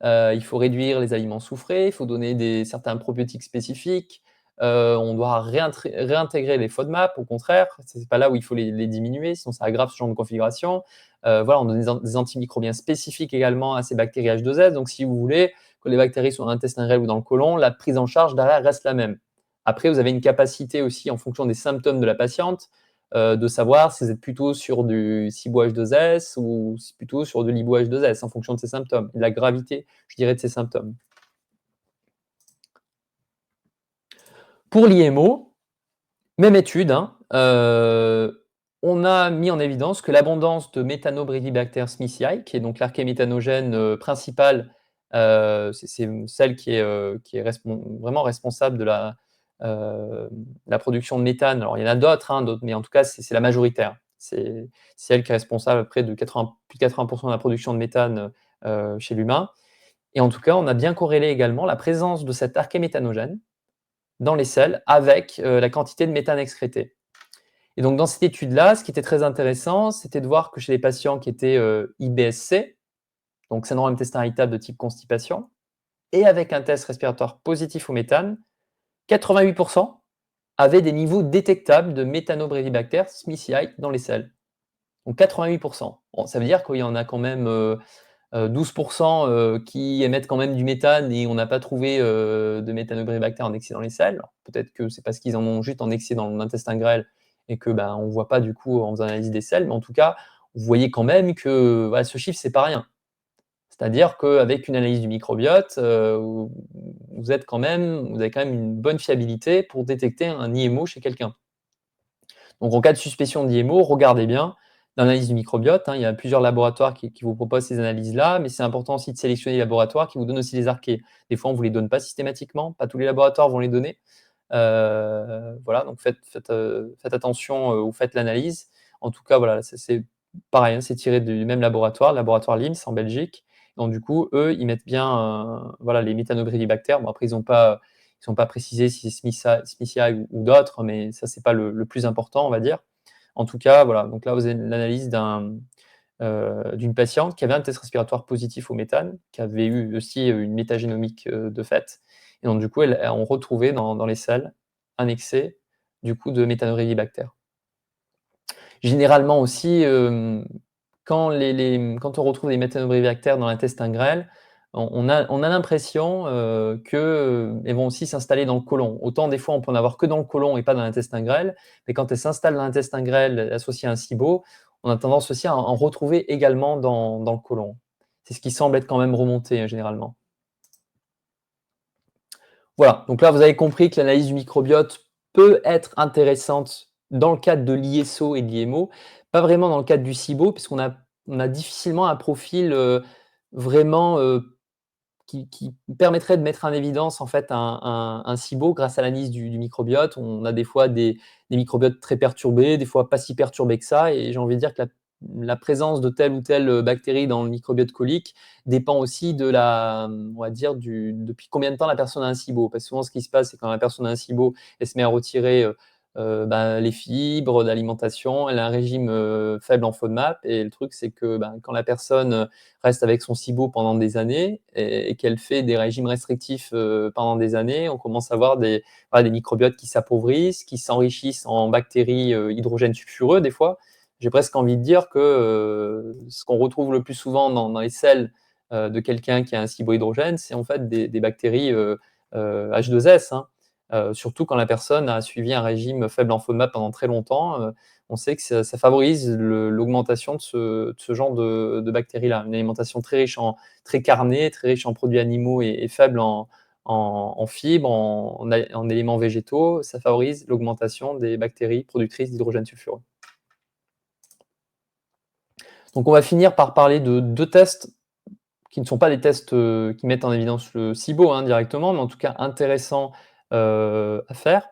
Il faut réduire les aliments soufrés, il faut donner certains probiotiques spécifiques, on doit réintégrer les FODMAP, au contraire, c'est pas là où il faut les diminuer, sinon ça aggrave ce genre de configuration. Voilà, on donne des antimicrobiens spécifiques également à ces bactéries H2S, donc si vous voulez que les bactéries soient dans l'intestin grêle ou dans le côlon, la prise en charge derrière reste la même. Après, vous avez une capacité aussi, en fonction des symptômes de la patiente, de savoir si vous êtes plutôt sur du SIBO-H2S ou plutôt sur de l'IBO-H2S, en fonction de ses symptômes, de la gravité, je dirais, de ses symptômes. Pour l'IMO, même étude, hein, on a mis en évidence que l'abondance de Methanobridibacter smithii, qui est donc l'archéméthanogène principal, c'est celle qui est vraiment responsable de la production de méthane. Alors, il y en a d'autres, hein, mais en tout cas, c'est la majoritaire. C'est elle qui est responsable à près de plus de 80% de la production de méthane chez l'humain. Et en tout cas, on a bien corrélé également la présence de cet archéméthanogène dans les selles avec la quantité de méthane excrétée. Et donc, dans cette étude-là, ce qui était très intéressant, c'était de voir que chez les patients qui étaient IBSC, donc syndrome intestin irritable de type constipation, et avec un test respiratoire positif au méthane, 88% avaient des niveaux détectables de Methanobrevibacter smithii dans les selles. Donc 88%. Bon, ça veut dire qu'il y en a quand même 12% qui émettent quand même du méthane et on n'a pas trouvé de Methanobrevibacter en excès dans les selles. Peut-être que c'est parce qu'ils en ont juste en excès dans l'intestin grêle et que ben, on ne voit pas du coup en faisant l'analyse des selles, mais en tout cas, vous voyez quand même que voilà, ce chiffre, c'est pas rien. C'est-à-dire qu'avec une analyse du microbiote, vous avez quand même une bonne fiabilité pour détecter un IMO chez quelqu'un. Donc en cas de suspicion d'IMO, regardez bien l'analyse du microbiote, hein. Il y a plusieurs laboratoires qui vous proposent ces analyses-là, mais c'est important aussi de sélectionner les laboratoires qui vous donnent aussi les archées. Des fois, on ne vous les donne pas systématiquement, pas tous les laboratoires vont les donner. Voilà, donc faites attention où vous faites l'analyse. En tout cas, voilà, c'est pareil, hein, c'est tiré du même laboratoire, le laboratoire LIMS en Belgique. Donc du coup, eux, ils mettent bien voilà, les Methanobrevibacter. Bon, après, ils n'ont pas précisé si c'est Smithii ou d'autres, mais ça, c'est pas le plus important, on va dire. En tout cas, voilà, donc là, vous avez l'analyse d'une patiente qui avait un test respiratoire positif au méthane, qui avait eu aussi une métagénomique de fait. Et donc, du coup, on retrouvait dans les selles un excès du coup, de Methanobrevibacter. Généralement aussi, quand on retrouve des Methanobrevibacter dans l'intestin grêle, on a l'impression qu'elles vont aussi s'installer dans le côlon. Autant des fois, on peut en avoir que dans le côlon et pas dans l'intestin grêle, mais quand elles s'installent dans l'intestin grêle associé à un SIBO, on a tendance aussi à en retrouver également dans le côlon. C'est ce qui semble être quand même remonté, généralement. Voilà, donc là, vous avez compris que l'analyse du microbiote peut être intéressante dans le cadre de l'ISO et de l'IMO, pas vraiment dans le cadre du SIBO, puisqu'on a difficilement un profil vraiment qui permettrait de mettre en évidence en fait un SIBO grâce à l'analyse du microbiote. On a des fois des microbiotes très perturbés, des fois pas si perturbés que ça, et j'ai envie de dire que la présence de telle ou telle bactérie dans le microbiote colique dépend aussi de on va dire, depuis combien de temps la personne a un SIBO. Parce que souvent, ce qui se passe, c'est quand la personne a un SIBO, elle se met à retirer les fibres d'alimentation, elle a un régime faible en FODMAP, et le truc, c'est que quand la personne reste avec son SIBO pendant des années et qu'elle fait des régimes restrictifs pendant des années, on commence à avoir des microbiotes qui s'appauvrissent, qui s'enrichissent en bactéries hydrogène sulfureux des fois. J'ai presque envie de dire que ce qu'on retrouve le plus souvent dans les selles de quelqu'un qui a un SIBO hydrogène, c'est en fait des bactéries H2S, hein. Surtout quand la personne a suivi un régime faible en FODMAP pendant très longtemps, on sait que ça favorise l'augmentation de ce genre de bactéries-là. Une alimentation très carnée, très riche en produits animaux et faible en fibres, en éléments végétaux, ça favorise l'augmentation des bactéries productrices d'hydrogène sulfureux. Donc on va finir par parler de 2 tests qui ne sont pas des tests qui mettent en évidence le SIBO directement, mais en tout cas intéressants à faire.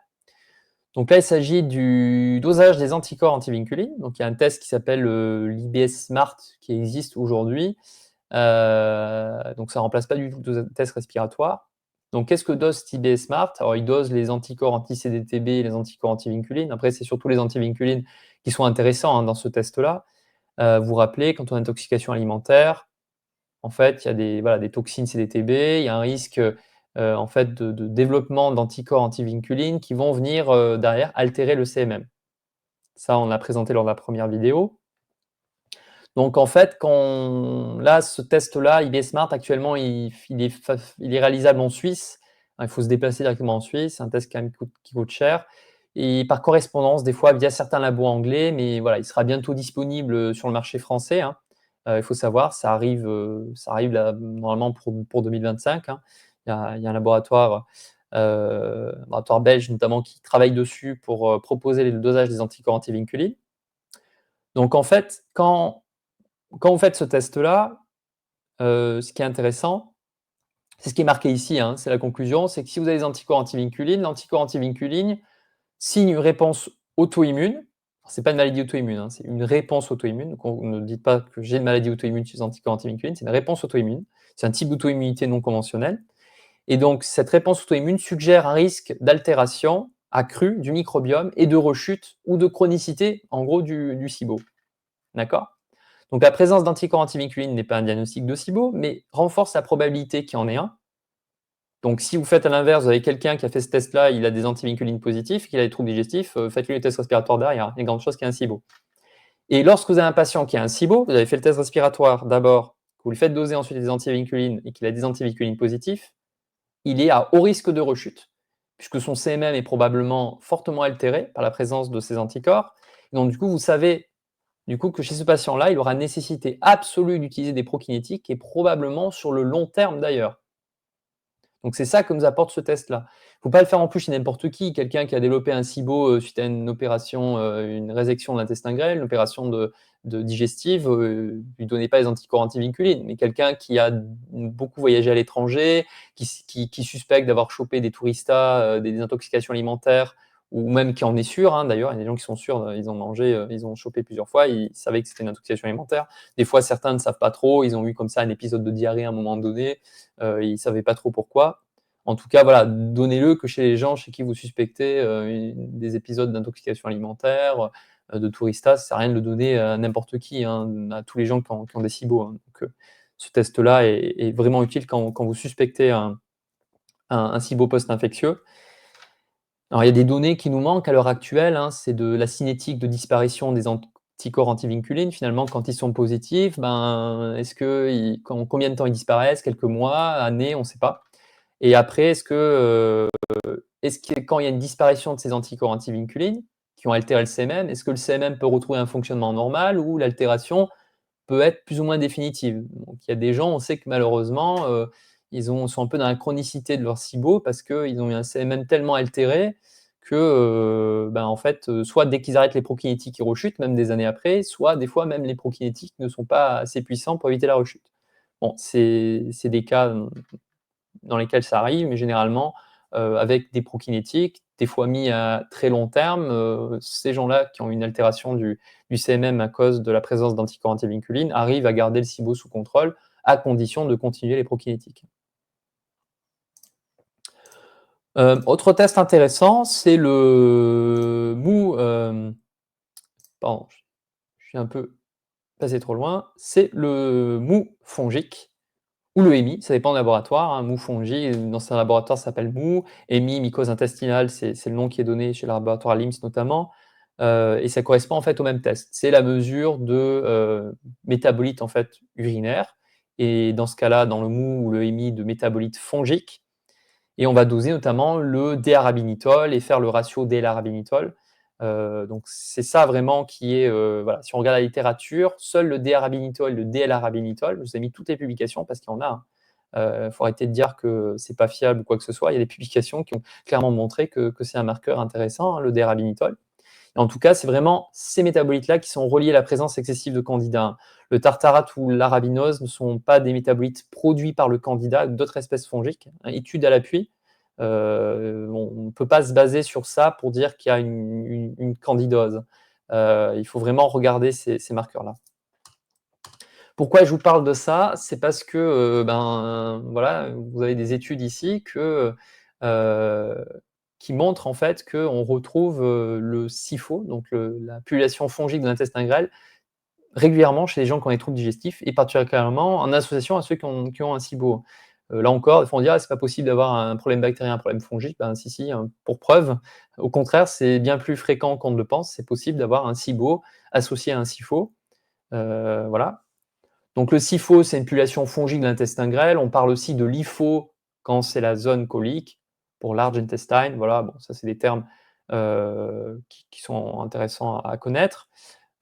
Donc là, il s'agit du dosage des anticorps antivinculines. Donc il y a un test qui s'appelle l'IBS Smart qui existe aujourd'hui. Donc ça ne remplace pas du tout le test respiratoire. Donc qu'est-ce que dose cet IBS Smart? Alors il dose les anticorps anti-CDTB et les anticorps antivinculines. Après, c'est surtout les antivinculines qui sont intéressants dans ce test-là. Vous vous rappelez, quand on a une intoxication alimentaire, en fait, il y a des toxines CDTB, il y a un risque en fait de développement d'anticorps antivinculines qui vont venir derrière altérer le CMM. Ça, on l'a présenté lors de la première vidéo. Donc en fait, là, ce test-là, IBS Smart, actuellement, il est réalisable en Suisse. Il faut se déplacer directement en Suisse, c'est un test qui coûte cher. Et par correspondance, des fois via certains labos anglais, mais voilà, il sera bientôt disponible sur le marché français, hein. Il faut savoir, ça arrive là, normalement pour 2025, hein. Il y a un laboratoire belge notamment qui travaille dessus pour proposer le dosage des anticorps antivinculines. Donc en fait, quand vous faites ce test-là, ce qui est intéressant, c'est ce qui est marqué ici, hein, c'est la conclusion, c'est que si vous avez des anticorps antivinculines, l'anticorps antivinculine signe une réponse auto-immune. Ce n'est pas une maladie auto-immune, hein, c'est une réponse auto-immune. Donc ne dites pas que j'ai une maladie auto-immune sur les anticorps antivinculines, c'est une réponse auto-immune. C'est un type d'auto-immunité non conventionnelle. Et donc cette réponse auto-immune suggère un risque d'altération accrue du microbiome et de rechute ou de chronicité, en gros, du SIBO. D'accord? Donc la présence d'anticorps antivinculines n'est pas un diagnostic de SIBO, mais renforce la probabilité qu'il y en ait un. Donc si vous faites à l'inverse, vous avez quelqu'un qui a fait ce test-là, il a des antivinculines positifs, qu'il a des troubles digestifs, faites-lui le test respiratoire derrière, il y a grande chose qu'il y ait un SIBO. Et lorsque vous avez un patient qui a un SIBO, vous avez fait le test respiratoire d'abord, que vous lui faites doser ensuite des antivinculines et qu'il a des antivinculines positifs, il est à haut risque de rechute, puisque son CMM est probablement fortement altéré par la présence de ces anticorps. Et donc, du coup, vous savez que chez ce patient-là, il aura nécessité absolue d'utiliser des prokinétiques et probablement sur le long terme d'ailleurs. Donc, c'est ça que nous apporte ce test-là. Il ne faut pas le faire en plus chez n'importe qui. Quelqu'un qui a développé un SIBO suite à une opération, une résection de l'intestin grêle, une opération de digestive, lui donnez pas les anticorps antivinculines. Mais quelqu'un qui a beaucoup voyagé à l'étranger, qui suspecte d'avoir chopé des touristas, des intoxications alimentaires, ou même qui en est sûr, hein, d'ailleurs, il y a des gens qui sont sûrs, ils ont mangé, ils ont chopé plusieurs fois, ils savaient que c'était une intoxication alimentaire. Des fois, certains ne savent pas trop, ils ont eu comme ça un épisode de diarrhée à un moment donné, ils ne savaient pas trop pourquoi. En tout cas, voilà, donnez-le que chez les gens chez qui vous suspectez des épisodes d'intoxication alimentaire, de touristas, ça ne sert à rien de le donner à n'importe qui, hein, à tous les gens qui ont des SIBO. Hein. Donc, ce test-là est vraiment utile quand vous suspectez un SIBO post-infectieux. Alors, il y a des données qui nous manquent à l'heure actuelle, hein, c'est de la cinétique de disparition des anticorps antivinculines. Finalement, quand ils sont positifs, combien de temps ils disparaissent? Quelques mois, années, on ne sait pas. Et après, quand il y a une disparition de ces anticorps antivinculines qui ont altéré le CMM, est-ce que le CMM peut retrouver un fonctionnement normal ou l'altération peut être plus ou moins définitive? Donc, il y a des gens, on sait que malheureusement, sont un peu dans la chronicité de leur SIBO parce qu'ils ont eu un CMM tellement altéré que, en fait, soit dès qu'ils arrêtent les prokinétiques, ils rechutent, même des années après, soit des fois même les prokinétiques ne sont pas assez puissants pour éviter la rechute. Bon, c'est des cas dans lesquels ça arrive, mais généralement, avec des prokinétiques, des fois mis à très long terme, ces gens-là qui ont une altération du CMM à cause de la présence d'anticorps antivinculines arrivent à garder le SIBO sous contrôle, à condition de continuer les prokinétiques. Autre test intéressant, c'est le mou, pardon, je suis un peu passé trop loin, c'est le mou fongique. Ou le EMI, ça dépend du laboratoire, hein. Mou fongi, dans certains laboratoires, ça s'appelle mou. EMI, mycose intestinale, c'est le nom qui est donné chez le laboratoire LIMS notamment. Et ça correspond en fait au même test. C'est la mesure de métabolites en fait urinaires. Et dans ce cas-là, dans le mou ou le EMI, de métabolites fongiques. Et on va doser notamment le D-arabinitol et faire le ratio D-arabinitol. Donc c'est ça vraiment qui est, voilà, si on regarde la littérature, seul le D-arabinitol, le DL-arabinitol, je vous ai mis toutes les publications parce qu'il y en a. Il faut arrêter de dire que c'est pas fiable ou quoi que ce soit. Il y a des publications qui ont clairement montré que c'est un marqueur intéressant, hein, le D-arabinitol. Et en tout cas, c'est vraiment ces métabolites-là qui sont reliés à la présence excessive de candidats. Le tartarate ou l'arabinose ne sont pas des métabolites produits par le candidat ou d'autres espèces fongiques. Étude à l'appui. On ne peut pas se baser sur ça pour dire qu'il y a une candidose. Il faut vraiment regarder ces marqueurs-là. Pourquoi je vous parle de ça? C'est parce que voilà, vous avez des études ici qui montrent en fait qu'on retrouve le SIFO, donc la population fongique de l'intestin grêle, régulièrement chez les gens qui ont des troubles digestifs et particulièrement en association à ceux qui ont un SIBO. Là encore, des fois on dit c'est pas possible d'avoir un problème bactérien, un problème fongique. Ben si, hein, pour preuve. Au contraire, c'est bien plus fréquent qu'on ne le pense. C'est possible d'avoir un SIBO associé à un SIFO. Voilà. Donc le SIFO, c'est une population fongique de l'intestin grêle. On parle aussi de l'IFO quand c'est la zone colique, pour large intestine. Voilà, bon, ça c'est des termes qui sont intéressants à connaître.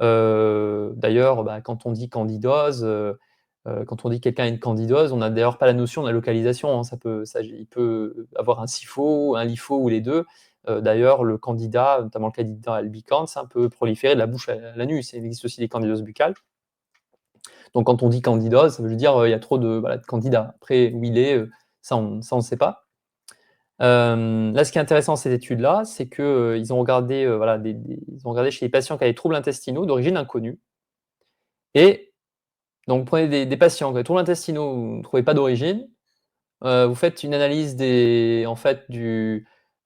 D'ailleurs, quand on dit candidose, quand on dit quelqu'un a une candidose, on n'a d'ailleurs pas la notion de la localisation. Hein. Il peut avoir un SIFO, un LIFO ou les deux. D'ailleurs, le candida, notamment le candida albicans, ça peut proliférer de la bouche à l'anus. Il existe aussi des candidoses buccales. Donc quand on dit candidose, ça veut dire il y a trop de candidats. Après, où il est, ça on ne sait pas. Là, ce qui est intéressant dans cette étude-là, c'est qu'ils ont regardé, ils ont regardé chez les patients qui avaient des troubles intestinaux d'origine inconnue. Et donc, vous prenez des patients qui ont des troubles intestinaux, vous ne trouvez pas d'origine, vous faites une analyse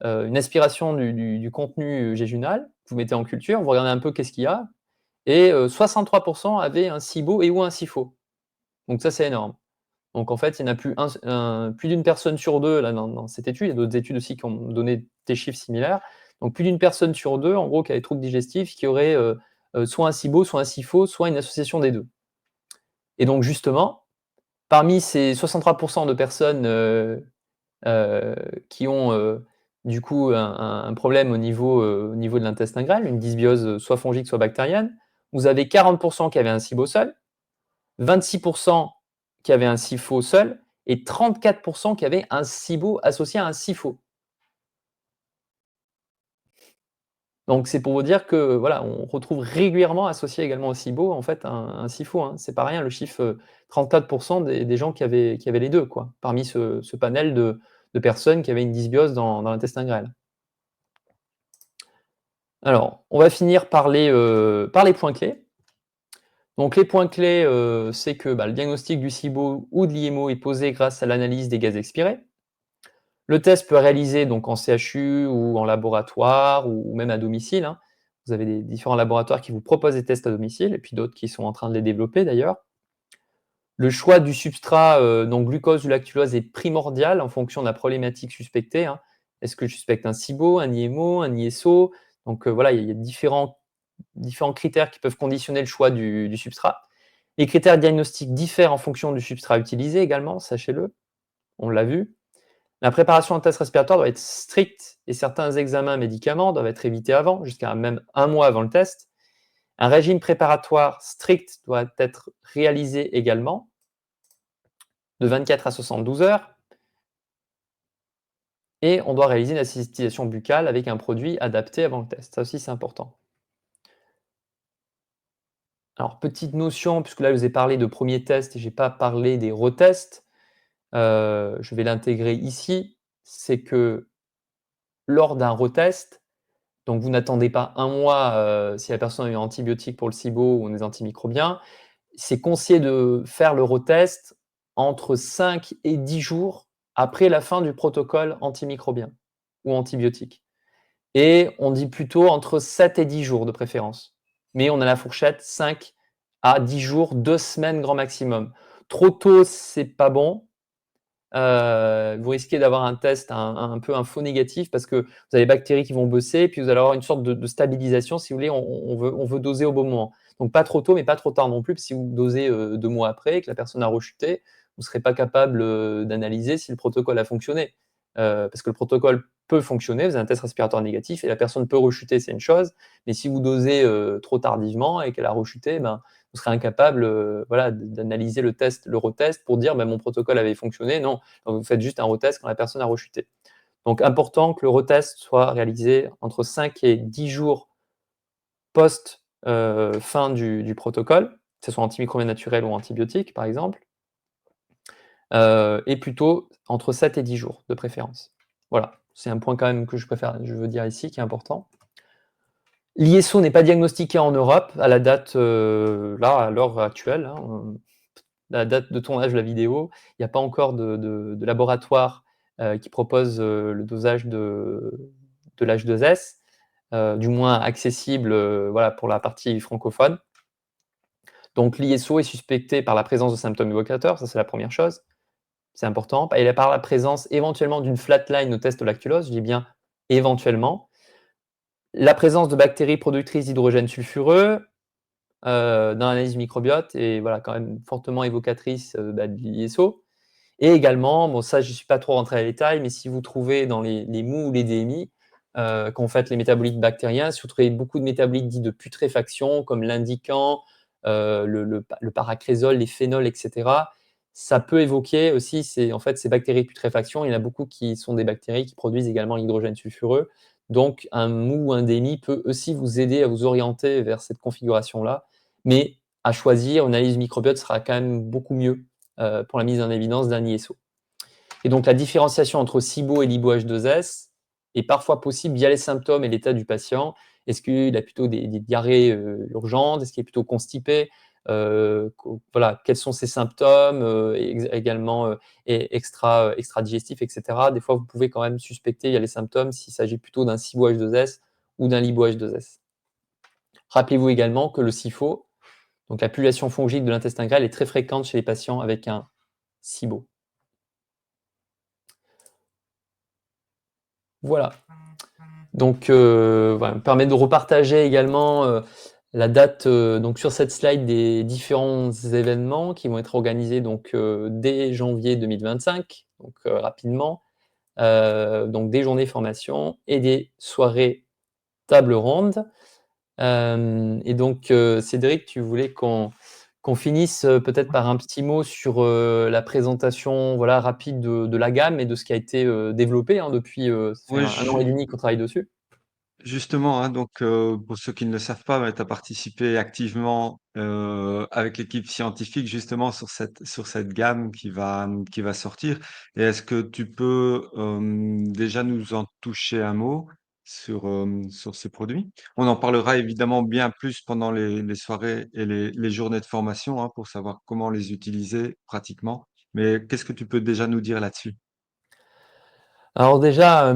une aspiration du contenu jéjunal, vous mettez en culture, vous regardez un peu qu'est-ce qu'il y a, et 63% avaient un SIBO et ou un SIFO. Donc ça, c'est énorme. Donc en fait, il y en a plus d'une personne sur deux là, dans cette étude. Il y a d'autres études aussi qui ont donné des chiffres similaires. Donc plus d'une personne sur deux, en gros, qui a des troubles digestifs, qui aurait soit un SIBO, soit un SIFO, soit une association des deux. Et donc justement, parmi ces 63% de personnes qui ont du coup un problème au niveau de l'intestin grêle, une dysbiose soit fongique, soit bactérienne, vous avez 40% qui avaient un SIBO seul, 26% qui avaient un SIFO seul et 34% qui avaient un SIBO associé à un SIFO. Donc c'est pour vous dire que voilà, on retrouve régulièrement associé également au SIBO en fait un SIFO, hein. C'est pas rien le chiffre, 34% des gens qui avaient les 2 quoi, parmi ce panel de personnes qui avaient une dysbiose dans l'intestin grêle. Alors, on va finir par les points clés. Donc les points clés, c'est que, le diagnostic du SIBO ou de l'IMO est posé grâce à l'analyse des gaz expirés. Le test peut être réalisé donc en CHU ou en laboratoire ou même à domicile, hein. Vous avez des différents laboratoires qui vous proposent des tests à domicile et puis d'autres qui sont en train de les développer d'ailleurs. Le choix du substrat, donc glucose ou lactulose est primordial en fonction de la problématique suspectée, hein. Est-ce que je suspecte un SIBO, un IMO, un ISO? Donc voilà, il y a différents critères qui peuvent conditionner le choix du substrat. Les critères diagnostiques diffèrent en fonction du substrat utilisé également, sachez-le, on l'a vu. La préparation en test respiratoire doit être stricte et certains examens médicaments doivent être évités avant, jusqu'à même un mois avant le test. Un régime préparatoire strict doit être réalisé également, de 24 à 72 heures, et on doit réaliser une aseptisation buccale avec un produit adapté avant le test. Ça aussi, c'est important. Alors, petite notion, puisque là, je vous ai parlé de premiers tests et je n'ai pas parlé des retests, je vais l'intégrer ici, c'est que lors d'un retest, donc vous n'attendez pas un mois si la personne a eu un antibiotique pour le SIBO ou des antimicrobiens, c'est conseillé de faire le retest entre 5 et 10 jours après la fin du protocole antimicrobien ou antibiotique. Et on dit plutôt entre 7 et 10 jours de préférence. Mais on a la fourchette 5 à 10 jours, 2 semaines grand maximum. Trop tôt, c'est pas bon. Vous risquez d'avoir un test un peu un faux négatif parce que vous avez les bactéries qui vont bosser, puis vous allez avoir une sorte de stabilisation. Si vous voulez, on veut doser au bon moment. Donc pas trop tôt, mais pas trop tard non plus. Si vous dosez 2 mois après et que la personne a rechuté, vous ne serez pas capable d'analyser si le protocole a fonctionné. Parce que le protocole peut fonctionner, vous avez un test respiratoire négatif et la personne peut rechuter, c'est une chose. Mais si vous dosez trop tardivement et qu'elle a rechuté, vous serez incapable voilà, d'analyser le retest pour dire mon protocole avait fonctionné. Non, donc, vous faites juste un retest quand la personne a rechuté. Donc important que le retest soit réalisé entre 5 et 10 jours post fin du protocole, que ce soit antimicrobien naturel ou antibiotique par exemple, et plutôt entre 7 et 10 jours de préférence. Voilà, c'est un point quand même que je veux dire ici qui est important. L'ISO n'est pas diagnostiqué en Europe à la date, là, à l'heure actuelle, hein, la date de tournage de la vidéo. Il n'y a pas encore de laboratoire qui propose le dosage de l'H2S, du moins accessible voilà, pour la partie francophone. Donc l'ISO est suspecté par la présence de symptômes évocateurs, ça c'est la première chose, c'est important, et par la présence éventuellement d'une flatline au test de lactulose, je dis bien éventuellement. La présence de bactéries productrices d'hydrogène sulfureux, dans l'analyse microbiote est voilà, quand même fortement évocatrice de l'ISO. Et également, bon ça je ne suis pas trop rentré dans les détails, mais si vous trouvez dans les mous ou les DMI, quand vous faites les métabolites bactériens, si vous trouvez beaucoup de métabolites dits de putréfaction, comme l'indiquant, le paracrésol, les phénols, etc., ça peut évoquer aussi en fait, ces bactéries de putréfaction. Il y en a beaucoup qui sont des bactéries qui produisent également l'hydrogène sulfureux. Donc un mou ou un DMI peut aussi vous aider à vous orienter vers cette configuration-là. Mais à choisir, une analyse microbiote sera quand même beaucoup mieux pour la mise en évidence d'un ISO. Et donc la différenciation entre SIBO et LIBO-H2S est parfois possible via les symptômes et l'état du patient. Est-ce qu'il a plutôt des diarrhées urgentes? Est-ce qu'il est plutôt constipé? Voilà, quels sont ses symptômes également extra-digestifs, etc. Des fois, vous pouvez quand même suspecter, il y a les symptômes, s'il s'agit plutôt d'un SIBO-H2S ou d'un LIBO-H2S. Rappelez-vous également que le SIFO, donc la population fongique de l'intestin grêle, est très fréquente chez les patients avec un SIBO. Voilà. Donc, voilà, me permet de repartager également la date donc sur cette slide des différents événements qui vont être organisés donc dès janvier 2025, donc rapidement. Donc des journées formation et des soirées table ronde. Et donc Cédric, tu voulais qu'on finisse peut-être par un petit mot sur la présentation voilà, rapide de la gamme et de ce qui a été développé hein, depuis ça fait Oui, 1 an et demi qu'on travaille dessus. justement, hein, donc pour ceux qui ne le savent pas, tu as participé activement, avec l'équipe scientifique justement sur cette gamme qui va sortir et est-ce que tu peux, déjà nous en toucher un mot sur, sur ces produits? On en parlera évidemment bien plus pendant les soirées et les journées de formation, hein, pour savoir comment les utiliser pratiquement, mais qu'est-ce que tu peux déjà nous dire là-dessus? Alors déjà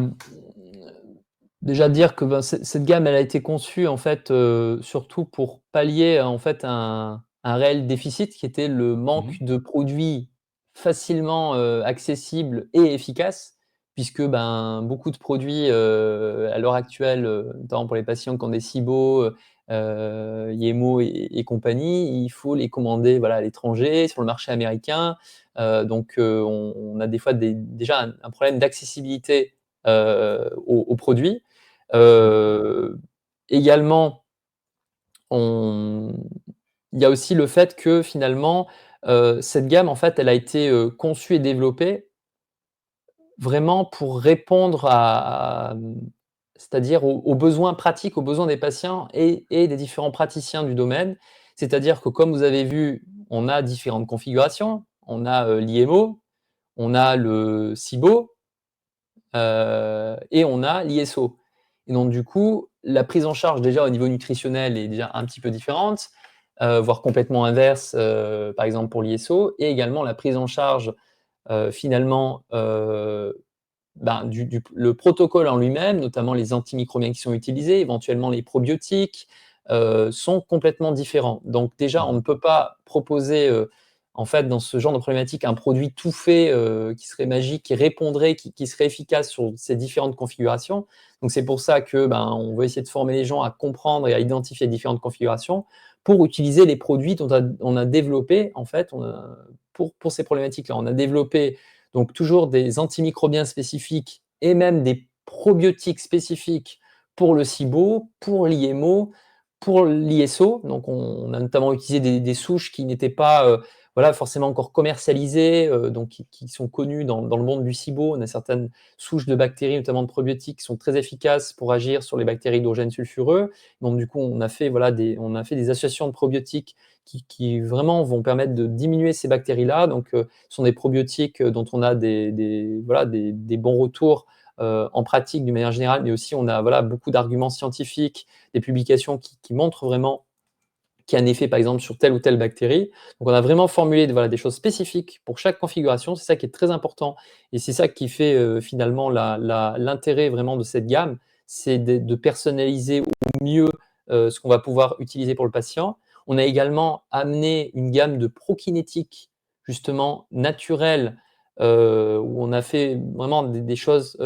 dire que, ben, cette gamme, elle a été conçue en fait, surtout pour pallier en fait un réel déficit qui était le Mmh manque mh. de produits facilement, accessibles et efficaces. Puisque, ben, beaucoup de produits, à l'heure actuelle, notamment pour les patients qui ont des SIBO, IMO et compagnie, il faut les commander, voilà, à l'étranger, sur le marché américain. Donc, on a des fois déjà un problème d'accessibilité, aux produits. Mmh. Heu, Également, on il y a aussi le fait que finalement, cette gamme en fait, elle a été, conçue et développée vraiment pour répondre c'est-à-dire aux besoins pratiques, aux besoins des patients et des différents praticiens du domaine. C'est-à-dire que comme vous avez vu, on a différentes configurations. On a, l'IMO, on a le SIBO, et on a l'ISO. Et donc du coup, la prise en charge déjà au niveau nutritionnel est déjà un petit peu différente, voire complètement inverse, par exemple pour l'ISO et également la prise en charge, finalement, ben, le protocole en lui-même, notamment les antimicrobiens qui sont utilisés, éventuellement les probiotiques, sont complètement différents. Donc déjà, on Mmh. ne peut pas proposer, en fait, dans ce genre de problématique, un produit tout fait, qui serait magique, qui répondrait, qui serait efficace sur ces différentes configurations. Donc c'est pour ça que, ben, on veut essayer de former les gens à comprendre et à identifier les différentes configurations pour utiliser les produits dont on a développé, en fait, pour ces problématiques-là. On a développé donc toujours des antimicrobiens spécifiques et même des probiotiques spécifiques pour le SIBO, pour l'IMO, pour l'ISO. Donc on a notamment utilisé des souches qui n'étaient pas voilà, forcément encore commercialisées, donc qui sont connues dans le monde du SIBO. On a certaines souches de bactéries, notamment de probiotiques, qui sont très efficaces pour agir sur les bactéries d'hydrogène sulfureux. Donc du coup, on a fait, voilà, on a fait des associations de probiotiques qui vraiment vont permettre de diminuer ces bactéries-là. Donc, ce sont des probiotiques dont on a voilà, des bons retours en pratique d'une manière générale, mais aussi on a voilà, beaucoup d'arguments scientifiques, des publications qui montrent vraiment qu'il y a un effet, par exemple, sur telle ou telle bactérie. Donc, on a vraiment formulé voilà, des choses spécifiques pour chaque configuration. C'est ça qui est très important et c'est ça qui fait finalement l'intérêt vraiment de cette gamme, c'est de personnaliser au mieux ce qu'on va pouvoir utiliser pour le patient. On a également amené une gamme de prokinétiques, justement, naturelles, où on a fait vraiment des choses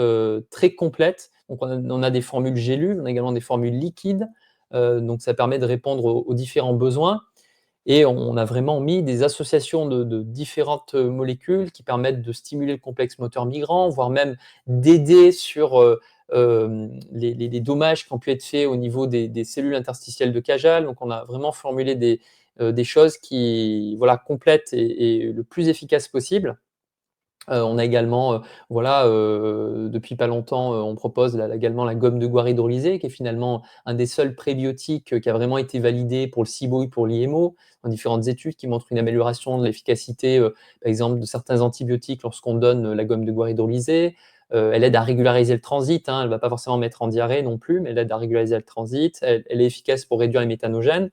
très complètes. Donc, on a des formules gélules, on a également des formules liquides. Donc ça permet de répondre aux différents besoins et on a vraiment mis des associations de différentes molécules qui permettent de stimuler le complexe moteur migrant, voire même d'aider sur les dommages qui ont pu être faits au niveau des cellules interstitielles de Cajal. Donc on a vraiment formulé des choses qui voilà, complètes et le plus efficaces possible. On a également, voilà, depuis pas longtemps, on propose également la gomme de guar hydrolysée qui est finalement un des seuls prébiotiques, qui a vraiment été validé pour le SIBO et pour l'IMO, dans différentes études qui montrent une amélioration de l'efficacité, par exemple de certains antibiotiques lorsqu'on donne, la gomme de guar hydrolysée. Elle aide à régulariser le transit, hein, elle ne va pas forcément mettre en diarrhée non plus, mais elle aide à régulariser le transit. Elle est efficace pour réduire les méthanogènes.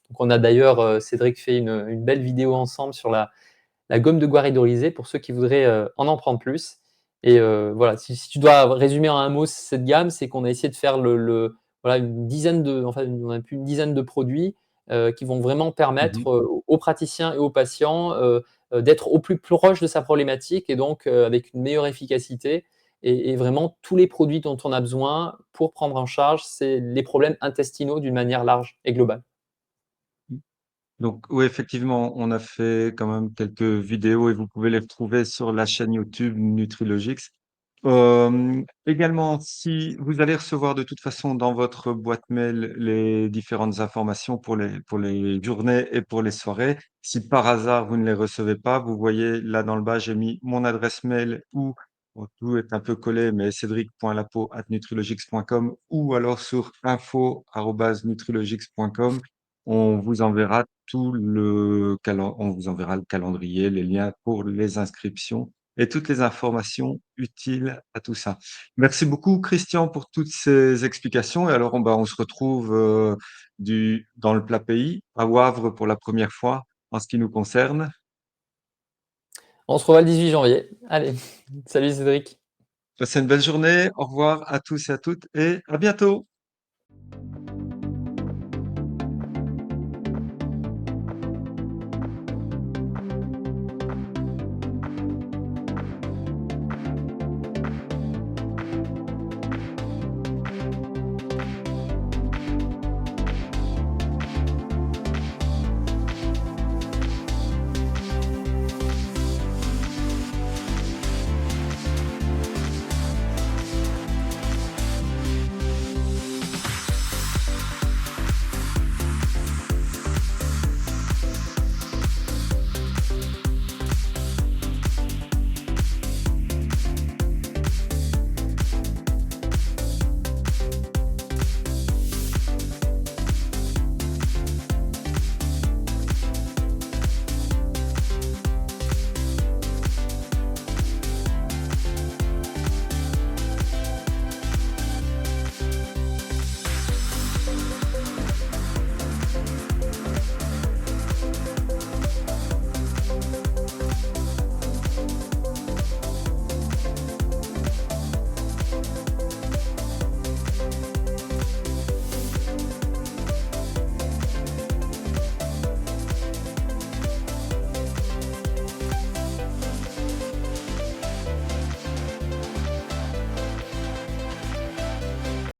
Donc on a d'ailleurs, Cédric fait une belle vidéo ensemble sur la gomme de guar hydrolysée pour ceux qui voudraient en prendre plus. Et voilà, si tu dois résumer en un mot cette gamme, c'est qu'on a essayé de faire voilà, une dizaine de, enfin, on a plus une dizaine de produits qui vont vraiment Mmh. permettre aux praticiens et aux patients d'être au plus proche de sa problématique et donc avec une meilleure efficacité. Et vraiment, tous les produits dont on a besoin pour prendre en charge c'est les problèmes intestinaux d'une manière large et globale. Donc oui, effectivement, on a fait quand même quelques vidéos et vous pouvez les retrouver sur la chaîne YouTube Nutrilogix. Également, si vous allez recevoir de toute façon dans votre boîte mail les différentes informations pour les journées et pour les soirées. Si par hasard vous ne les recevez pas, vous voyez là dans le bas, j'ai mis mon adresse mail ou bon, tout est un peu collé, mais cédric.lapeau@nutrilogix.com ou alors sur info@nutrilogix.com. On vous enverra on vous enverra le calendrier, les liens pour les inscriptions et toutes les informations utiles à tout ça. Merci beaucoup Christian pour toutes ces explications et alors on se retrouve, dans le plat pays, à Wavre pour la première fois en ce qui nous concerne. On se revoit le 18 janvier. Allez, salut Cédric. Passez une belle journée, au revoir à tous et à toutes et à bientôt!